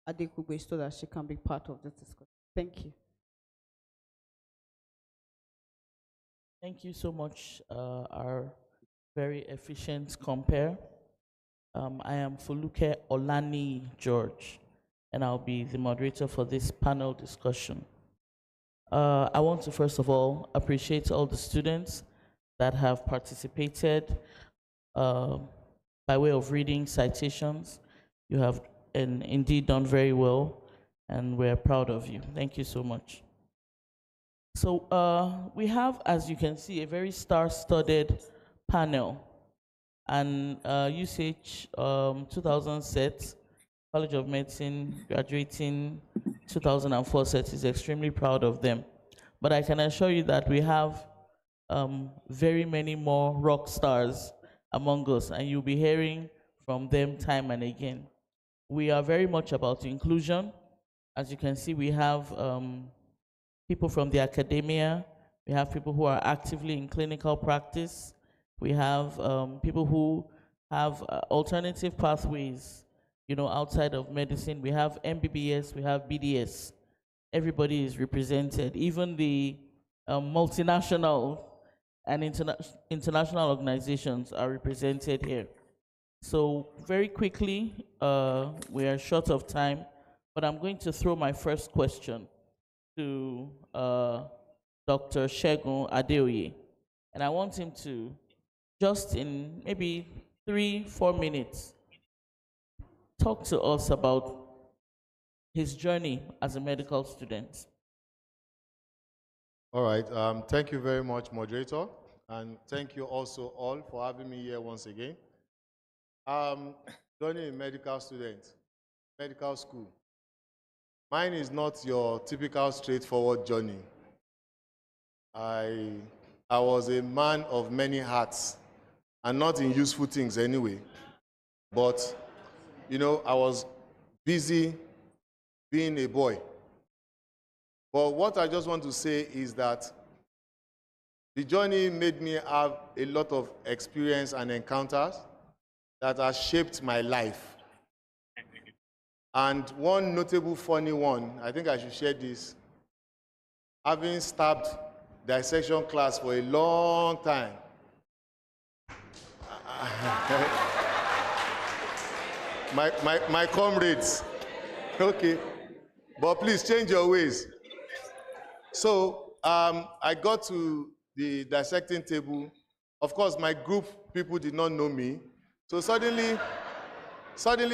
Adekugbe, so that she can be part of this discussion. Thank you. Thank you so much, our very efficient compare. I am Foluke Olani George, and I'll be the moderator for this panel discussion. I want to first of all appreciate all the students that have participated by way of reading citations. You have indeed done very well, and we're proud of you. Thank you so much. So we have, as you can see, a very star-studded panel. And UCH 2000 set, College of Medicine graduating 2004 set is extremely proud of them. But I can assure you that we have very many more rock stars among us, and you'll be hearing from them time and again. We are very much about inclusion. As you can see, we have people from the academia, We have people who are actively in clinical practice. We have people who have alternative pathways, outside of medicine. We have MBBS, we have BDS. Everybody is represented. Even the multinational and international organizations are represented here. So very quickly, we are short of time, but I'm going to throw my first question to Dr. Segun Adeoye. And I want him to, just in maybe 3-4 minutes, talk to us about his journey as a medical student. All right. Thank you very much, moderator. And thank you also all for having me here once again. Joining a medical student, medical school. Mine is not your typical straightforward journey. I was a man of many hats, and not in useful things anyway. But, I was busy being a boy. But what I just want to say is that the journey made me have a lot of experience and encounters that have shaped my life. And one notable funny one, I think I should share this. Having stabbed dissection class for a long time. my comrades. Okay. But please change your ways. So I got to the dissecting table. Of course, my group people did not know me. So suddenly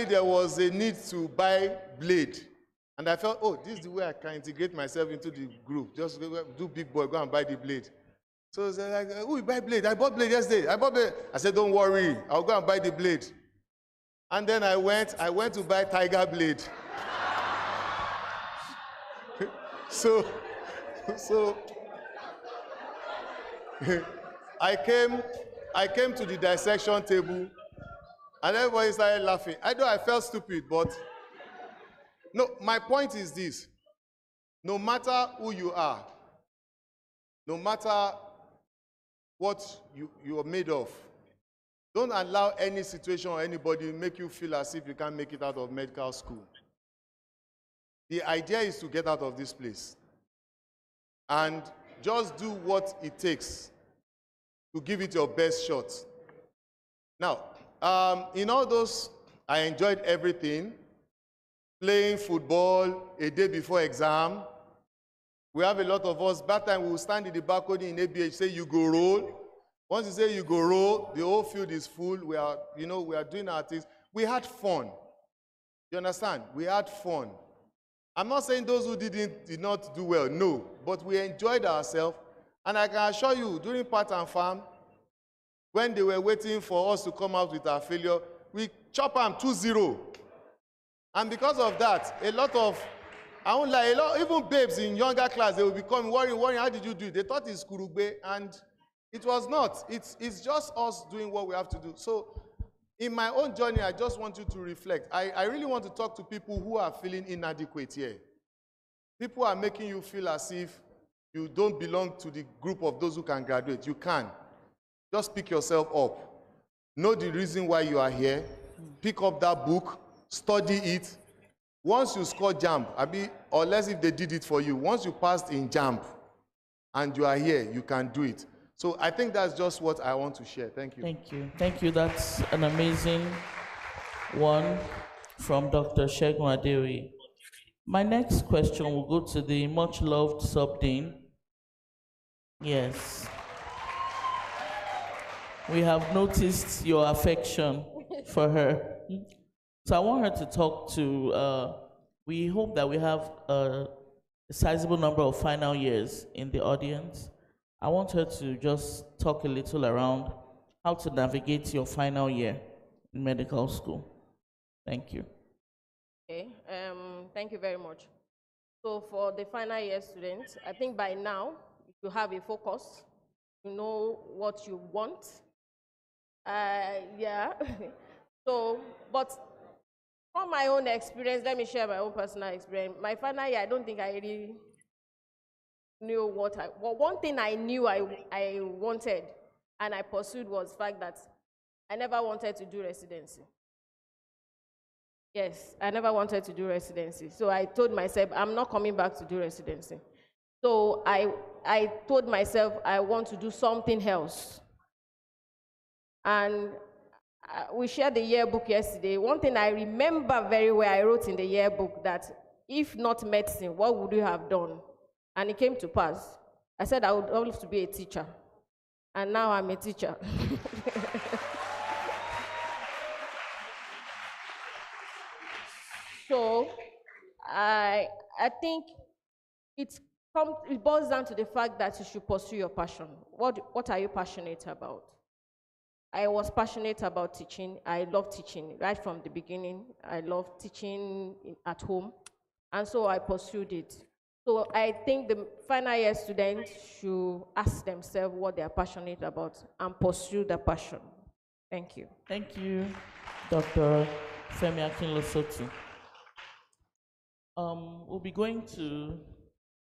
there was a need to buy blade. And I felt, oh, this is the way I can integrate myself into the group. Just do big boy, go and buy the blade. So they're like, oh, you buy blade? I bought blade yesterday. I said, don't worry, I'll go and buy the blade. And then I went to buy tiger blade. So I came to the dissection table, and everybody started laughing. I know I felt stupid, but no, my point is this. No matter who you are, no matter what you are made of, don't allow any situation or anybody make you feel as if you can't make it out of medical school. The idea is to get out of this place and just do what it takes to give it your best shot. Now, in all those, I enjoyed everything. Playing football a day before exam. We have a lot of us, that time we will stand in the balcony in ABH, say you go roll. Once you say you go roll, the whole field is full. We are doing our things. We had fun. You understand? We had fun. I'm not saying those who did not do well, no. But we enjoyed ourselves. And I can assure you, during Part and Farm, when they were waiting for us to come out with our failure, we chop them 2-0. And because of that, a lot of, even babes in younger class, they will become worrying, how did you do it? They thought it's Kurugbe, and it was not. It's just us doing what we have to do. So in my own journey, I just want you to reflect. I really want to talk to people who are feeling inadequate here. People are making you feel as if you don't belong to the group of those who can graduate. You can. Just pick yourself up. Know the reason why you are here. Pick up that book. Study it. Once you score JAMB, or less if they did it for you, once you passed in JAMB and you are here, you can do it. So I think that's just what I want to share. Thank you. Thank you. Thank you. That's an amazing one from Dr. Segun Adeoye. My next question will go to the much-loved Subdean. Yes. We have noticed your affection for her. So I want her to talk to, we hope that we have a sizable number of final years in the audience. I want her to just talk a little around how to navigate your final year in medical school. Thank you. Okay, thank you very much. So for the final year students, I think by now, you have a focus, you know what you want. Yeah, so, but from my own experience, let me share my own personal experience. My final year, I don't think I really knew one thing I knew I wanted and I pursued was the fact that I never wanted to do residency. Yes, I never wanted to do residency. So I told myself, I'm not coming back to do residency. So I told myself I want to do something else. And we shared the yearbook yesterday. One thing I remember very well, I wrote in the yearbook that if not medicine, what would you have done? And it came to pass. I said I would love to be a teacher. And now I'm a teacher. So I think it boils down to the fact that you should pursue your passion. What are you passionate about? I was passionate about teaching. I love teaching right from the beginning. I love teaching at home. And so I pursued it. So I think the final year students should ask themselves what they are passionate about and pursue the passion. Thank you. Thank you, Dr. Femi Akinlosotu. We'll be going to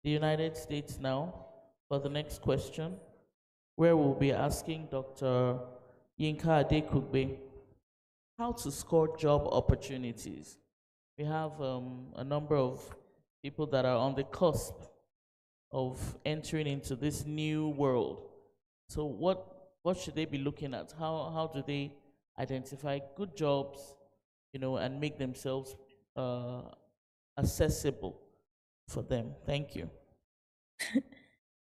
the United States now for the next question, where we'll be asking Dr. Yinka Adekugbe how to score job opportunities. We have a number of people that are on the cusp of entering into this new world. So what should they be looking at? How do they identify good jobs, and make themselves accessible for them? Thank you.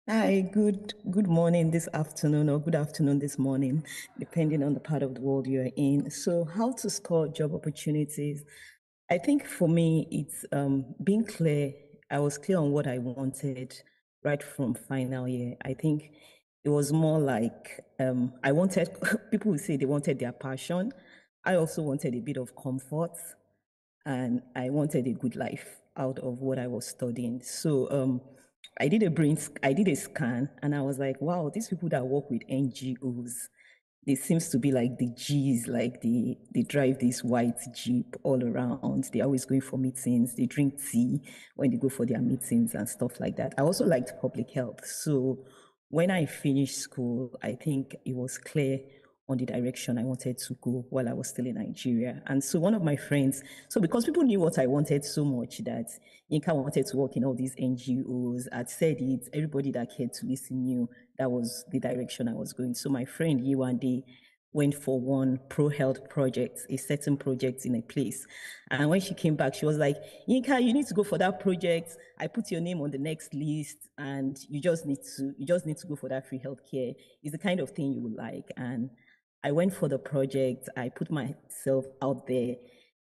Hi, good morning this afternoon, or good afternoon this morning, depending on the part of the world you're in. So how to score job opportunities? I think for me, it's being clear. I was clear on what I wanted right from final year. I think it was more like I wanted, people would say they wanted their passion. I also wanted a bit of comfort, and I wanted a good life out of what I was studying. So I did a scan, and I was like, wow, these people that work with NGOs, they seems to be like the G's, like they drive this white Jeep all around. They're always going for meetings. They drink tea when they go for their meetings and stuff like that. I also liked public health. So when I finished school, I think it was clear on the direction I wanted to go while I was still in Nigeria. And so one of my friends, so because people knew what I wanted so much that Yinka wanted to work in all these NGOs, I'd said it, everybody that cared to listen knew that was the direction I was going. So my friend Yiwande went for one pro-health project, a certain project in a place. And when she came back, she was like, Yinka, you need to go for that project. I put your name on the next list, and you just need to go for that free healthcare. It's the kind of thing you would like. And I went for the project. I put myself out there.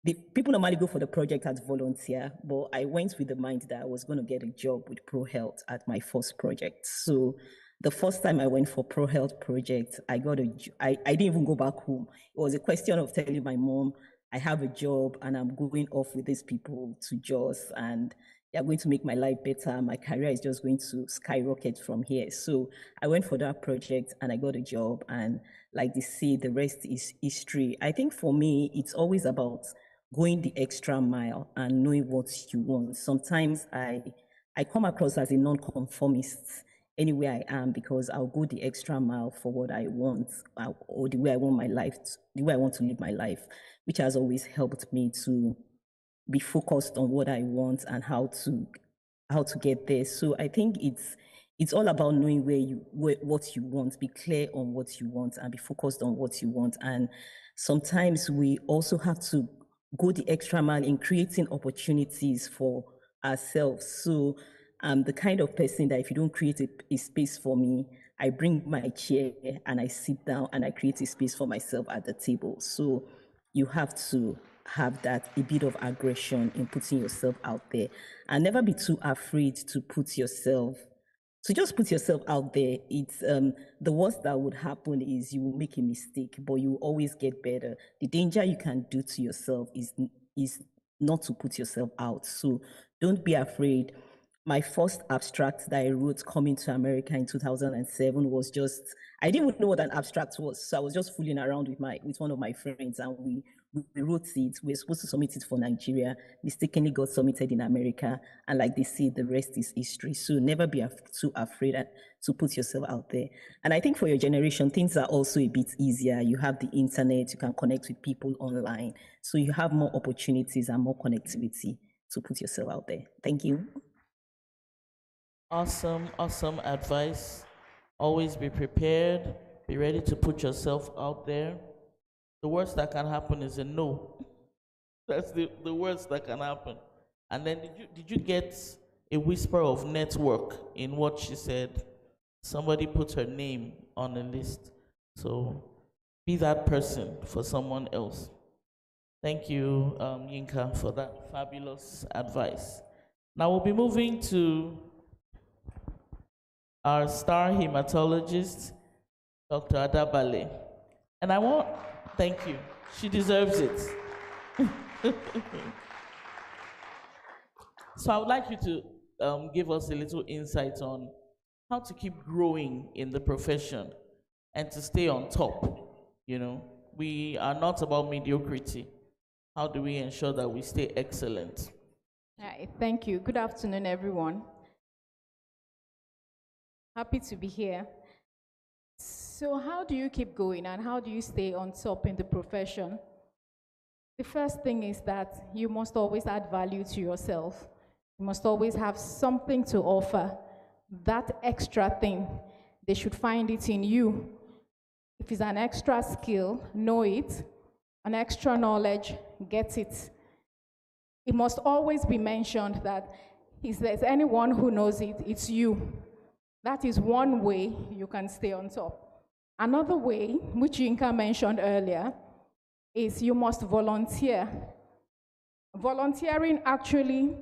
The people normally go for the project as volunteer, but I went with the mind that I was going to get a job with Pro Health at my first project. So the first time I went for Pro Health project, I didn't even go back home. It was a question of telling my mom, I have a job and I'm going off with these people to Jos, and they're going to make my life better. My career is just going to skyrocket from here. So I went for that project and I got a job, and like they say, the rest is history. I think for me, it's always about going the extra mile and knowing what you want. Sometimes I come across as a non-conformist anywhere I am, because I'll go the extra mile for what I want, or the way I want my life, the way I want to live my life, which has always helped me to be focused on what I want and how to get there. So I think it's all about knowing what you want, be clear on what you want, and be focused on what you want. And sometimes we also have to go the extra mile in creating opportunities for ourselves. So I'm the kind of person that if you don't create a space for me, I bring my chair and I sit down and I create a space for myself at the table. So you have to have that a bit of aggression in putting yourself out there, and never be too afraid to just put yourself out there. It's the worst that would happen is you will make a mistake, but you will always get better. The danger you can do to yourself is not to put yourself out. So don't be afraid. My first abstract that I wrote coming to America in 2007 was just, I didn't even know what an abstract was. So I was just fooling around with one of my friends, and we We wrote it, we're supposed to submit it for Nigeria, mistakenly got submitted in America, and like they say, the rest is history. So never be too afraid to put yourself out there. And I think for your generation, things are also a bit easier. You have the internet, you can connect with people online. So you have more opportunities and more connectivity to put yourself out there. Thank you. Awesome, awesome advice. Always be prepared. Be ready to put yourself out there. The worst that can happen is a no. That's the worst that can happen. And then did you get a whisper of network in what she said? Somebody put her name on a list. So be that person for someone else. Thank you, Yinka, for that fabulous advice. Now we'll be moving to our star hematologist, Dr. Adabale. And thank you. She deserves it. So I would like you to give us a little insight on how to keep growing in the profession and to stay on top. You know, we are not about mediocrity. How do we ensure that we stay excellent? Hi, thank you. Good afternoon, everyone. Happy to be here. So how do you keep going and how do you stay on top in the profession? The first thing is that you must always add value to yourself. You must always have something to offer. That extra thing, they should find it in you. If it's an extra skill, know it. An extra knowledge, get it. It must always be mentioned that if there's anyone who knows it, it's you. That is one way you can stay on top. Another way, which Yinka mentioned earlier, is you must volunteer. Volunteering actually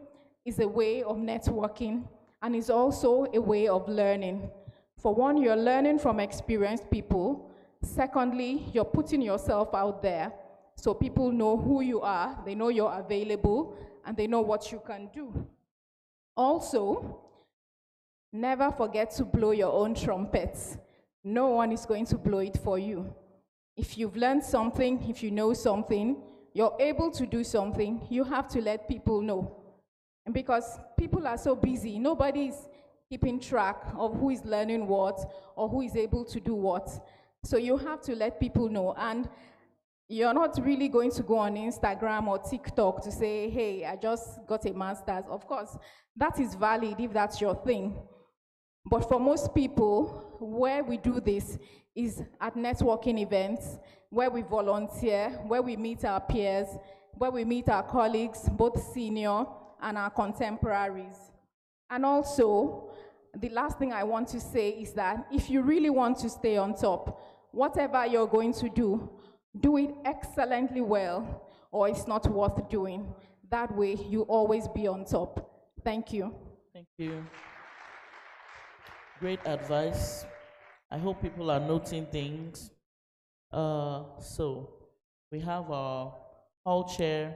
is a way of networking and is also a way of learning. For one, you're learning from experienced people. Secondly, you're putting yourself out there so people know who you are, they know you're available, and they know what you can do. Also, never forget to blow your own trumpets. No one is going to blow it for you. If you've learned something, if you know something, you're able to do something, you have to let people know. And because people are so busy, nobody's keeping track of who is learning what or who is able to do what. So you have to let people know. And you're not really going to go on Instagram or TikTok to say, hey, I just got a master's. Of course, that is valid if that's your thing. But for most people, where we do this is at networking events, where we volunteer, where we meet our peers, where we meet our colleagues, both senior and our contemporaries. And also, the last thing I want to say is that if you really want to stay on top, whatever you're going to do it excellently well, or it's not worth doing. That way, you always be on top. Thank you. Thank you. Great advice. I hope people are noting things. So, we have our hall chair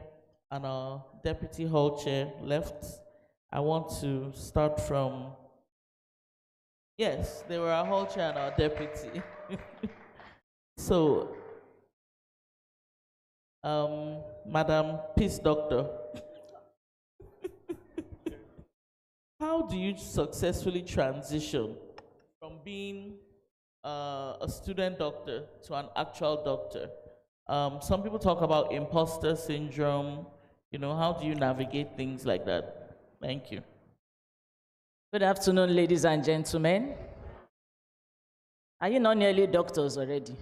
and our deputy hall chair left. I want to start from, yes, they were our hall chair and our deputy. So, Madam Peace Doctor, how do you successfully transition from being a student doctor to an actual doctor? Some people talk about imposter syndrome. You know, how do you navigate things like that? Thank you. Good afternoon, ladies and gentlemen. Are you not nearly doctors already?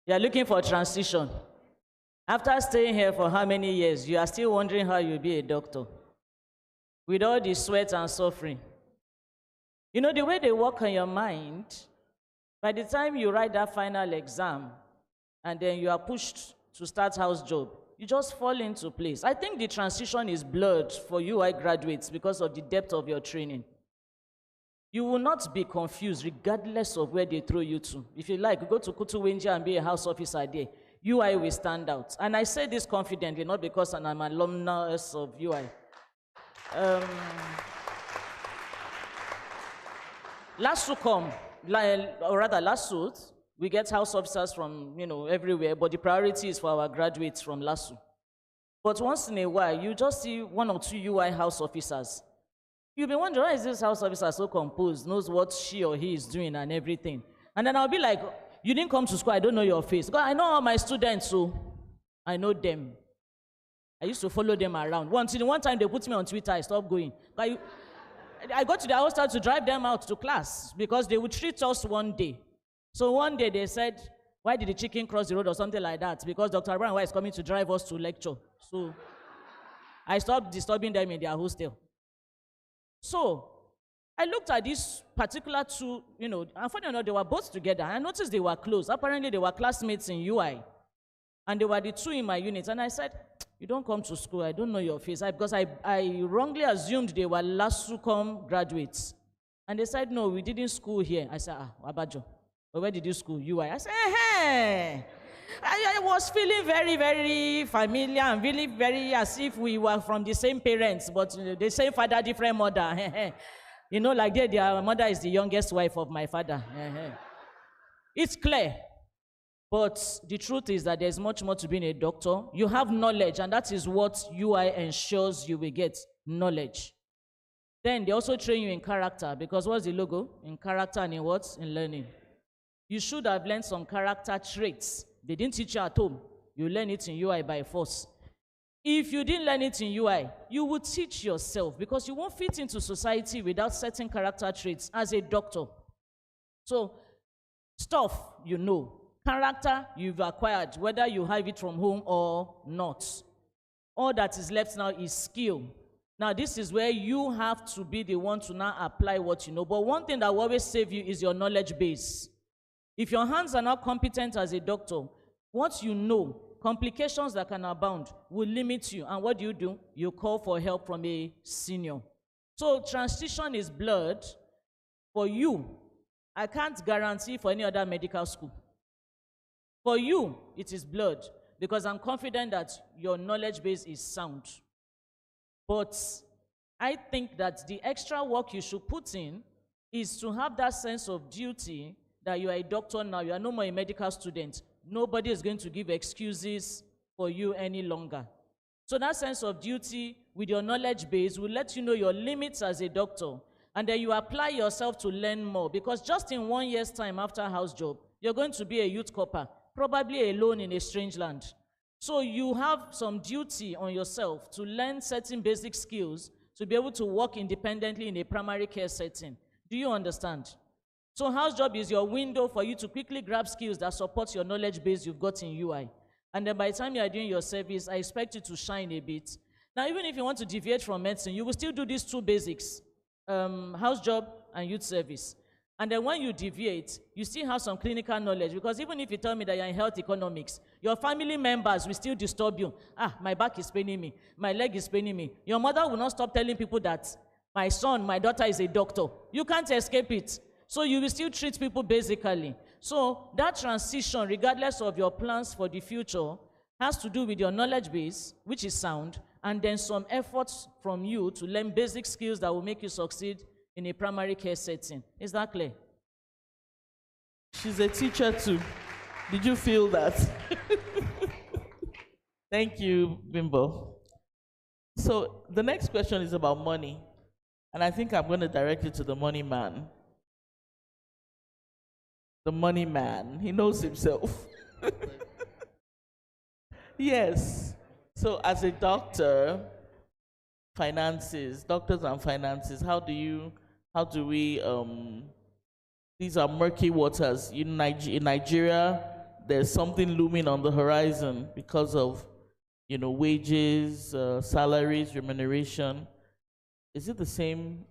You are looking for a transition. After staying here for how many years, you are still wondering how you'll be a doctor with all the sweat and suffering. You know, the way they work on your mind, by the time you write that final exam and then you are pushed to start house job, you just fall into place. I think the transition is blurred for UI graduates because of the depth of your training. You will not be confused regardless of where they throw you to. If you like, go to Kutu Wenja and be a house officer there. UI will stand out. And I say this confidently, not because I'm an alumnus of UI. Last suit, We get house officers from, everywhere, but the priority is for our graduates from LASU. But once in a while, you just see 1 or 2 UI house officers. You'll be wondering, why is this house officer so composed, knows what she or he is doing and everything? And then I'll be like, you didn't come to school, I don't know your face. God, I know all my students, so I know them. I used to follow them around. One time they put me on Twitter, I stopped going. I got to the hostel to drive them out to class because they would treat us one day. So one day they said, why did the chicken cross the road or something like that? Because Dr. Brown is coming to drive us to lecture. So I stopped disturbing them in their hostel. So I looked at these particular 2, and funny enough, they were both together. I noticed they were close. Apparently they were classmates in UI. And they were the 2 in my unit. And I said, you don't come to school, I don't know your face. Because I wrongly assumed they were LASUCOM graduates. And they said, no, we didn't school here. I said, Abajo, but where did you school? UI. I said, hey. I was feeling very, very familiar and really very as if we were from the same parents, but the same father, different mother. Like their mother is the youngest wife of my father. It's clear. But the truth is that there's much more to being a doctor. You have knowledge, and that is what UI ensures you will get, knowledge. Then they also train you in character, because what's the logo? In character and in what? In learning. You should have learned some character traits. They didn't teach you at home. You learn it in UI by force. If you didn't learn it in UI, you would teach yourself, because you won't fit into society without certain character traits as a doctor. So, stuff you know. Character you've acquired, whether you have it from home or not. All that is left now is skill. Now, this is where you have to be the one to now apply what you know. But one thing that will always save you is your knowledge base. If your hands are not competent as a doctor, what you know, complications that can abound, will limit you. And what do? You call for help from a senior. So transition is blurred for you. I can't guarantee for any other medical school. For you, it is blurred, because I'm confident that your knowledge base is sound. But I think that the extra work you should put in is to have that sense of duty that you are a doctor now, you are no more a medical student. Nobody is going to give excuses for you any longer. So that sense of duty with your knowledge base will let you know your limits as a doctor, and then you apply yourself to learn more, because just in 1 year's time after house job, you're going to be a youth corper, probably alone in a strange land. So you have some duty on yourself to learn certain basic skills to be able to work independently in a primary care setting. Do you understand? So house job is your window for you to quickly grab skills that support your knowledge base you've got in UI. And then by the time you are doing your service, I expect you to shine a bit. Now, even if you want to deviate from medicine, you will still do these 2 basics, house job and youth service. And then when you deviate, you still have some clinical knowledge, because even if you tell me that you're in health economics, your family members will still disturb you. My back is paining me, my leg is paining me. Your mother will not stop telling people that my son, my daughter is a doctor. You can't escape it. So you will still treat people basically. So that transition, regardless of your plans for the future, has to do with your knowledge base, which is sound, and then some efforts from you to learn basic skills that will make you succeed in a primary care setting. Is that clear? She's a teacher too. Did you feel that? Thank you, Bimbo. So the next question is about money. And I think I'm going to direct it to the money man. The money man, he knows himself. Yes. So as a doctor, finances, doctors and finances, how do we, these are murky waters. In Nigeria, there's something looming on the horizon because of, wages, salaries, remuneration. Is it the same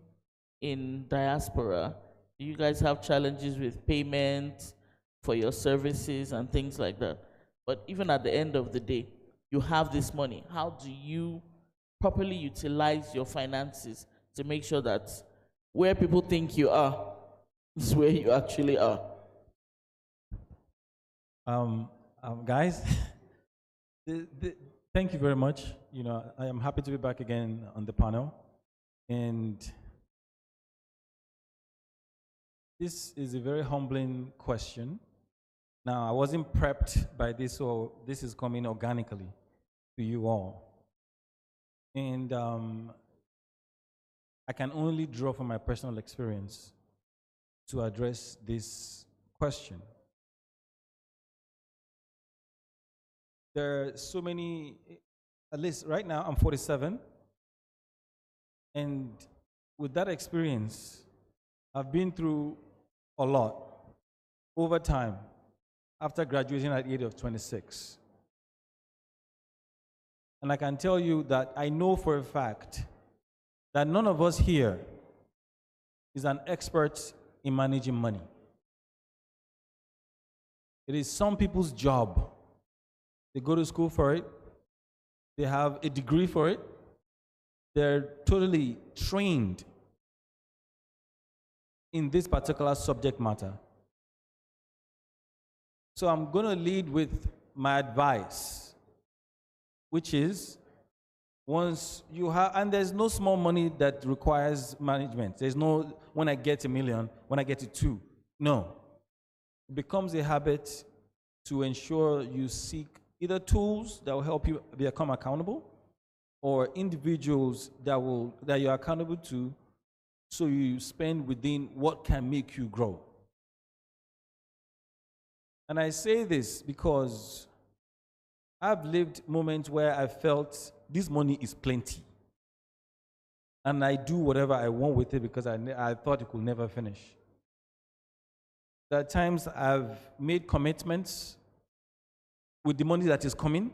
in diaspora? Do you guys have challenges with payment for your services and things like that? But even at the end of the day, you have this money. How do you properly utilize your finances to make sure that where people think you are is where you actually are? Guys, thank you very much. I am happy to be back again on the panel. And this is a very humbling question, Now, I wasn't prepped by this, so this is coming organically to you all. And I can only draw from my personal experience to address this question. There are so many, at least right now, I'm 47. And with that experience, I've been through a lot over time after graduating at the age of 26. And I can tell you that I know for a fact that none of us here is an expert in managing money. It is some people's job. They go to school for it. They have a degree for it. They're totally trained in this particular subject matter. So I'm going to lead with my advice, which is once you have, and there's no small money that requires management. There's no, when I get $1 million, when I get to 2. No. It becomes a habit to ensure you seek either tools that will help you become accountable or individuals that you're accountable to, so you spend within what can make you grow. And I say this because I've lived moments where I felt this money is plenty. And I do whatever I want with it because I thought it could never finish. There are times I've made commitments with the money that is coming,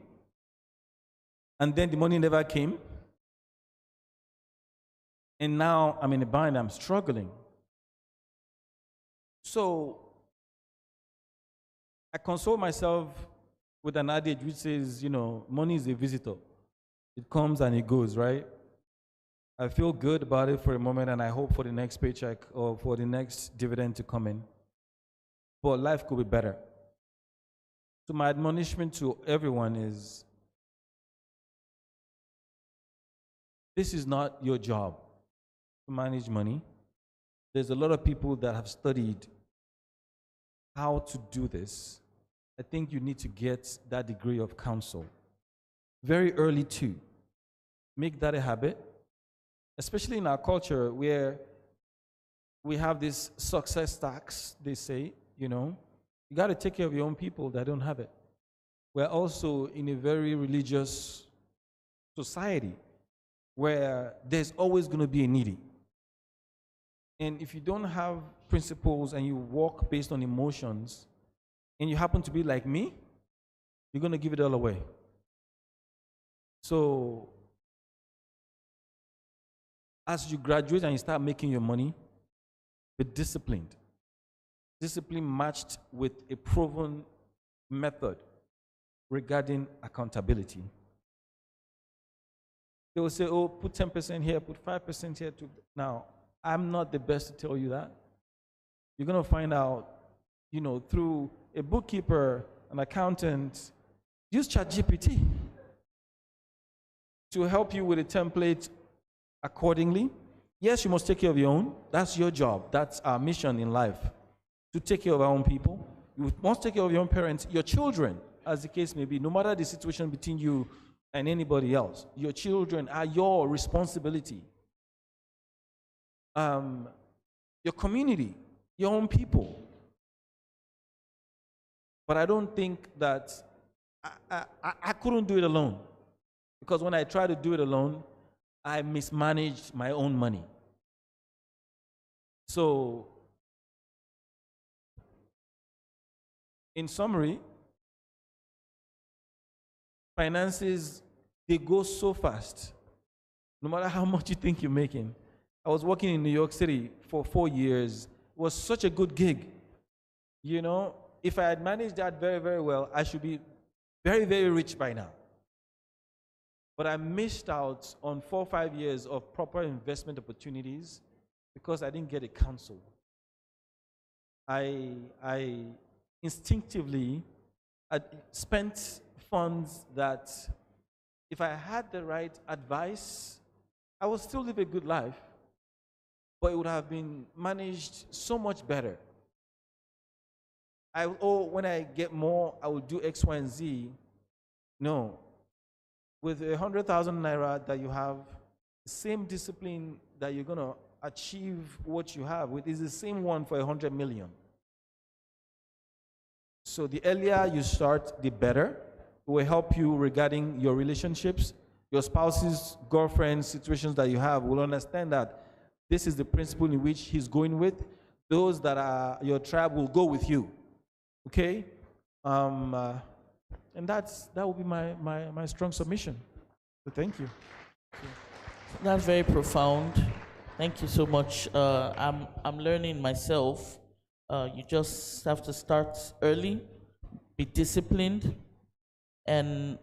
and then the money never came. And now I'm in a bind, I'm struggling. So I console myself with an adage which says, you know, money is a visitor. It comes and it goes, right? I feel good about it for a moment, and I hope for the next paycheck or for the next dividend to come in. But life could be better. So my admonishment to everyone is, this is not your job to manage money. There's a lot of people that have studied how to do this. I think you need to get that degree of counsel very early too. Make that a habit, especially in our culture where we have this success tax, they say, you know. You got to take care of your own people that don't have it. We're also in a very religious society where there's always going to be a needy. And if you don't have principles and you walk based on emotions, and you happen to be like me, you're going to give it all away. So, as you graduate and you start making your money, be disciplined. Discipline matched with a proven method regarding accountability. They will say, oh, put 10% here, put 5% here. Now, I'm not the best to tell you that. You're going to find out, you know, through a bookkeeper, an accountant. Use ChatGPT to help you with a template accordingly. Yes, you must take care of your own. That's your job. That's our mission in life, to take care of our own people. You must take care of your own parents, your children, as the case may be, no matter the situation between you and anybody else. Your children are your responsibility. Your community, your own people. But I don't think that I couldn't do it alone. Because when I tried to do it alone, I mismanaged my own money. So, in summary, finances, they go so fast, no matter how much you think you're making. I was working in New York City for 4 years. It was such a good gig. You know, if I had managed that very, very well, I should be very, very rich by now. But I missed out on 4 or 5 years of proper investment opportunities because I didn't get a counsel. I instinctively spent funds that if I had the right advice, I would still live a good life, but it would have been managed so much better. when I get more, I will do X, Y, and Z. No. With 100,000 naira that you have, the same discipline that you're going to achieve what you have with is the same one for 100 million. So the earlier you start, the better. It will help you regarding your relationships, your spouse's, girlfriend's situations that you have will understand that this is the principle in which he's going with. Those that are your tribe will go with you. Okay? And that will be my strong submission. So thank you. That's very profound. Thank you so much. I'm learning myself. You just have to start early, be disciplined, and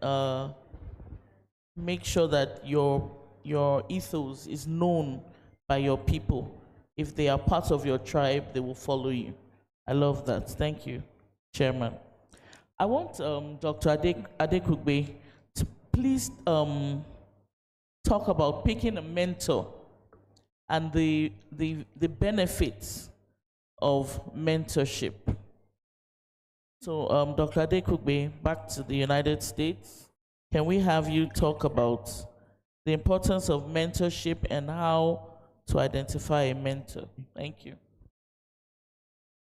make sure that your ethos is known by your people. If they are part of your tribe, they will follow you. I love that. Thank you, Chairman. I want Dr. Adekugbe to please talk about picking a mentor and the benefits of mentorship. So, Dr. Adekugbe, back to the United States. Can we have you talk about the importance of mentorship and how to identify a mentor? Thank you.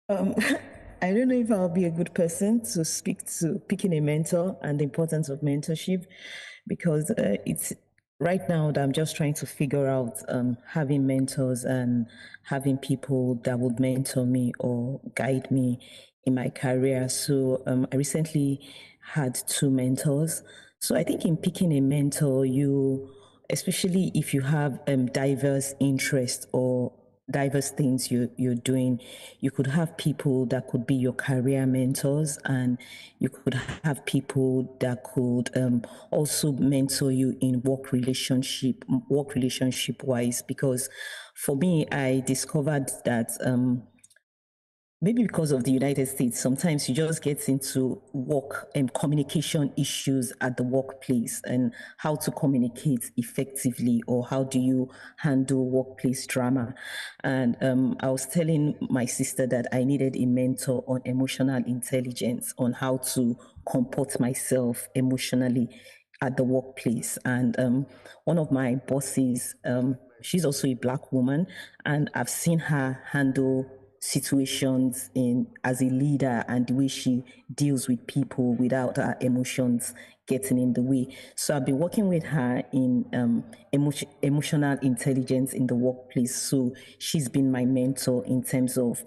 I don't know if I'll be a good person to speak to picking a mentor and the importance of mentorship, because it's right now that I'm just trying to figure out having mentors and having people that would mentor me or guide me in my career. So I recently had 2 mentors. So I think in picking a mentor, especially if you have diverse interests or diverse things you're doing, you could have people that could be your career mentors, and you could have people that could also mentor you in work relationship wise. Because for me, I discovered that maybe because of the United States, sometimes you just get into work and communication issues at the workplace and how to communicate effectively, or how do you handle workplace drama. And I was telling my sister that I needed a mentor on emotional intelligence, on how to comport myself emotionally at the workplace. And one of my bosses, she's also a Black woman, and I've seen her handle situations as a leader and the way she deals with people without her emotions getting in the way. So I've been working with her in emotional intelligence in the workplace. So she's been my mentor in terms of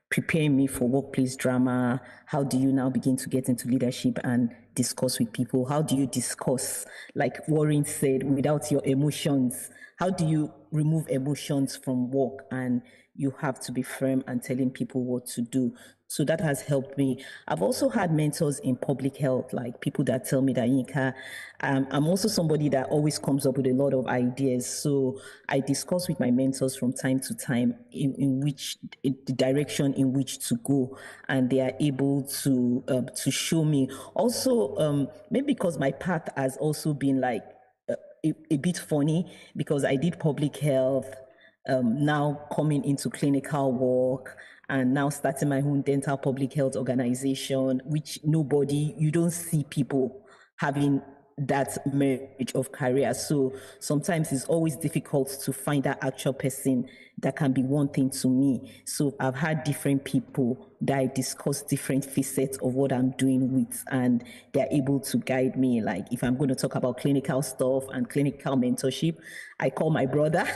preparing me for workplace drama. How do you now begin to get into leadership and discuss with people? How do you discuss, like Warren said, without your emotions? How do you remove emotions from work and you have to be firm and telling people what to do? So that has helped me. I've also had mentors in public health, like people that tell me that, Yinka, I'm also somebody that always comes up with a lot of ideas. So I discuss with my mentors from time to time in the direction in which to go, and they are able to show me. Also, maybe because my path has also been like a bit funny, because I did public health, now coming into clinical work, and now starting my own dental public health organization, which you don't see people having that marriage of career. So sometimes it's always difficult to find that actual person that can be one thing to me. So I've had different people that I discuss different facets of what I'm doing with, and they're able to guide me. Like if I'm going to talk about clinical stuff and clinical mentorship, I call my brother.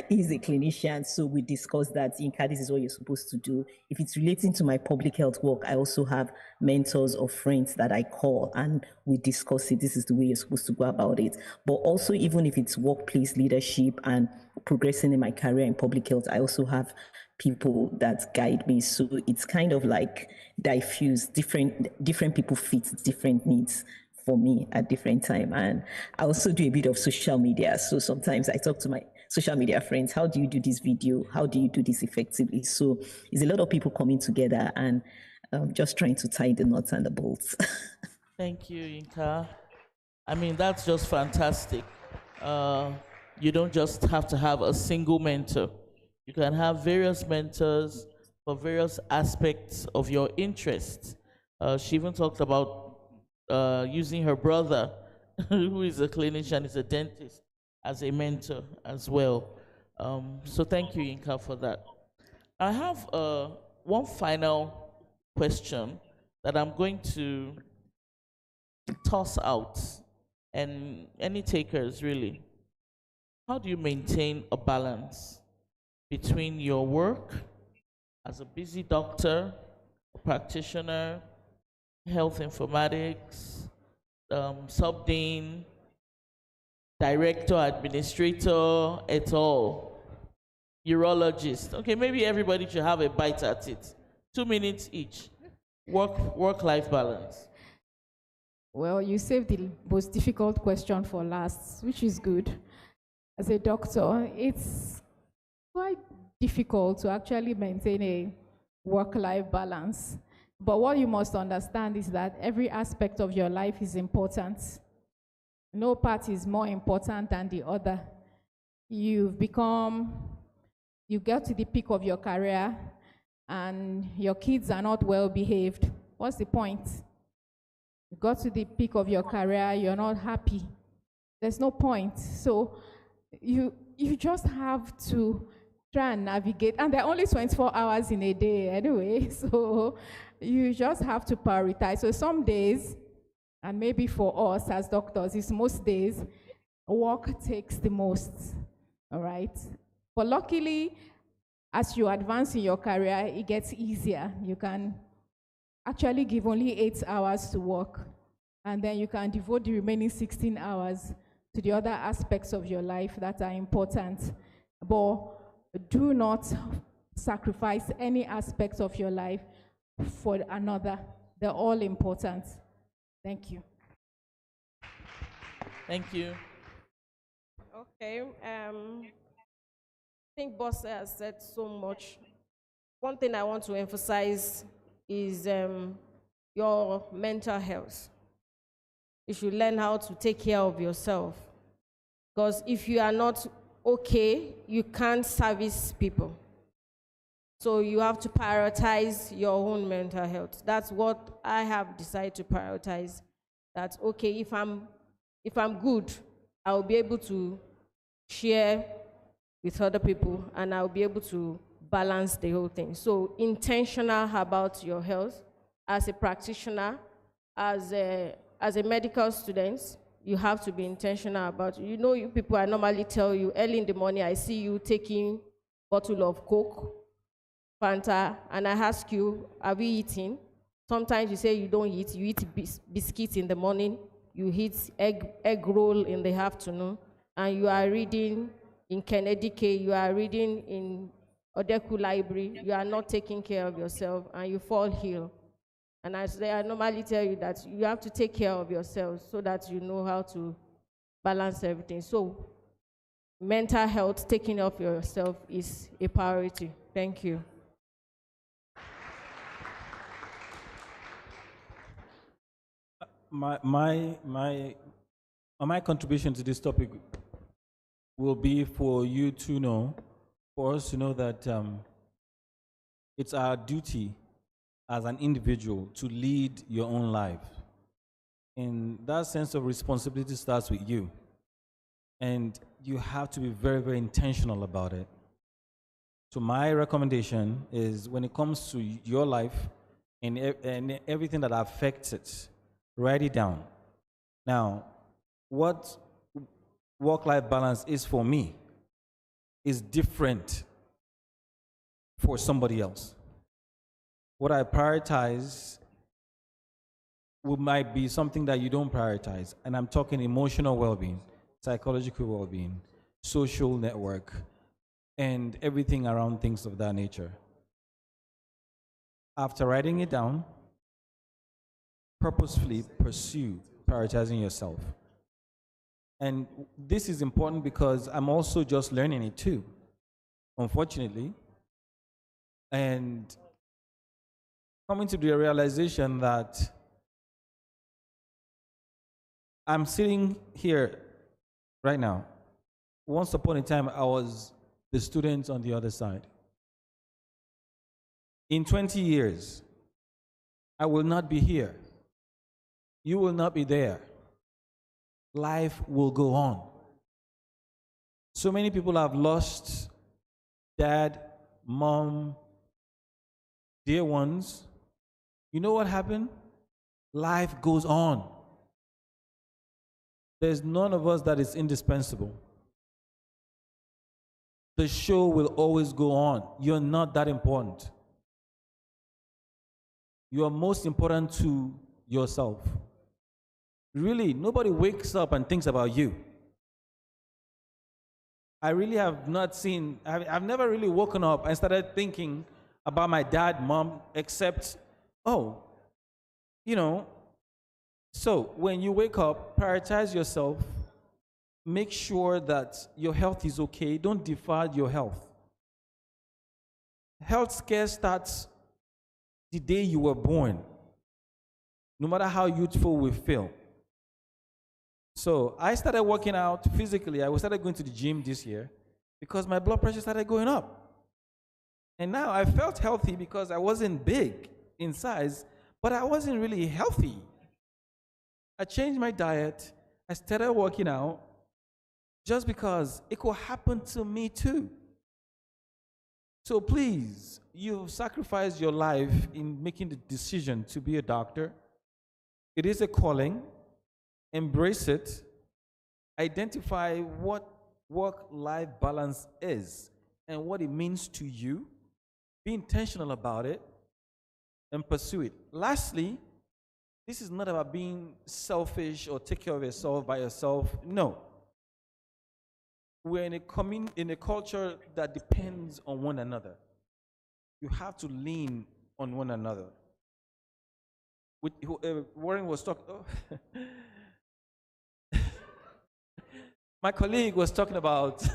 He's a clinician. So we discuss that, Inka, this is what you're supposed to do. If it's relating to my public health work, I also have mentors or friends that I call and we discuss it. This is the way you're supposed to go about it. But also, even if it's workplace leadership and progressing in my career in public health, I also have people that guide me. So it's kind of like diffuse. Different people fit different needs for me at different time. And I also do a bit of social media. So sometimes I talk to my social media friends, how do you do this video? How do you do this effectively? So it's a lot of people coming together and just trying to tie the knots and the bolts. Thank you, Yinka. I mean, that's just fantastic. You don't just have to have a single mentor. You can have various mentors for various aspects of your interests. She even talked about using her brother, who is a clinician, is a dentist, as a mentor as well. So thank you, Inka, for that. I have one final question that I'm going to toss out, and any takers really. How do you maintain a balance between your work as a busy doctor, a practitioner, health informatics, sub-dean, director, administrator, et al., urologist? Okay, maybe everybody should have a bite at it. 2 minutes each. Work-life balance. Well, you saved the most difficult question for last, which is good. As a doctor, it's quite difficult to actually maintain a work-life balance. But what you must understand is that every aspect of your life is important. No part is more important than the other. You get to the peak of your career and your kids are not well behaved. What's the point? You got to the peak of your career, you're not happy. There's no point. So you just have to try and navigate. And there are only 24 hours in a day anyway, so you just have to prioritize. So some days, and maybe for us as doctors, it's most days, work takes the most, all right? But luckily, as you advance in your career, it gets easier. You can actually give only 8 hours to work, and then you can devote the remaining 16 hours to the other aspects of your life that are important. But do not sacrifice any aspects of your life for another. They're all important. Thank you. Thank you. Okay. I think Boss has said so much. One thing I want to emphasize is your mental health. You should learn how to take care of yourself. Because if you are not okay, you can't service people. So you have to prioritize your own mental health. That's what I have decided to prioritize. That, okay, if I'm good, I'll be able to share with other people and I'll be able to balance the whole thing. So intentional about your health as a practitioner, as a medical student, you have to be intentional about it. You know, you people, I normally tell you early in the morning, I see you taking bottle of Coke, Fanta, and I ask you, are we eating? Sometimes you say you don't eat. You eat biscuits in the morning, you eat egg roll in the afternoon, and you are reading in Kennedy K, you are reading in Odeku Library, you are not taking care of yourself, and you fall ill. And I normally tell you that you have to take care of yourself so that you know how to balance everything. So mental health, taking care of yourself is a priority. Thank you. My contribution to this topic will be for you to know, for us to know that it's our duty as an individual to lead your own life. And that sense of responsibility starts with you. And you have to be very, very intentional about it. So my recommendation is, when it comes to your life and everything that affects it, write it down. Now, what work-life balance is for me is different for somebody else. What I prioritize might be something that you don't prioritize. And I'm talking emotional well-being, psychological well-being, social network, and everything around things of that nature. After writing it down, purposefully pursue prioritizing yourself. And this is important because I'm also just learning it too, unfortunately. And coming to the realization that I'm sitting here right now. Once upon a time, I was the student on the other side. In 20 years, I will not be here. You will not be there. Life will go on. So many people have lost dad, mom, dear ones. You know what happened? Life goes on. There's none of us that is indispensable. The show will always go on. You're not that important. You are most important to yourself. Really, nobody wakes up and thinks about you. I really have not seen, I've never really woken up and started thinking about my dad, mom, except, oh, you know. So when you wake up, prioritize yourself. Make sure that your health is okay. Don't defile your health. Health care starts the day you were born, no matter how youthful we feel. So I started working out physically. I started going to the gym this year because my blood pressure started going up. And now I felt healthy because I wasn't big in size, but I wasn't really healthy. I changed my diet. I started working out just because it could happen to me too. So please, you've sacrificed your life in making the decision to be a doctor. It is a calling. Embrace it. Identify what work-life balance is and what it means to you. Be intentional about it and pursue it. Lastly, this is not about being selfish or take care of yourself by yourself. No. We're in a culture that depends on one another. You have to lean on one another. Warren was talking. Oh. My colleague was talking about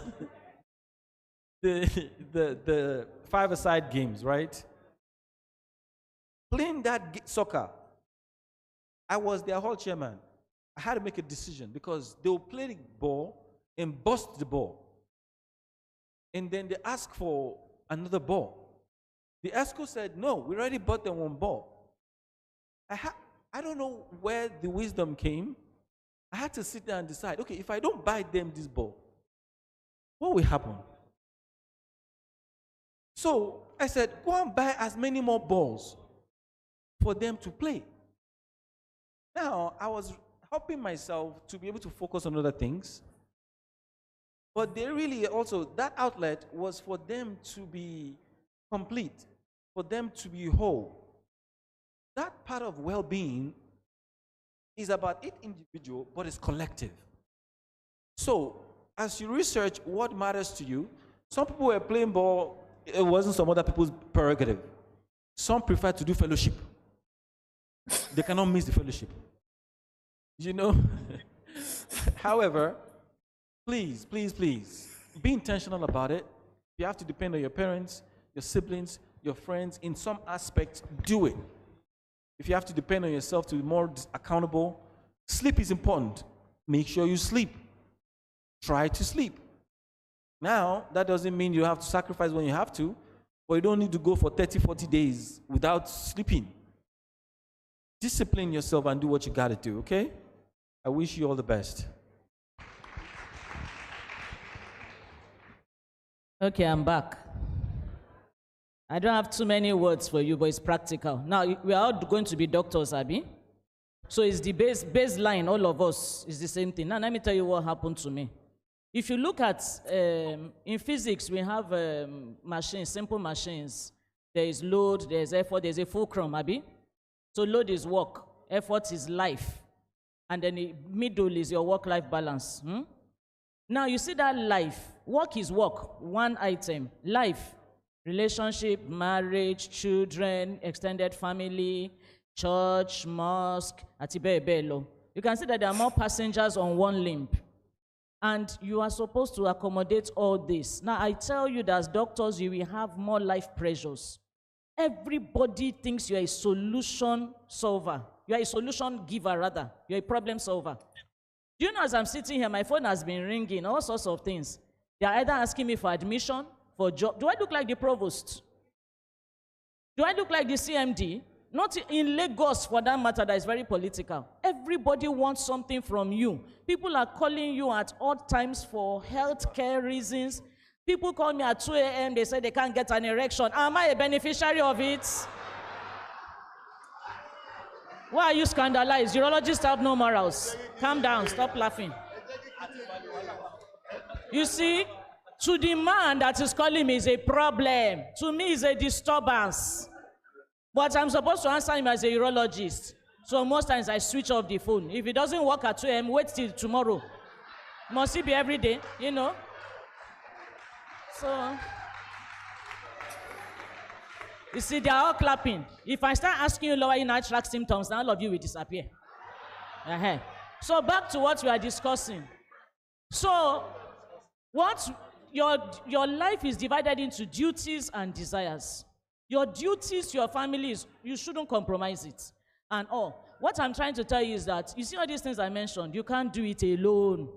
the five-a-side games, right? Playing that soccer, I was their hall chairman. I had to make a decision because they will play the ball and bust the ball. And then they ask for another ball. The ESCO said, no, we already bought them one ball. I don't know where the wisdom came. I had to sit there and decide, okay, if I don't buy them this ball, what will happen? So I said, go and buy as many more balls for them to play. Now, I was helping myself to be able to focus on other things. But they really also, that outlet was for them to be complete, for them to be whole. That part of well-being is about it individual, but it's collective. So, as you research what matters to you, some people were playing ball, it wasn't some other people's prerogative. Some prefer to do fellowship. They cannot miss the fellowship. You know? However, please, please, please, be intentional about it. If you have to depend on your parents, your siblings, your friends, in some aspect, do it. If you have to depend on yourself to be more accountable, sleep is important. Make sure you sleep. Try to sleep. Now, that doesn't mean you have to sacrifice when you have to, but you don't need to go for 30, 40 days without sleeping. Discipline yourself and do what you got to do, okay? I wish you all the best. Okay, I'm back. I don't have too many words for you, but it's practical. Now, we are all going to be doctors, Abby. So it's the baseline, all of us, is the same thing. Now, let me tell you what happened to me. If you look at, in physics, we have machines, simple machines. There is load, there is effort, there's a fulcrum, Abby. So load is work, effort is life. And then the middle is your work-life balance. Now, you see that life, work is work, one item. Life, relationship, marriage, children, extended family, church, mosque, atibebelo. You can see that there are more passengers on one limb. And you are supposed to accommodate all this. Now, I tell you that as doctors, you will have more life pressures. Everybody thinks you're a solution solver. You're a solution giver, rather. You're a problem solver. Do you know, as I'm sitting here, my phone has been ringing, all sorts of things. They are either asking me for admission, for job. Do I look like the provost? Do I look like the CMD? Not in Lagos, for that matter, that is very political. Everybody wants something from you. People are calling you at odd times for healthcare reasons. People call me at 2 a.m. They say they can't get an erection. Am I a beneficiary of it? Why are you scandalized? Urologists have no morals. Calm down. Stop laughing. You see, to the man that is calling me is a problem. To me, it's a disturbance. But I'm supposed to answer him as a urologist. So most times I switch off the phone. If it doesn't work at 2 a.m., wait till tomorrow. Must it be every day, you know? So, you see, they are all clapping. If I start asking you lower inner tract symptoms, then all of you will disappear. So back to what we are discussing. So, your life is divided into duties and desires. Your duties to your family is, you shouldn't compromise it. And all. What I'm trying to tell you is that, you see all these things I mentioned, you can't do it alone.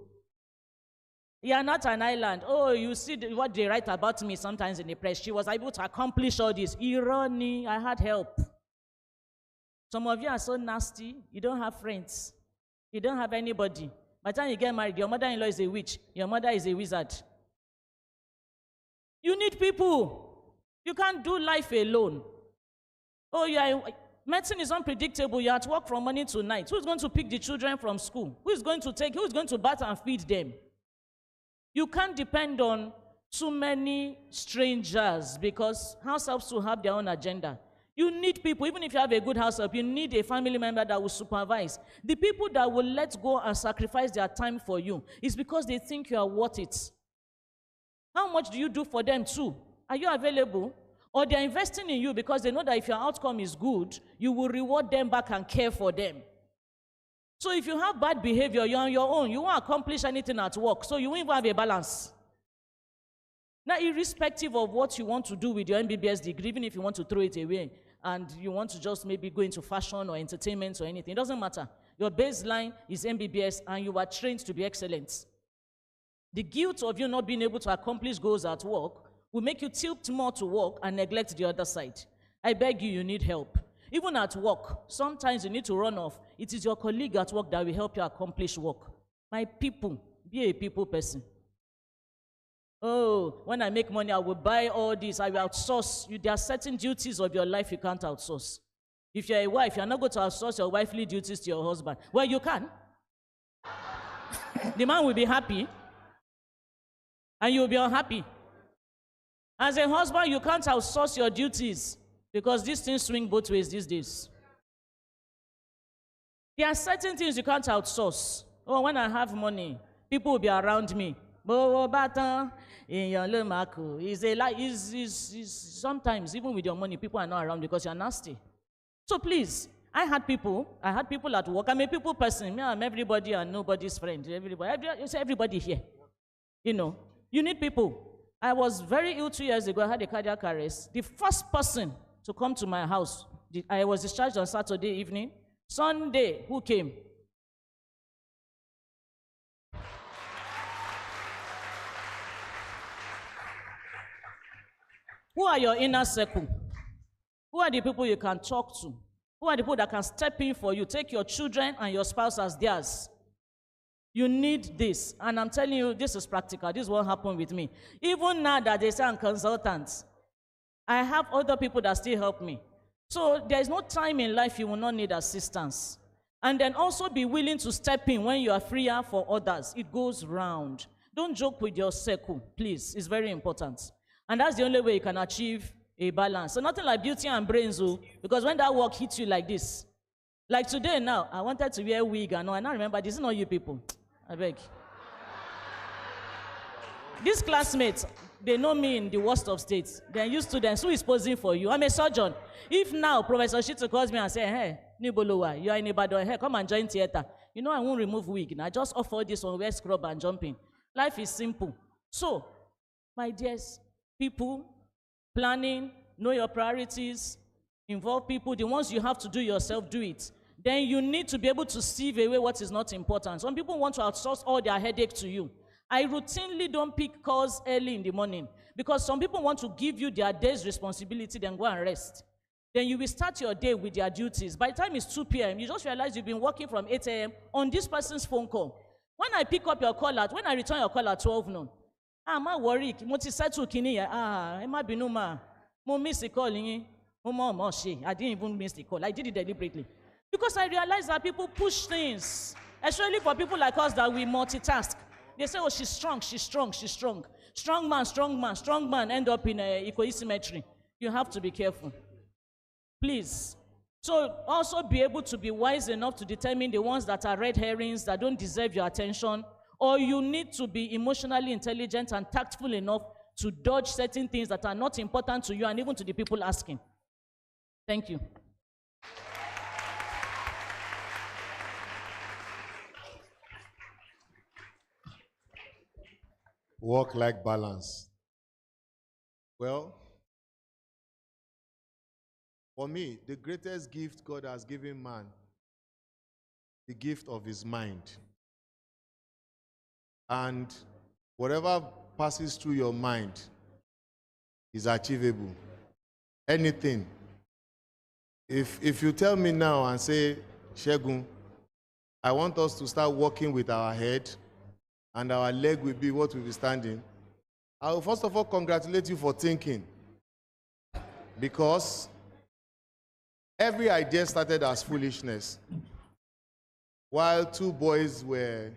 You are not an island. Oh, you see what they write about me sometimes in the press. She was able to accomplish all this. Irony, I had help. Some of you are so nasty, you don't have friends. You don't have anybody. By the time you get married, your mother-in-law is a witch. Your mother is a wizard. You need people. You can't do life alone. Oh, medicine is unpredictable. You're at work from morning to night. Who's going to pick the children from school? Who's going to bath and feed them? You can't depend on too many strangers because house helps to have their own agenda. You need people. Even if you have a good house help, you need a family member that will supervise. The people that will let go and sacrifice their time for you is because they think you are worth it. How much do you do for them too? Are you available? Or they're investing in you because they know that if your outcome is good, you will reward them back and care for them. So if you have bad behavior, you're on your own. You won't accomplish anything at work, so you won't even have a balance. Now, irrespective of what you want to do with your MBBS degree, even if you want to throw it away and you want to just maybe go into fashion or entertainment or anything, it doesn't matter. Your baseline is MBBS and you are trained to be excellent. The guilt of you not being able to accomplish goals at work will make you tilt more to work and neglect the other side. I beg you, you need help. Even at work, sometimes you need to run off. It is your colleague at work that will help you accomplish work. My people, be a people person. Oh, when I make money, I will buy all this. I will outsource. There are certain duties of your life you can't outsource. If you're a wife, you're not going to outsource your wifely duties to your husband. Well, you can. The man will be happy, and you will be unhappy. As a husband, you can't outsource your duties because these things swing both ways these days. There are certain things you can't outsource. Oh, when I have money, people will be around me. Sometimes, even with your money, people are not around because you're nasty. So please, I had people at work. I'm a people person. Me, I'm everybody and nobody's friend. Everybody here. You know, you need people. I was very ill 2 years ago. I had a cardiac arrest. The first person to come to my house, I was discharged on Saturday evening. Sunday, who came? Who are your inner circle? Who are the people you can talk to? Who are the people that can step in for you? Take your children and your spouse as theirs. You need this. And I'm telling you, this is practical. This won't happen with me. Even now that they say I'm consultant, I have other people that still help me. So there is no time in life you will not need assistance. And then also be willing to step in when you are freer for others. It goes round. Don't joke with your circle, please. It's very important. And that's the only way you can achieve a balance. So nothing like beauty and brains, because when that work hits you like this, like today now, I wanted to wear a wig and all, and I remember, this is not you people. I beg. These classmates, they know me in the worst of states. They're used to them. Who is posing for you? I'm a surgeon. If now Professor Shito calls me and say, hey, Nibolowa, you are in Ibadan, hey, come and join theater. You know I won't remove wig. I just offer this one, wear scrub and jumping. Life is simple. So, my dears, people, planning, know your priorities, involve people. The ones you have to do yourself, do it. Then you need to be able to sieve away what is not important. Some people want to outsource all their headache to you. I routinely don't pick calls early in the morning because some people want to give you their day's responsibility, then go and rest. Then you will start your day with their duties. By the time it's 2 p.m., you just realize you've been working from 8 a.m. on this person's phone call. When I pick up your call when I return your call at 12 noon, ma worry, mo ti settle kini ya. Má bínú ma. Mo miss the call yin. I didn't even miss the call. I did it deliberately. Because I realized that people push things, especially for people like us that we multitask. They say, oh, she's strong, she's strong, she's strong. Strong man end up in equisymmetry. You have to be careful. Please. So also be able to be wise enough to determine the ones that are red herrings, that don't deserve your attention, or you need to be emotionally intelligent and tactful enough to dodge certain things that are not important to you and even to the people asking. Thank you. Work-life balance. Well, for me, the greatest gift God has given man, the gift of his mind. And whatever passes through your mind is achievable. Anything. If you tell me now and say, Shegun, I want us to start working with our head and our leg will be what will be standing, I will first of all congratulate you for thinking. Because every idea started as foolishness. While two boys were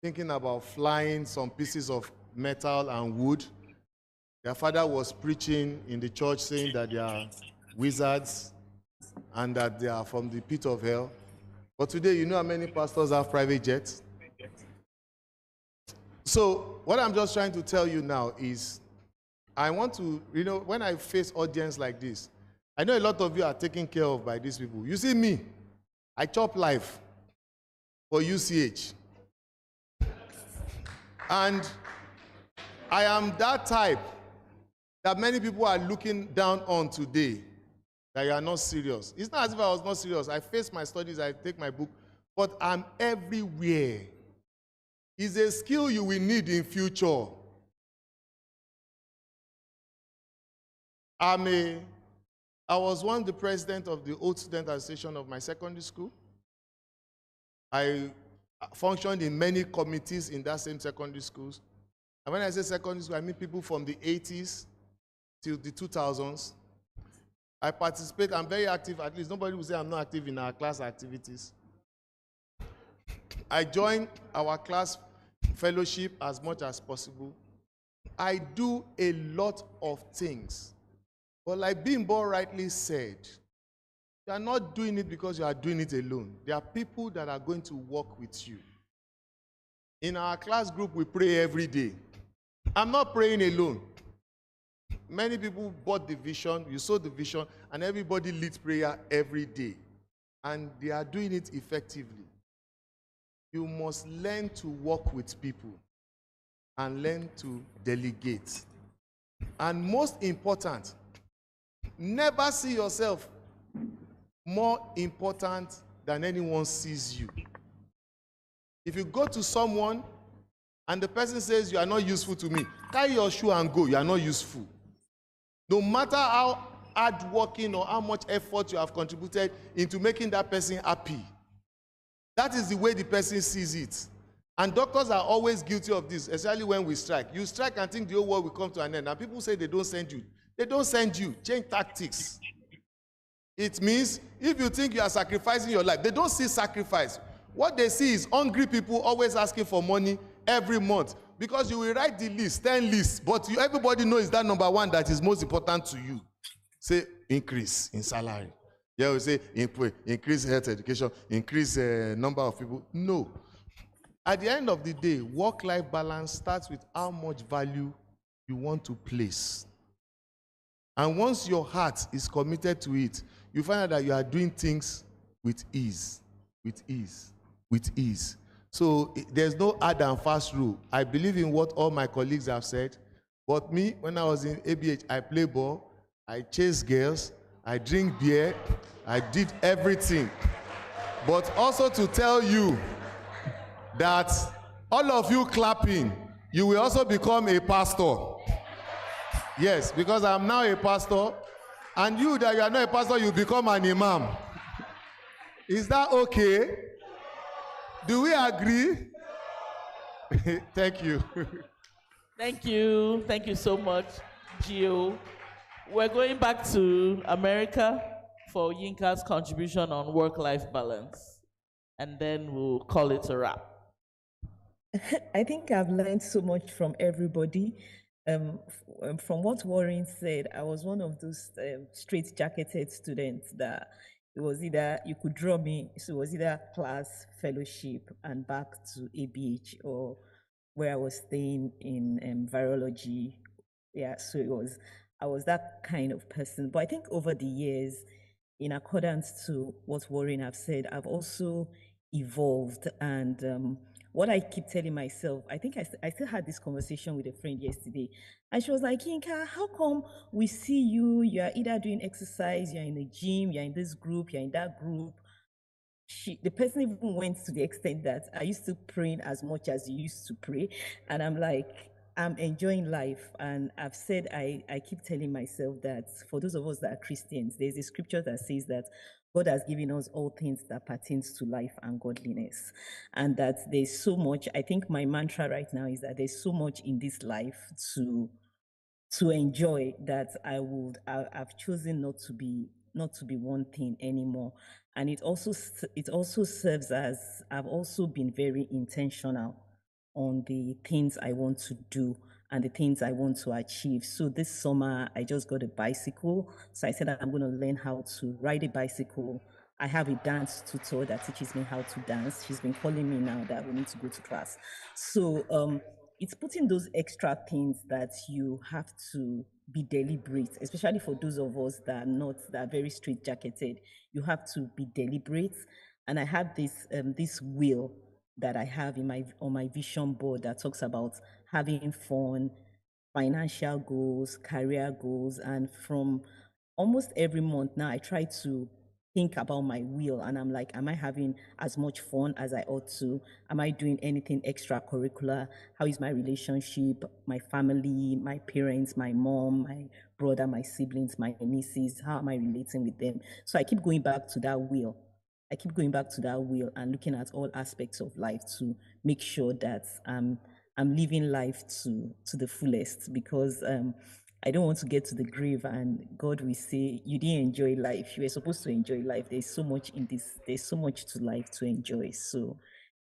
thinking about flying some pieces of metal and wood, their father was preaching in the church saying that they are wizards and that they are from the pit of hell. But today, you know how many pastors have private jets? So what I'm just trying to tell you now is, I want to, when I face audience like this, I know a lot of you are taken care of by these people. You see me, I chop life for UCH. And I am that type that many people are looking down on today, that you are not serious. It's not as if I was not serious. I face my studies, I take my book, but I'm everywhere. It's a skill you will need in future. I was once the president of the Old Student Association of my secondary school. I functioned in many committees in that same secondary schools. And when I say secondary school, I mean people from the 80s till the 2000s. I participate, I'm very active, at least nobody will say I'm not active in our class activities. I join our class fellowship as much as possible. I do a lot of things. But like Bimbo rightly said, you are not doing it because you are doing it alone. There are people that are going to work with you. In our class group, we pray every day. I'm not praying alone. Many people bought the vision, you saw the vision, and everybody leads prayer every day. And they are doing it effectively. You must learn to work with people and learn to delegate. And most important, never see yourself more important than anyone sees you. If you go to someone and the person says you are not useful to me, carry your shoe and go. You are not useful. No matter how hardworking or how much effort you have contributed into making that person happy, that is the way the person sees it. And doctors are always guilty of this, especially when we strike. You strike and think the whole world will come to an end. And people say they don't send you. They don't send you. Change tactics. It means if you think you are sacrificing your life, they don't see sacrifice. What they see is hungry people always asking for money every month. Because you will write the list, 10 lists, but everybody knows that number one that is most important to you. Say, increase in salary. Yeah, we say, increase health education, increase number of people. No. At the end of the day, work-life balance starts with how much value you want to place. And once your heart is committed to it, you find out that you are doing things with ease, with ease, with ease. So there's no hard and fast rule. I believe in what all my colleagues have said. But me, when I was in ABH, I play ball, I chase girls, I drink beer, I did everything. But also to tell you that all of you clapping, you will also become a pastor. Yes, because I'm now a pastor. And you that you are not a pastor, you become an imam. Is that okay? Do we agree? Thank you. Thank you. Thank you so much, Gio. We're going back to America for Yinka's contribution on work-life balance. And then we'll call it a wrap. I think I've learned so much from everybody. From what Warren said, I was one of those straight-jacketed students that it was either you could draw me, so it was either class, fellowship, and back to ABH, or where I was staying in virology. Yeah, so I was that kind of person. But I think over the years, in accordance to what Warren have said, I've also evolved. And what I keep telling myself, I think I still had this conversation with a friend yesterday, and she was like, Yinka, how come we see you're either doing exercise, you're in the gym, you're in this group, you're in that group. The person even went to the extent that, are you still praying as much as you used to pray? And I'm like, I'm enjoying life. And I've said, I keep telling myself that for those of us that are Christians, there's a scripture that says that God has given us all things that pertains to life and godliness. And that there's so much, I think my mantra right now is that there's so much in this life to enjoy that I've chosen not to be one thing anymore. And it also serves as, I've also been very intentional on the things I want to do and the things I want to achieve. So this summer, I just got a bicycle. So I said I'm going to learn how to ride a bicycle. I have a dance tutor that teaches me how to dance. She's been calling me now that we need to go to class. So it's putting those extra things that you have to be deliberate, especially for those of us that are very straight-jacketed. You have to be deliberate. And I have this will that I have on my vision board that talks about having fun, financial goals, career goals, and from almost every month now, I try to think about my will, and I'm like, am I having as much fun as I ought to? Am I doing anything extracurricular? How is my relationship, my family, my parents, my mom, my brother, my siblings, my nieces? How am I relating with them? So I keep going back to that will. And looking at all aspects of life to make sure that I'm living life to the fullest, because I don't want to get to the grave and God will say, you didn't enjoy life. You were supposed to enjoy life. There's so much in this. There's so much to life to enjoy. So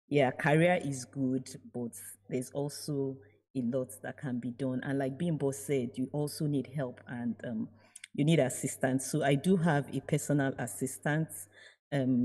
yeah, career is good, but there's also a lot that can be done. And like Bimbo said, you also need help and you need assistance. So I do have a personal assistant.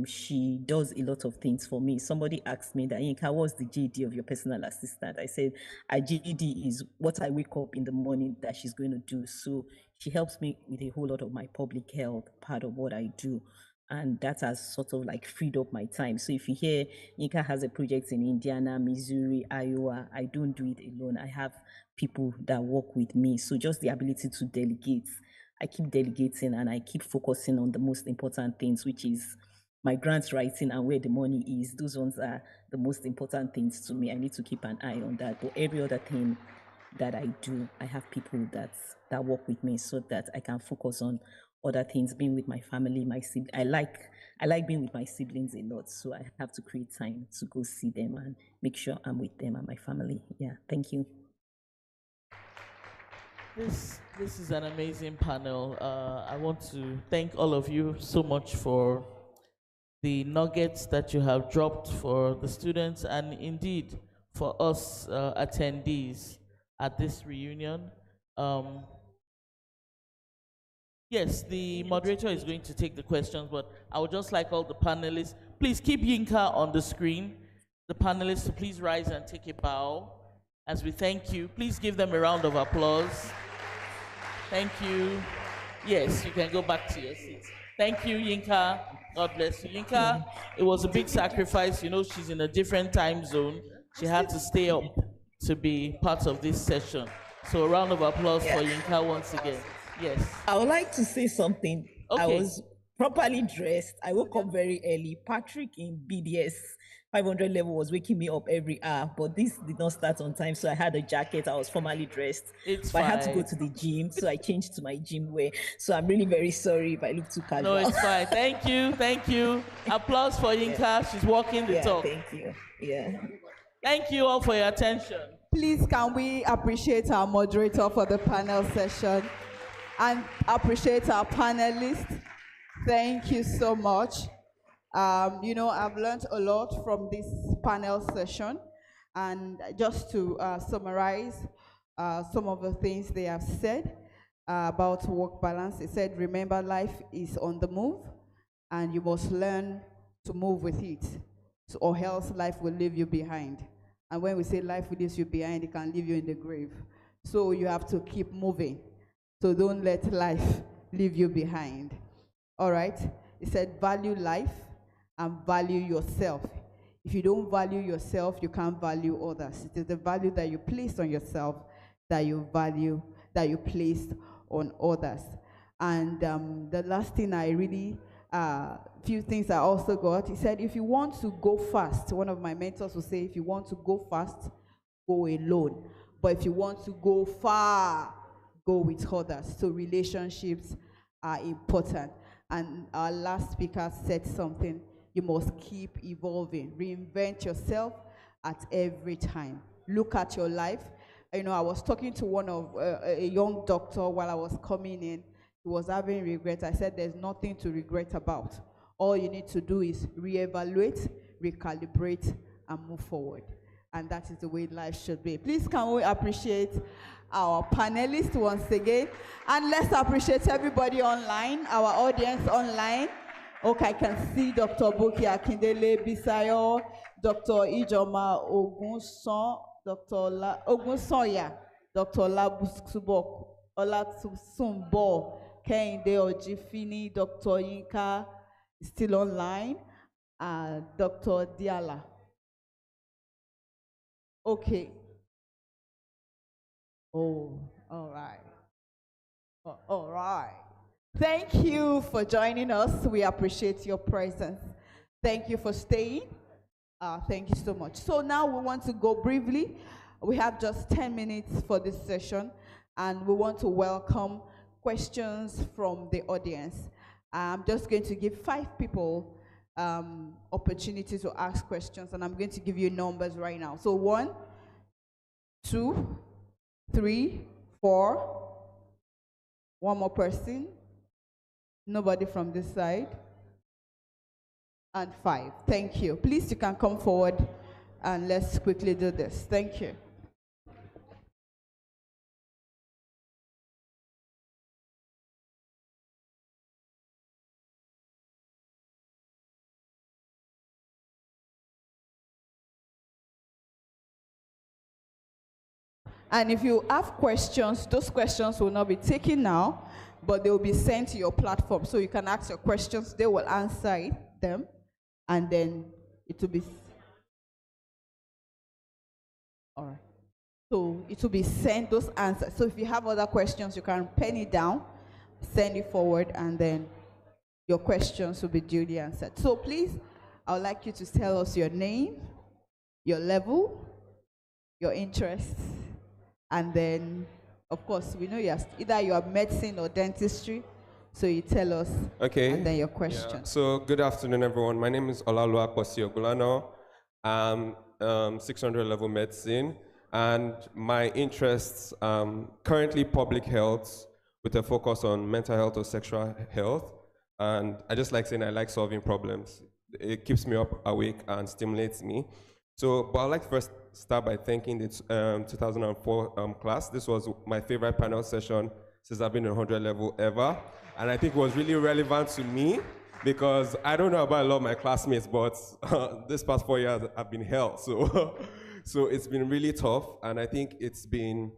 She does a lot of things for me. Somebody asked me that, Yinka, what's the GD of your personal assistant? I said, a GD is what I wake up in the morning that she's going to do. So she helps me with a whole lot of my public health part of what I do. And that has sort of like freed up my time. So if you hear Yinka has a project in Indiana, Missouri, Iowa, I don't do it alone. I have people that work with me. So just the ability to delegate. I keep delegating and I keep focusing on the most important things, which is my grant writing and where the money is. Those ones are the most important things to me. I need to keep an eye on that. But every other thing that I do, I have people that work with me so that I can focus on other things, being with my family, my siblings. I like being with my siblings a lot, so I have to create time to go see them and make sure I'm with them and my family. Yeah, thank you. This is an amazing panel. I want to thank all of you so much for the nuggets that you have dropped for the students and indeed for us attendees at this reunion. Yes, the moderator is going to take the questions, but I would just like all the panelists, please keep Yinka on the screen. The panelists to please rise and take a bow as we thank you. Please give them a round of applause. Thank you. Yes, you can go back to your seats. Thank you, Yinka. God bless you. Yinka, it was a big sacrifice. You know, she's in a different time zone. She had to stay up to be part of this session. So a round of applause for Yinka once again. Yes. I would like to say something. Okay. properly dressed. I woke up very early. Patrick in BDS 500 level was waking me up every hour, but this did not start on time, so I had a jacket. I was formally dressed. It's but I had to go fine. to the gym, so I changed to my gym wear. So I'm really very sorry if I look too casual. No, it's fine. Thank you. Thank you. Applause for Yinka. She's walking the yeah, talk. thank you. Yeah. Thank you all for your attention. Please, can we appreciate our moderator for the panel session and appreciate our panelists? Thank you so much. You know, I've learned a lot from this panel session, and just to summarize some of the things they have said about work balance. It said, remember, life is on the move, and you must learn to move with it, so, or else life will leave you behind. And when we say life will leave you behind, it can leave you in the grave. So you have to keep moving. So don't let life leave you behind. All right? It said value life and value yourself. If you don't value yourself, you can't value others. It is the value that you place on yourself that you value, that you place on others. And the last thing I really, few things I also got, he said, if you want to go fast, one of my mentors would say, if you want to go fast, go alone. But if you want to go far, go with others. So relationships are important. And our last speaker said something, you must keep evolving. Reinvent yourself at every time. Look at your life. You know, I was talking to one of a young doctor while I was coming in. He was having regret. I said, there's nothing to regret about. All you need to do is reevaluate, recalibrate, and move forward. And that is the way life should be. Please, can we appreciate our panelists once again? And let's appreciate everybody online, our audience online. Okay, I can see Dr. Buki Akindele Bisayo, Dr. Ijoma Ogunson, Dr. Ogunsoya, Dr. Labusubok, Olatusumbo, Kehinde Ojifini, Dr. Yinka is still online, Dr. Diala. Okay. Oh, all right. All right. Thank you for joining us. We appreciate your presence. Thank you for staying. Thank you so much. So now we want to go briefly. We have just 10 minutes for this session, and we want to welcome questions from the audience. I'm just going to give 5 people opportunity to ask questions, and I'm going to give you numbers right now. So 1, 2, 3, 4. One more person. Nobody from this side. And 5. Thank you. Please, you can come forward and let's quickly do this. Thank you. And if you have questions, those questions will not be taken now, but they will be sent to your platform. So you can ask your questions, they will answer them, and then it will be, all right. So it will be sent, those answers. So if you have other questions, you can pen it down, send it forward, and then your questions will be duly answered. So please, I would like you to tell us your name, your level, your interests, and then, of course, we know either you are medicine or dentistry, so you tell us, okay, and then your question. Yeah. So good afternoon, everyone. My name is Olalua Kwasi-Ogulano. I'm 600 level medicine, and my interests currently public health with a focus on mental health or sexual health. And I just like saying I like solving problems. It keeps me up awake and stimulates me. So, but I'd like to first start by thanking the 2004 class. This was my favorite panel session since I've been in 100 level ever. And I think it was really relevant to me because I don't know about a lot of my classmates, but this past 4 years I've been hell. So, so it's been really tough. And I think it's been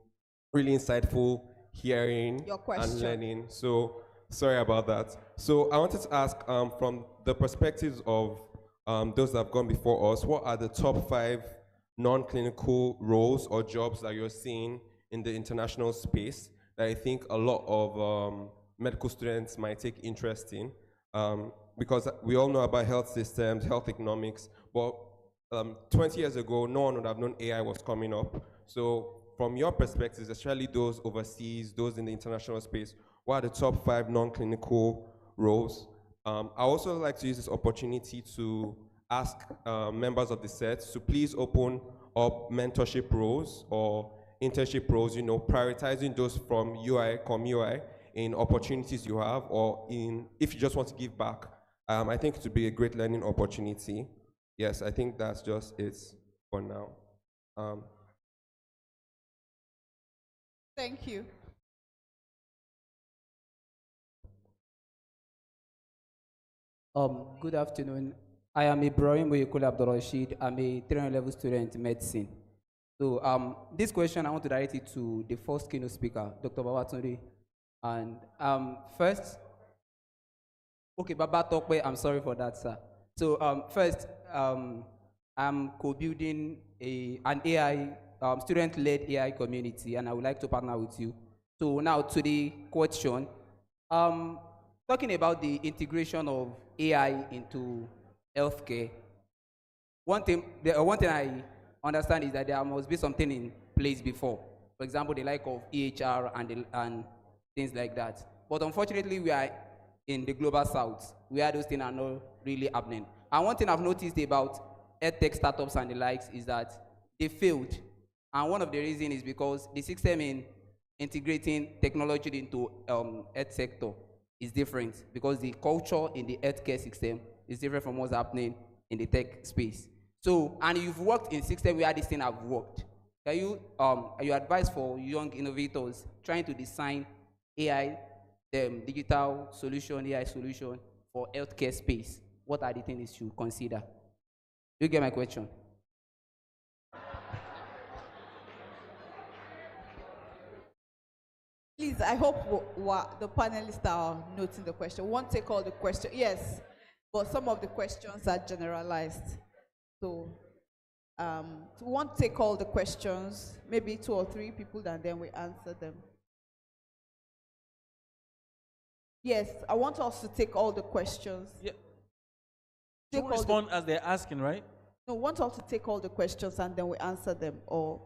really insightful hearing and learning. So sorry about that. So I wanted to ask from the perspectives of those that have gone before us, what are the top 5 non-clinical roles or jobs that you're seeing in the international space that I think a lot of medical students might take interest in? because we all know about health systems, health economics, but 20 years ago, no one would have known AI was coming up. So from your perspectives, especially those overseas, those in the international space, what are the top 5 non-clinical roles? I also like to use this opportunity to ask members of the set to please open up mentorship roles or internship roles, prioritizing those from Comui in opportunities you have, or if you just want to give back. I think it would be a great learning opportunity. Yes, I think that's just it for now. Thank you. Good afternoon. I am Ibrahim Boyekule Abdul Rashid. I'm a 300 level student in medicine. So this question I want to direct it to the first keynote speaker, Dr. Babatunde. And first, okay, Baba Tokwe, I'm sorry for that, sir. So first, I'm co-building an AI, student-led AI community, and I would like to partner with you. So now to the question, talking about the integration of AI into healthcare, one thing I understand is that there must be something in place before. For example, the like of EHR and things like that. But unfortunately, we are in the global south, where those things are not really happening. And one thing I've noticed about edtech startups and the likes is that they failed. And one of the reasons is because the system in integrating technology into health sector is different, because the culture in the healthcare system is different from what's happening in the tech space. So, and you've worked in system where this thing have worked. Can you, your advice for young innovators trying to design AI, digital solution, AI solution for healthcare space? What are the things you should consider? You get my question? Please, I hope the panelists are noting the question. Won't take all the questions. Yes, but some of the questions are generalized. So we won't take all the questions, maybe 2 or 3 people, and then we answer them. Yes, I want us to take all the questions. Yeah. Don't respond as they're asking, right? No, I want us to take all the questions and then we answer them. Or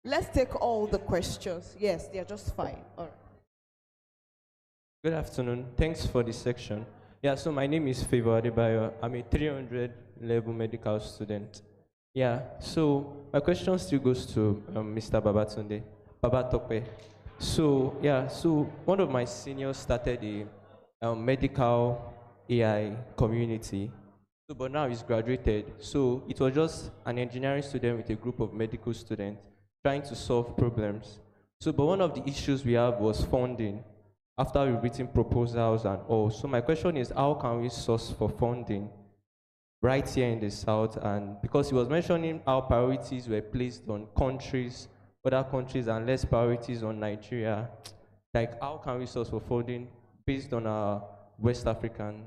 let's take all the questions. Yes, they're just fine. All right. Good afternoon. Thanks for this section. Yeah, so my name is Favor Adebayo. I'm a 300 level medical student. Yeah, so my question still goes to Mr. Babatunde, Babatope. So, yeah, so one of my seniors started a medical AI community, so, but now he's graduated. So it was just an engineering student with a group of medical students trying to solve problems. So, but one of the issues we have was funding after we've written proposals and all. So my question is, how can we source for funding right here in the South? And because he was mentioning how priorities were placed on countries, other countries, and less priorities on Nigeria, like how can we source for funding based on our West African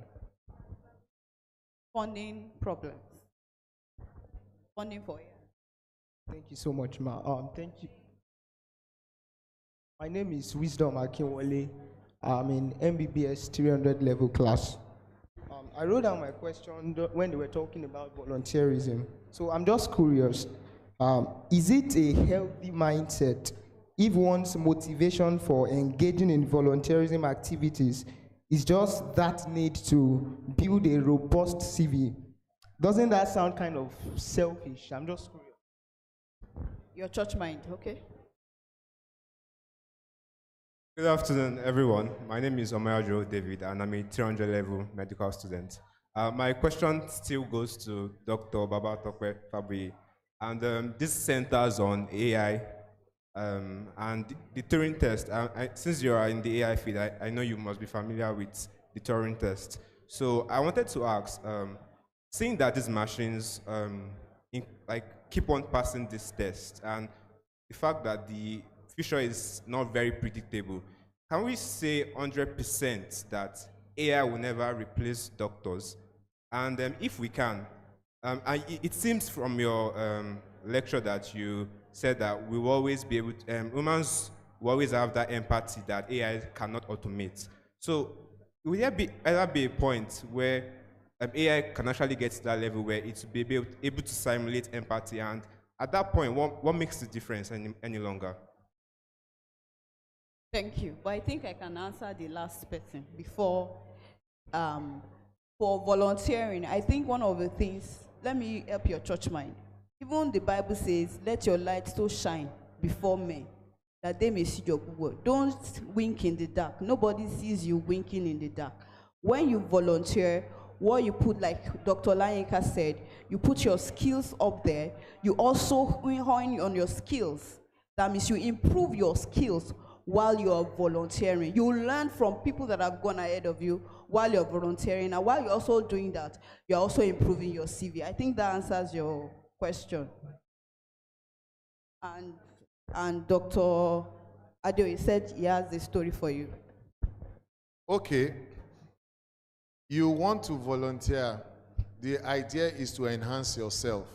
funding problems? Funding for AI. Thank you so much, Ma. Thank you. My name is Wisdom Akinwole. I'm in MBBS 300 level class. I wrote down my question when they were talking about volunteerism. So I'm just curious, is it a healthy mindset if one's motivation for engaging in volunteerism activities is just that need to build a robust CV? Doesn't that sound kind of selfish? I'm just curious. Your church mind, okay? Good afternoon, everyone. My name is Omayajo David, and I'm a 300 level medical student. My question still goes to Dr. Babatokwe Fabri, and this centers on AI and the Turing test. Since you are in the AI field, I know you must be familiar with the Turing test. So I wanted to ask, seeing that these machines keep on passing this test, and the fact that the future is not very predictable, can we say 100% that AI will never replace doctors? And if we can, it seems from your lecture that you said that we will always be able to, humans will always have that empathy that AI cannot automate. So will there ever be a point where AI can actually get to that level where it will be able to simulate empathy, and at that point, what makes the difference any longer? Thank you. But I think I can answer the last person before. For volunteering, I think one of the things, let me help your church mind. Even the Bible says, let your light so shine before men, that they may see your good work. Don't wink in the dark. Nobody sees you winking in the dark. When you volunteer, what you put, like Dr. Layinka said, you put your skills up there. You also hone on your skills. That means you improve your skills while you are volunteering. You learn from people that have gone ahead of you while you're volunteering. And while you're also doing that, you're also improving your CV. I think that answers your question. And Dr. Adeoye said he has a story for you. Okay. You want to volunteer. The idea is to enhance yourself.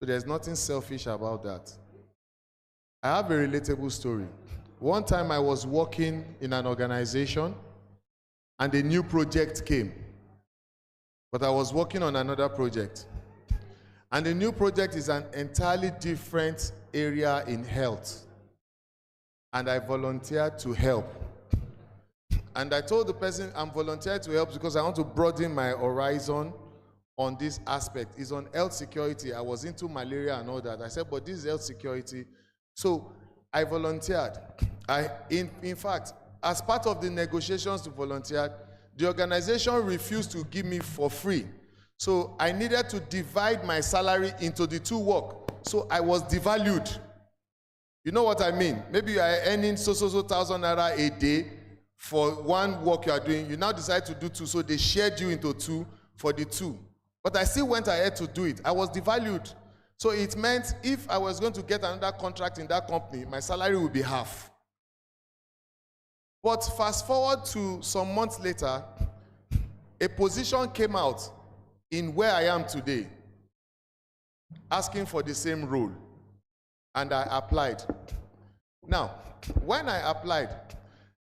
So there's nothing selfish about that. I have a relatable story. One time I was working in an organization and a new project came. But I was working on another project. And the new project is an entirely different area in health. And I volunteered to help. And I told the person I'm volunteering to help because I want to broaden my horizon on this aspect. It's on health security. I was into malaria and all that. I said, but this is health security. So I volunteered. In fact, as part of the negotiations to volunteer, the organization refused to give me for free. So I needed to divide my salary into the two work. So I was devalued. You know what I mean? Maybe you are earning so 1,000 naira a day for one work you are doing. You now decide to do two, so they shared you into two for the two. But I still went ahead to do it. I was devalued. So it meant if I was going to get another contract in that company, my salary would be half. But fast forward to some months later, a position came out in where I am today, asking for the same role. And I applied. Now, when I applied,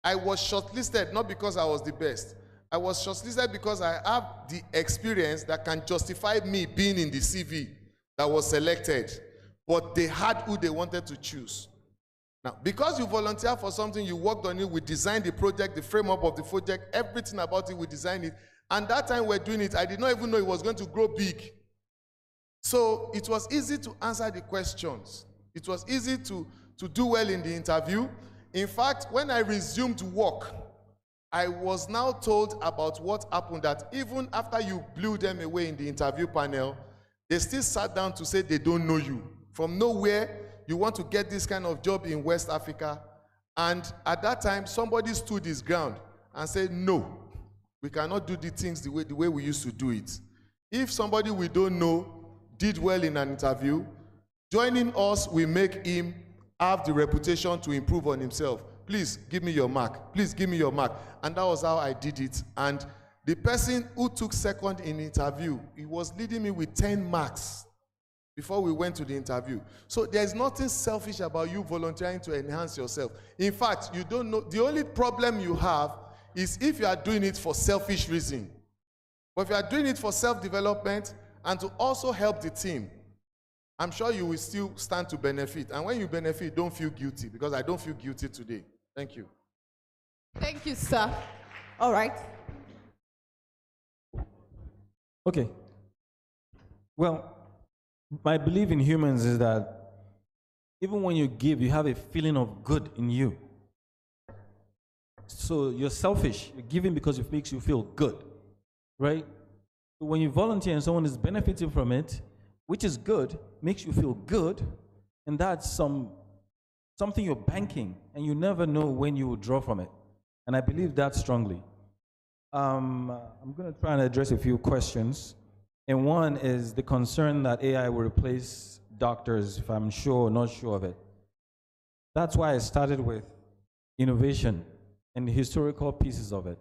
I was shortlisted not because I was the best. I was shortlisted because I have the experience that can justify me being in the CV that was selected. But they had who they wanted to choose. Now, because you volunteer for something, you worked on it, we designed the project, the framework of the project, everything about it, we designed it. And that time we're doing it, I did not even know it was going to grow big. So it was easy to answer the questions. It was easy to do well in the interview. In fact, when I resumed work, I was now told about what happened, that even after you blew them away in the interview panel, they still sat down to say they don't know you. From nowhere, you want to get this kind of job in West Africa. And at that time, somebody stood his ground and said, no, we cannot do the things the way we used to do it. If somebody we don't know did well in an interview, joining us will make him have the reputation to improve on himself. Please give me your mark. Please give me your mark. And that was how I did it. And the person who took second in the interview, he was leading me with 10 marks before we went to the interview. So there's nothing selfish about you volunteering to enhance yourself. In fact, you don't know, the only problem you have is if you are doing it for selfish reason. But if you are doing it for self-development and to also help the team, I'm sure you will still stand to benefit. And when you benefit, don't feel guilty, because I don't feel guilty today. Thank you. Thank you, sir. All right. Okay. Well, my belief in humans is that even when you give, you have a feeling of good in you. So you're selfish. You're giving because it makes you feel good, right? So when you volunteer and someone is benefiting from it, which is good, makes you feel good, and that's something you're banking, and you never know when you will draw from it. And I believe that strongly. I'm going to try and address a few questions. And one is the concern that AI will replace doctors, if I'm sure or not sure of it. That's why I started with innovation and the historical pieces of it.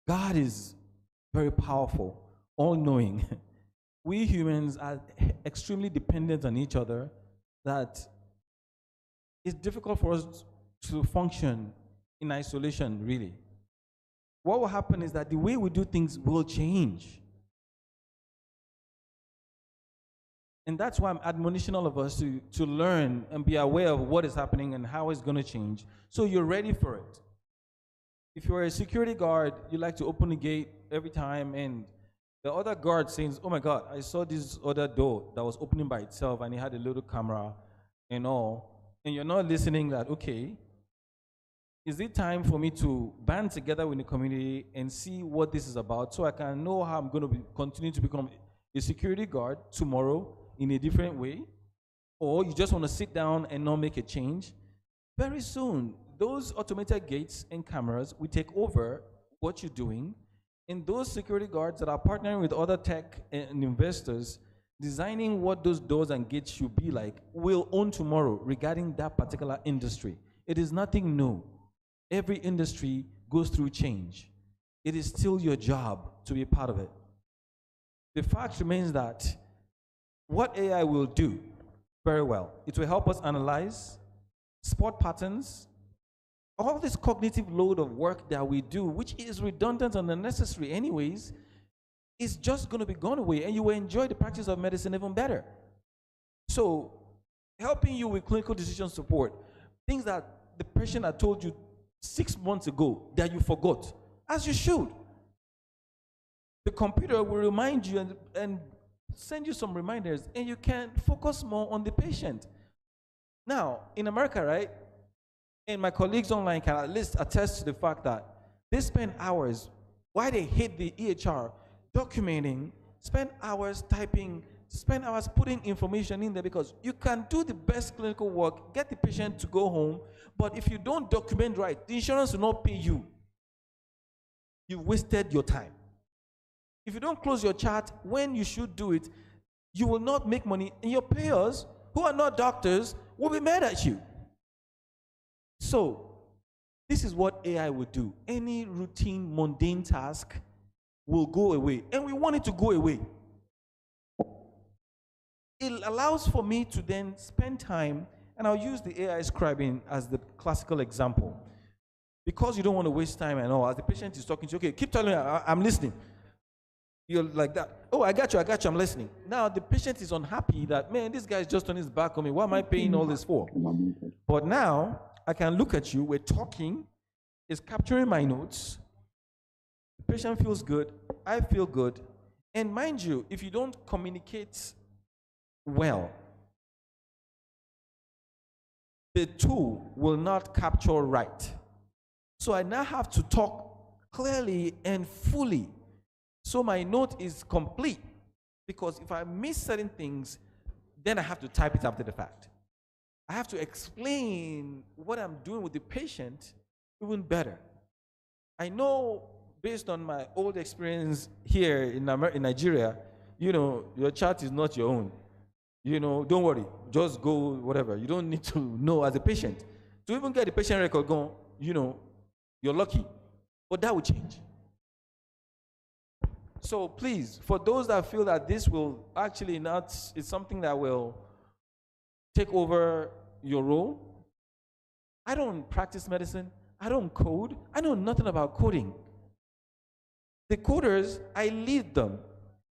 God is very powerful, all-knowing. We humans are extremely dependent on each other, that it's difficult for us to function in isolation, really. What will happen is that the way we do things will change. And that's why I'm admonishing all of us to learn and be aware of what is happening and how it's going to change, so you're ready for it. If you're a security guard, you like to open the gate every time, and the other guard says, oh my God, I saw this other door that was opening by itself and it had a little camera and all, and you're not listening that, okay, is it time for me to band together with the community and see what this is about, so I can know how I'm going to continue to become a security guard tomorrow in a different way? Or you just want to sit down and not make a change? Very soon, those automated gates and cameras will take over what you're doing, and those security guards that are partnering with other tech and investors, designing what those doors and gates should be like, will own tomorrow regarding that particular industry. It is nothing new. Every industry goes through change. It is still your job to be a part of it. The fact remains that what AI will do very well, it will help us analyze, spot patterns, all this cognitive load of work that we do, which is redundant and unnecessary anyways, is just going to be gone away, and you will enjoy the practice of medicine even better. So, helping you with clinical decision support, things that the patient had told you 6 months ago that you forgot, as you should. The computer will remind you and send you some reminders, and you can focus more on the patient. Now, in America, right, and my colleagues online can at least attest to the fact that they spend hours, why they hate the EHR, documenting, spend hours typing, spend hours putting information in there, because you can do the best clinical work, get the patient to go home, but if you don't document right, the insurance will not pay you. You've wasted your time. If you don't close your chart when you should do it, you will not make money, and your payers, who are not doctors, will be mad at you. So, this is what AI will do. Any routine, mundane task will go away, and we want it to go away. It allows for me to then spend time, and I'll use the AI scribing as the classical example. Because you don't want to waste time and all, as the patient is talking to you, okay, keep telling me, I'm listening. You're like that. Oh, I got you, I'm listening. Now the patient is unhappy that, man, this guy is just on his back on me. What am I paying all this for? But now I can look at you, we're talking, it's capturing my notes. The patient feels good, I feel good. And mind you, if you don't communicate well, the tool will not capture right. So I now have to talk clearly and fully, so my note is complete. Because if I miss certain things, then I have to type it after the fact. I have to explain what I'm doing with the patient even better. I know, based on my old experience here in Nigeria, your chart is not your own. Don't worry, just go whatever. You don't need to know as a patient. To even get the patient record going, you're lucky. But that will change. So please, for those that feel that this will actually not, it's something that will take over your role. I don't practice medicine. I don't code. I know nothing about coding. The coders, I lead them.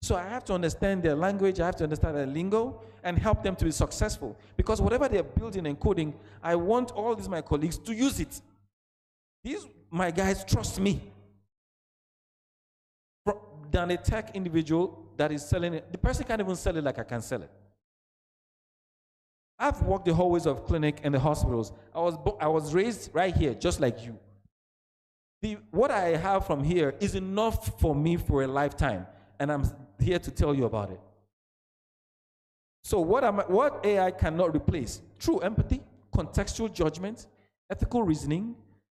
So I have to understand their language, I have to understand their lingo, and help them to be successful. Because whatever they're building and coding, I want all these my colleagues to use it. These, my guys, trust me. Than a tech individual that is selling it. The person can't even sell it like I can sell it. I've walked the hallways of clinic and the hospitals. I was raised right here, just like you. What I have from here is enough for me for a lifetime, and I'm here to tell you about it. So what AI cannot replace? True empathy, contextual judgment, ethical reasoning,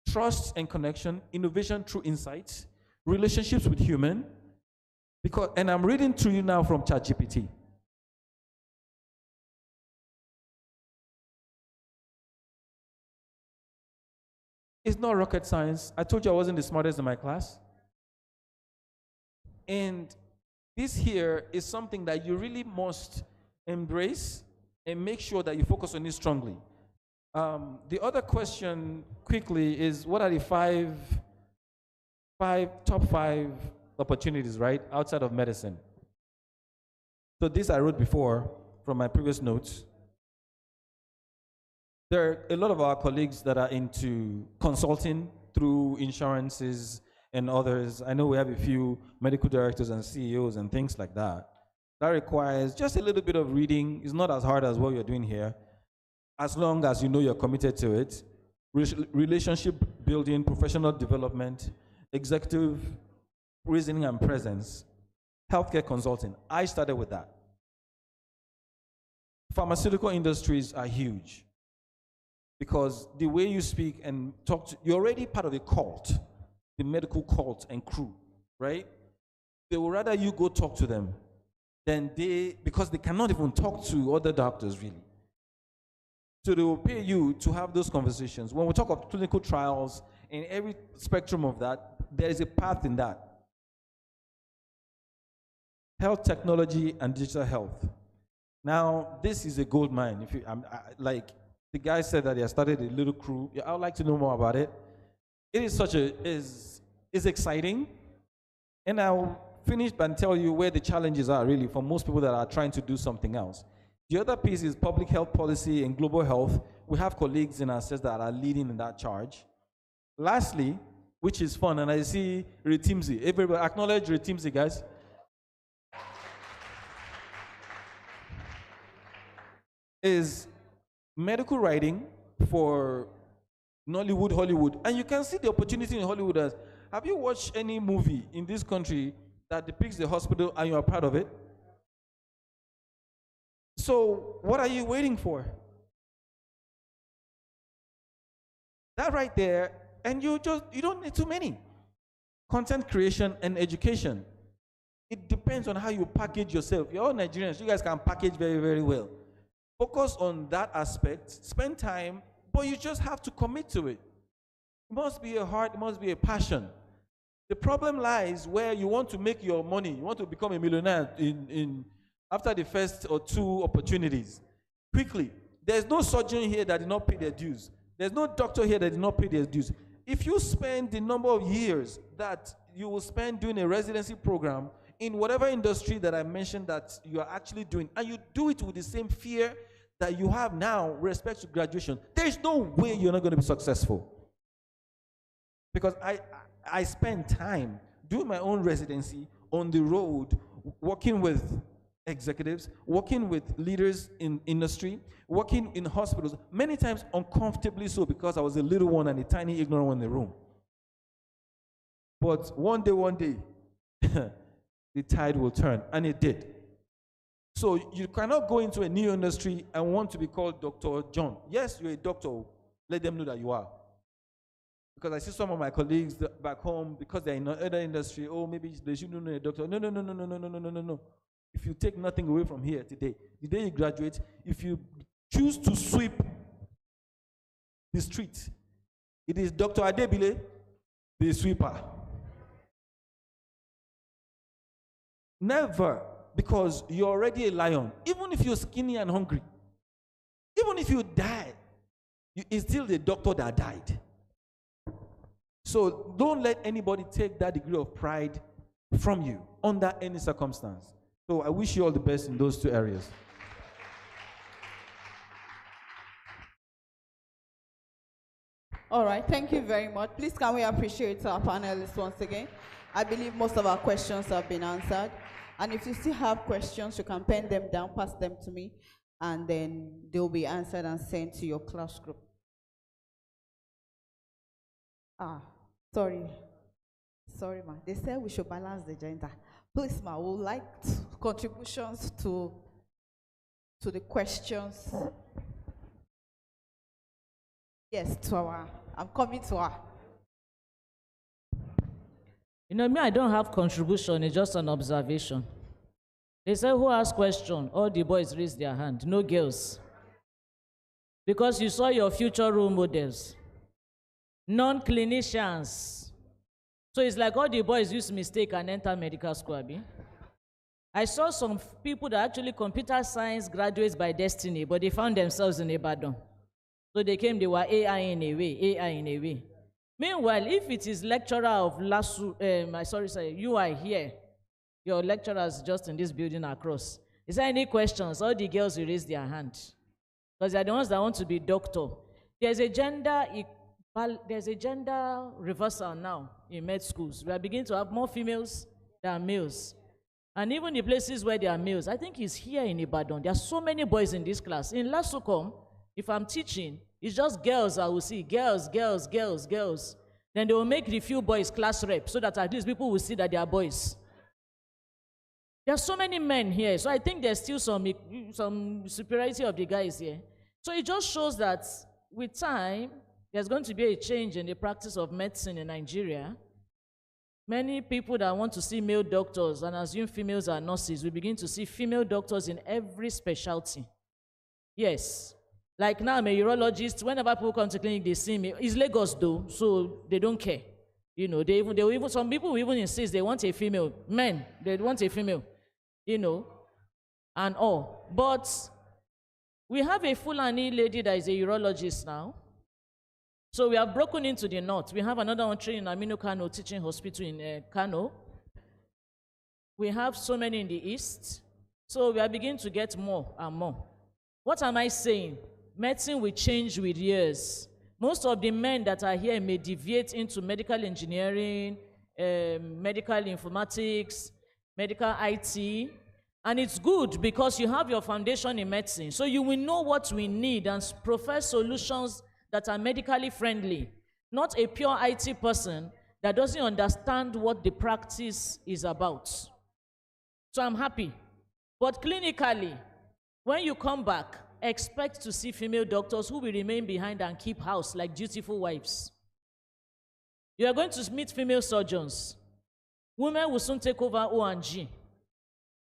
trust and connection, innovation through insights, relationships with human. And I'm reading to you now from ChatGPT. It's not rocket science. I told you I wasn't the smartest in my class. And this here is something that you really must embrace and make sure that you focus on it strongly. The other question quickly is, what are the top five opportunities, right, outside of medicine? So this I wrote before from my previous notes. There are a lot of our colleagues that are into consulting through insurances and others. I know we have a few medical directors and CEOs and things like that. That requires just a little bit of reading. It's not as hard as what you're doing here, as long as you know you're committed to it. Relationship building, professional development, executive reasoning and presence, healthcare consulting. I started with that. Pharmaceutical industries are huge because the way you speak and talk to, you're already part of a cult, the medical cult and crew, right? They would rather you go talk to them than because they cannot even talk to other doctors really. So they will pay you to have those conversations. When we talk of clinical trials and every spectrum of that, there is a path in that. Health technology and digital health. Now, this is a gold mine. If you, like the guy said that he started a little crew. I would like to know more about it. It is is exciting, and I'll finish and tell you where the challenges are really for most people that are trying to do something else. The other piece is public health policy and global health. We have colleagues in our sets that are leading in that charge. Lastly, which is fun, and I see Retimzi. Everybody acknowledge Retimzi, guys. Is medical writing for Nollywood, Hollywood. And you can see the opportunity in Hollywood as, have you watched any movie in this country that depicts the hospital and you are proud of it? So what are you waiting for? That right there, and you don't need too many. Content creation and education. It depends on how you package yourself. You're all Nigerians, you guys can package very, very well. Focus on that aspect, spend time, but you just have to commit to it. It must be a heart, it must be a passion. The problem lies where you want to make your money, you want to become a millionaire after the first or two opportunities. Quickly, there's no surgeon here that did not pay their dues. There's no doctor here that did not pay their dues. If you spend the number of years that you will spend doing a residency program in whatever industry that I mentioned that you are actually doing, and you do it with the same fear that you have now with respect to graduation, there's no way you're not going to be successful. Because I spend time doing my own residency on the road, working with executives, working with leaders in industry, working in hospitals, many times uncomfortably so because I was a little one and a tiny ignorant one in the room. But one day, the tide will turn, and it did. So you cannot go into a new industry and want to be called Dr. John. Yes, you're a doctor. Let them know that you are. Because I see some of my colleagues back home, because they're in another industry, oh, maybe they shouldn't know a doctor. No. If you take nothing away from here today, the day you graduate, if you choose to sweep the street, it is Dr. Adebile, the sweeper. Never, because you're already a lion. Even if you're skinny and hungry, even if you die, it's still the doctor that died. So don't let anybody take that degree of pride from you under any circumstance. So I wish you all the best in those two areas. All right, thank you very much. Please can we appreciate our panelists once again? I believe most of our questions have been answered. And if you still have questions, you can pen them down, pass them to me, and then they'll be answered and sent to your class group. Sorry, ma. They said we should balance the gender. Please, ma, we would like contributions to the questions. Yes, I'm coming to her. You know, me, I don't have contribution, it's just an observation. They say, who has question? All the boys raise their hand, no girls. Because you saw your future role models, non-clinicians. So it's like all the boys use mistake and enter medical school, abi? I saw some people that actually computer science graduates by destiny, but they found themselves in Ibadan. So they came, they were AI in a way, AI in a way. Meanwhile, if it is lecturer of UI here, your lecturers just in this building across, is there any questions? All the girls will raise their hand. Because they're the ones that want to be doctor. There's a gender reversal now in med schools. We are beginning to have more females than males. And even the places where there are males, I think it's here in Ibadan. There are so many boys in this class. In Lasukom, if I'm teaching, it's just girls I will see. Girls, girls, girls, girls. Then they will make the few boys class rep so that at least people will see that they are boys. There are so many men here, so I think there's still some superiority of the guys here. So it just shows that with time, there's going to be a change in the practice of medicine in Nigeria. Many people that want to see male doctors and assume females are nurses, we begin to see female doctors in every specialty. Yes. Like now, I'm a urologist. Whenever people come to clinic, they see me. It's Lagos though, so they don't care. You know, some people will even insist they want a female. Men, they want a female. You know, and all. But we have a Fulani lady that is a urologist now. So we have broken into the north. We have another one training in Aminu Kano Teaching Hospital in Kano. We have so many in the east. So we are beginning to get more and more. What am I saying? Medicine will change with years. Most of the men that are here may deviate into medical engineering, medical informatics, medical IT, and it's good because you have your foundation in medicine. So you will know what we need and profess solutions that are medically friendly, not a pure IT person that doesn't understand what the practice is about. So I'm happy. But clinically, when you come back, expect to see female doctors who will remain behind and keep house like dutiful wives. You are going to meet female surgeons. Women will soon take over O&G.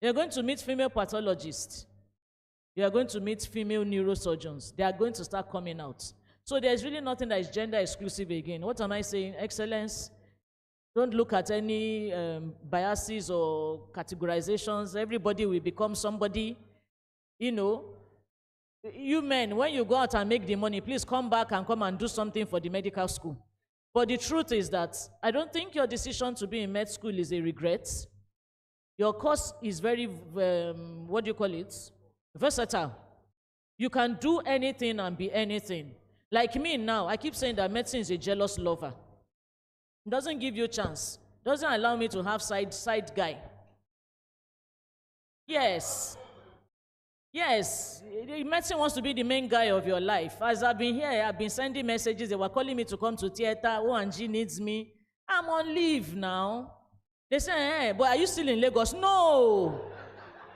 You're going to meet female pathologists. You are going to meet female neurosurgeons. They are going to start coming out. So there's really nothing that is gender exclusive again. What am I saying? Excellence. Don't look at any biases or categorizations. Everybody will become somebody. You know, you men, when you go out and make the money, please come back and come and do something for the medical school. But the truth is that I don't think your decision to be in med school is a regret. Your course is very, what do you call it? Versatile. You can do anything and be anything. Like me now, I keep saying that medicine is a jealous lover. It doesn't give you a chance. Doesn't allow me to have side guy. Yes. Yes, medicine wants to be the main guy of your life. As I've been here, I've been sending messages. They were calling me to come to theater. O&G needs me. I'm on leave now. They say, hey, but are you still in Lagos? No.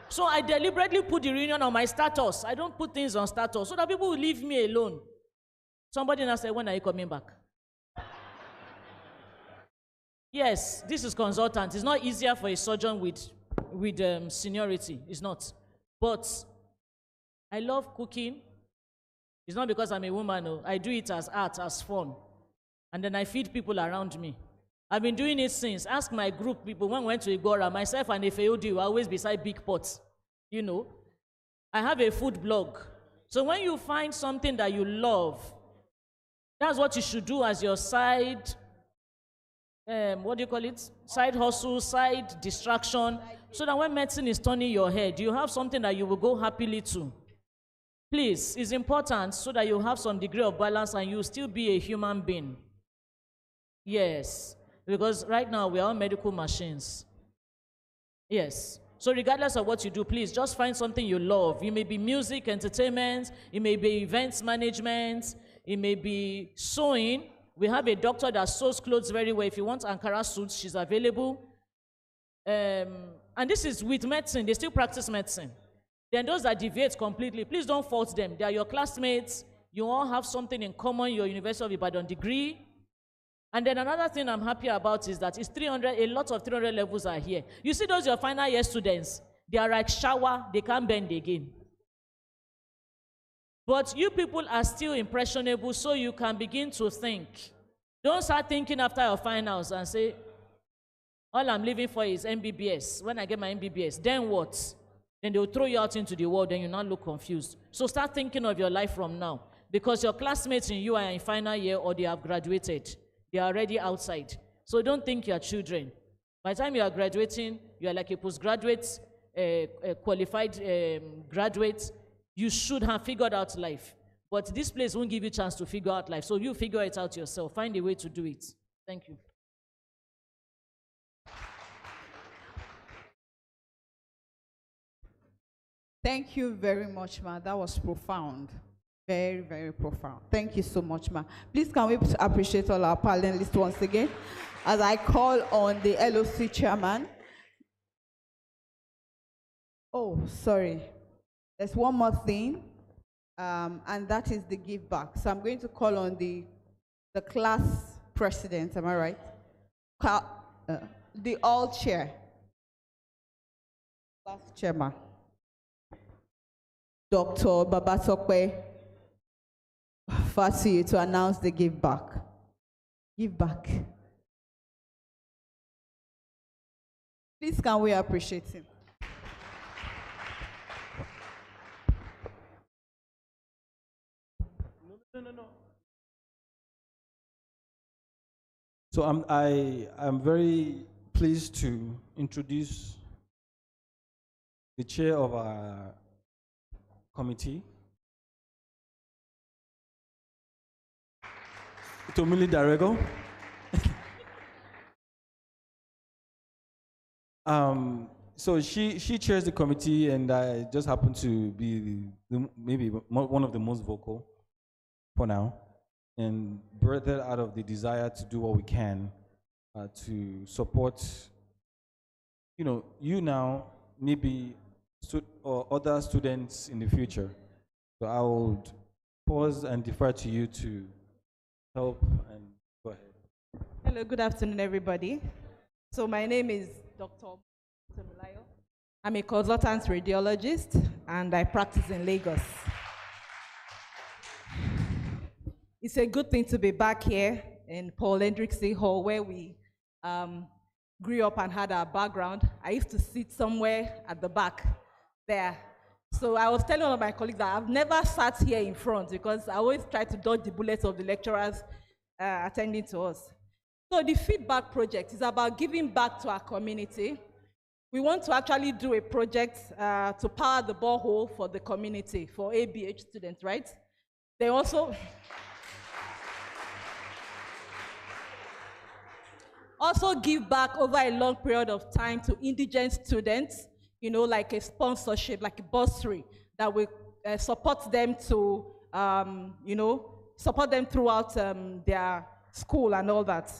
So I deliberately put the reunion on my status. I don't put things on status so that people will leave me alone. Somebody now said, when are you coming back? Yes, this is consultant. It's not easier for a surgeon with seniority. It's not. But I love cooking. It's not because I'm a woman. No. I do it as art, as fun. And then I feed people around me. I've been doing it since. Ask my group people. When we went to Igora, myself and Efeodi were always beside big pots. You know. I have a food blog. So when you find something that you love, that's what you should do as your side, what do you call it? Side hustle, side distraction. So that when medicine is turning your head, you have something that you will go happily to. Please, it's important so that you have some degree of balance and you still be a human being. Yes, because right now we are all medical machines. Yes. So regardless of what you do, please just find something you love. It may be music, entertainment, it may be events management, it may be sewing. We have a doctor that sews clothes very well. If you want Ankara suits, she's available. And this is with medicine. They still practice medicine. Then those that deviate completely, please don't fault them. They are your classmates. You all have something in common, your University of Ibadan degree. And then another thing I'm happy about is that it's 300, a lot of 300 levels are here. You see those your final year students, they are like shower, they can't bend again. But you people are still impressionable, so you can begin to think. Don't start thinking after your finals and say, all I'm living for is MBBS. When I get my MBBS, then what? Then they'll throw you out into the world, then you now look confused. So start thinking of your life from now. because your classmates in you are in final year or they have graduated. They are already outside. So don't think you are children. By the time you are graduating, you are like a postgraduate, qualified graduate. You should have figured out life. But this place won't give you a chance to figure out life. So you figure it out yourself. Find a way to do it. Thank you. Thank you very much, ma. That was profound. Very, very profound. Thank you so much, ma. Please can we appreciate all our panelists once again as I call on the LOC chairman. Oh, sorry. There's one more thing, and that is the give back. So I'm going to call on the class president, am I right? The all chair. Class chairman. Dr. Babatokwe Fatu to announce the give back. Give back. Please can we appreciate him? No. So I'm very pleased to introduce the chair of our committee, Tomili Darego. So she chairs the committee, and I just happen to be maybe one of the most vocal for now, and birthed out of the desire to do what we can to support, you now, maybe or other students in the future. So I would pause and defer to you to help and go ahead. Hello, good afternoon, everybody. So my name is Dr. Temilayo. I'm a consultant radiologist, and I practice in Lagos. It's a good thing to be back here in Paul Hendrickson Hall, where we grew up and had our background. I used to sit somewhere at the back there. So I was telling one of my colleagues that I've never sat here in front because I always try to dodge the bullets of the lecturers attending to us. So the feedback project is about giving back to our community. We want to actually do a project to power the borehole for the community, for ABH students, right? They also give back over a long period of time to indigent students, like a sponsorship, like a bursary that will support them to, support them throughout their school and all that.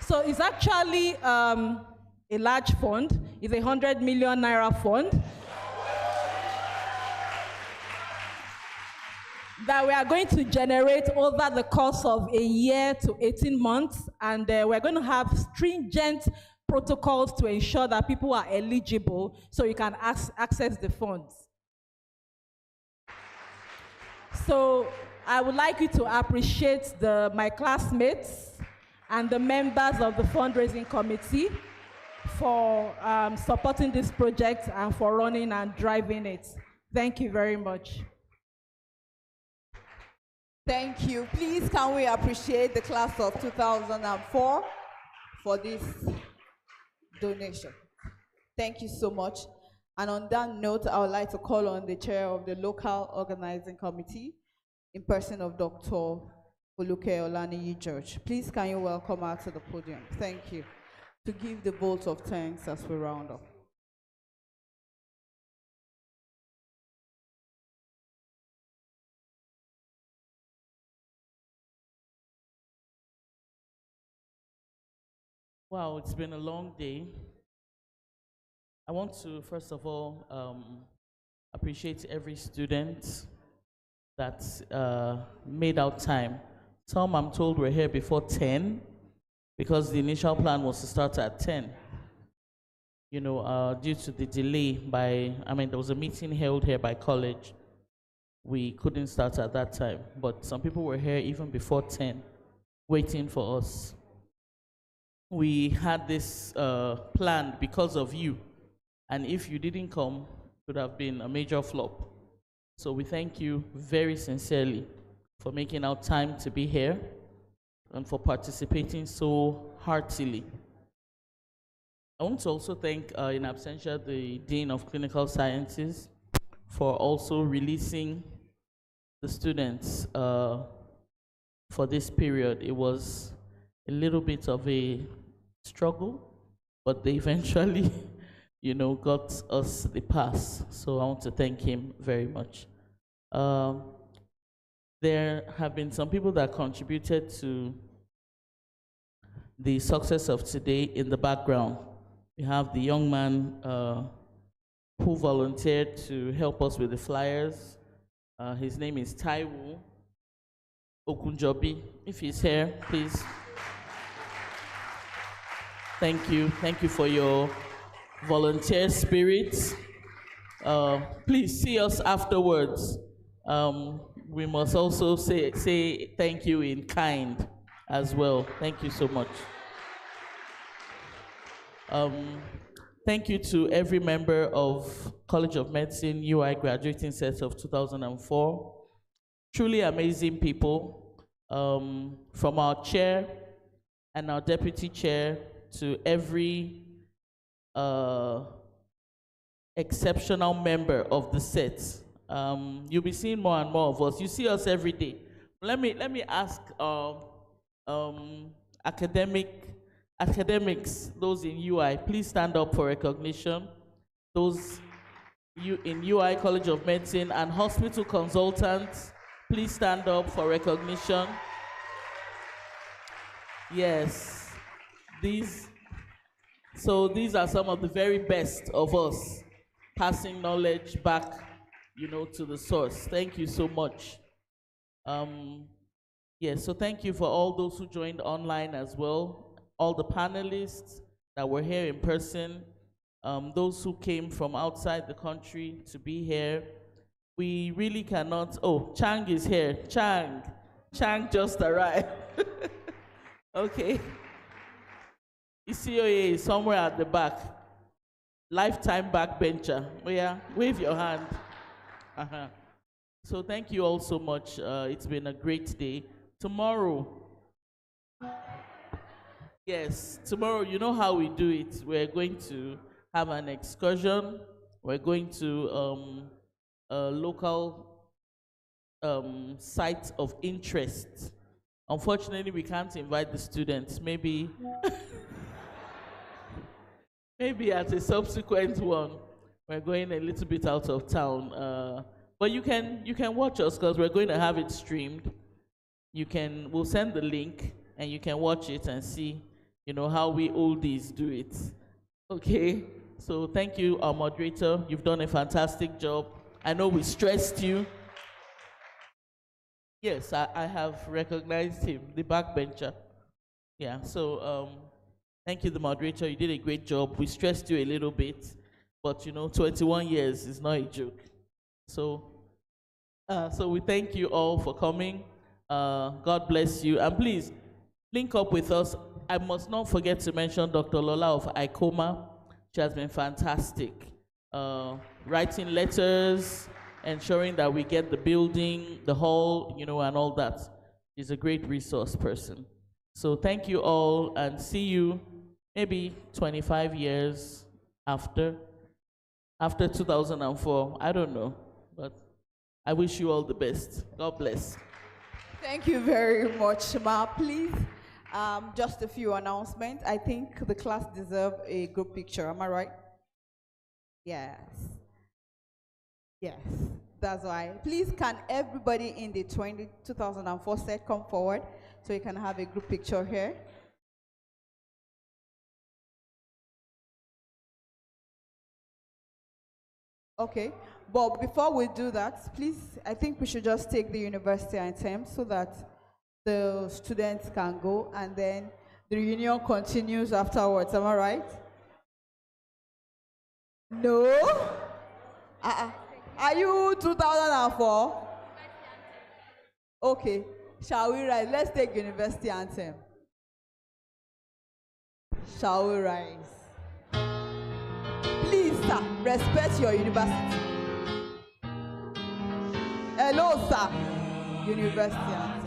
So it's actually a large fund. It's a 100 million naira fund that we are going to generate over the course of a year to 18 months. And we're going to have stringent protocols to ensure that people are eligible so you can access the funds. So I would like you to appreciate my classmates and the members of the fundraising committee for supporting this project and for running and driving it. Thank you very much. Thank you. Please can we appreciate the class of 2004 for this donation. Thank you so much. And on that note, I would like to call on the chair of the local organizing committee in person of Dr. Oluke Olaniyi George. Please can you welcome her to the podium? Thank you. To give the vote of thanks as we round up. Wow, it's been a long day. I want to, first of all, appreciate every student that made out time. Some, I'm told, were here before 10 because the initial plan was to start at 10. Due to the delay there was a meeting held here by college. We couldn't start at that time, but some people were here even before 10, waiting for us. We had this planned because of you, and if you didn't come, it would have been a major flop. So we thank you very sincerely for making out time to be here and for participating so heartily. I want to also thank, in absentia, the Dean of Clinical Sciences for also releasing the students for this period. It was a little bit of a struggle, but they eventually, got us the pass. So I want to thank him very much. There have been some people that contributed to the success of today in the background. We have the young man who volunteered to help us with the flyers. His name is Taiwo Okunjobi. If he's here, please. Thank you. Thank you for your volunteer spirit. Please see us afterwards. We must also say thank you in kind as well. Thank you so much. Thank you to every member of College of Medicine UI graduating set of 2004. Truly amazing people, from our chair and our deputy chair to every exceptional member of the set. You'll be seeing more and more of us. You see us every day. Let me ask academics, those in UI, please stand up for recognition. Those in UI College of Medicine and hospital consultants, please stand up for recognition. Yes, these are some of the very best of us, passing knowledge back, to the source. Thank you so much. Yes, so thank you for all those who joined online as well, all the panelists that were here in person, those who came from outside the country to be here. We really cannot, Chang is here. Chang just arrived. Okay. ECOA is somewhere at the back. Lifetime backbencher. Oh yeah, wave your hand. So thank you all so much. It's been a great day. Tomorrow, yes, tomorrow, you know how we do it. We're going to have an excursion. We're going to a local site of interest. Unfortunately, we can't invite the students. Maybe at a subsequent one. We're going a little bit out of town. But you can watch us because we're going to have it streamed. We'll send the link and you can watch it and see, how we oldies do it. Okay? So thank you, our moderator. You've done a fantastic job. I know we stressed you. Yes, I have recognized him, the backbencher. Yeah, so thank you, the moderator. You did a great job. We stressed you a little bit, but 21 years is not a joke. So we thank you all for coming. God bless you. And please, link up with us. I must not forget to mention Dr. Lola of ICOMA. She has been fantastic. Writing letters, ensuring that we get the building, the hall, and all that. She's a great resource person. So thank you all and see you maybe 25 years after 2004. I don't know, but I wish you all the best. God bless. Thank you very much, Ma. Please, just a few announcements. I think the class deserves a group picture. Am I right? Yes. Yes, that's why. Please, can everybody in the 2004 set come forward so you can have a group picture here? Okay, but before we do that, please, I think we should just take the university item so that the students can go and then the reunion continues afterwards. Am I right? No? Are you 2004? Okay, shall we rise? Let's take university anthem. Shall we rise? Please, sir, respect your university. Hello, sir. University answer.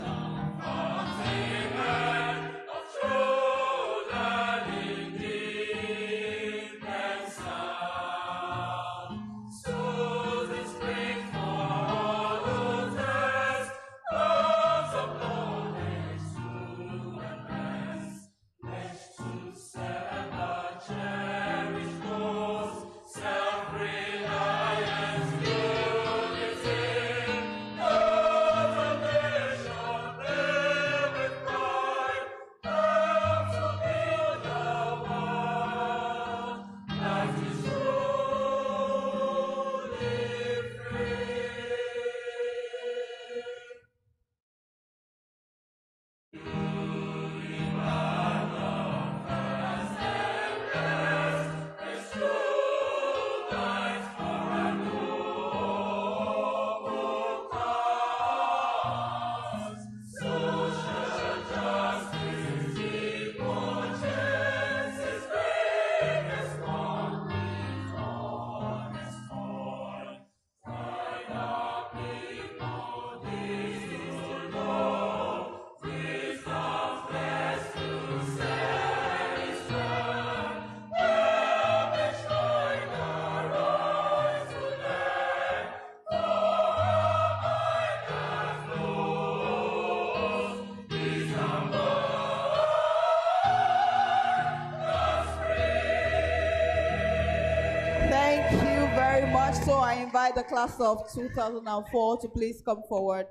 Thank you very much. So I invite the class of 2004 to please come forward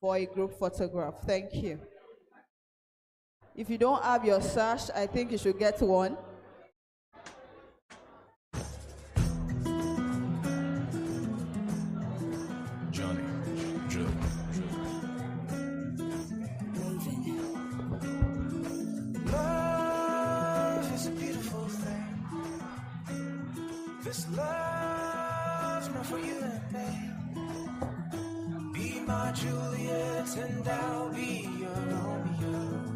for a group photograph. Thank you. If you don't have your sash, I think you should get one. Johnny, Joe. Love is a beautiful thing. This love's meant for you and me. Be my Juliet and I'll be your Romeo.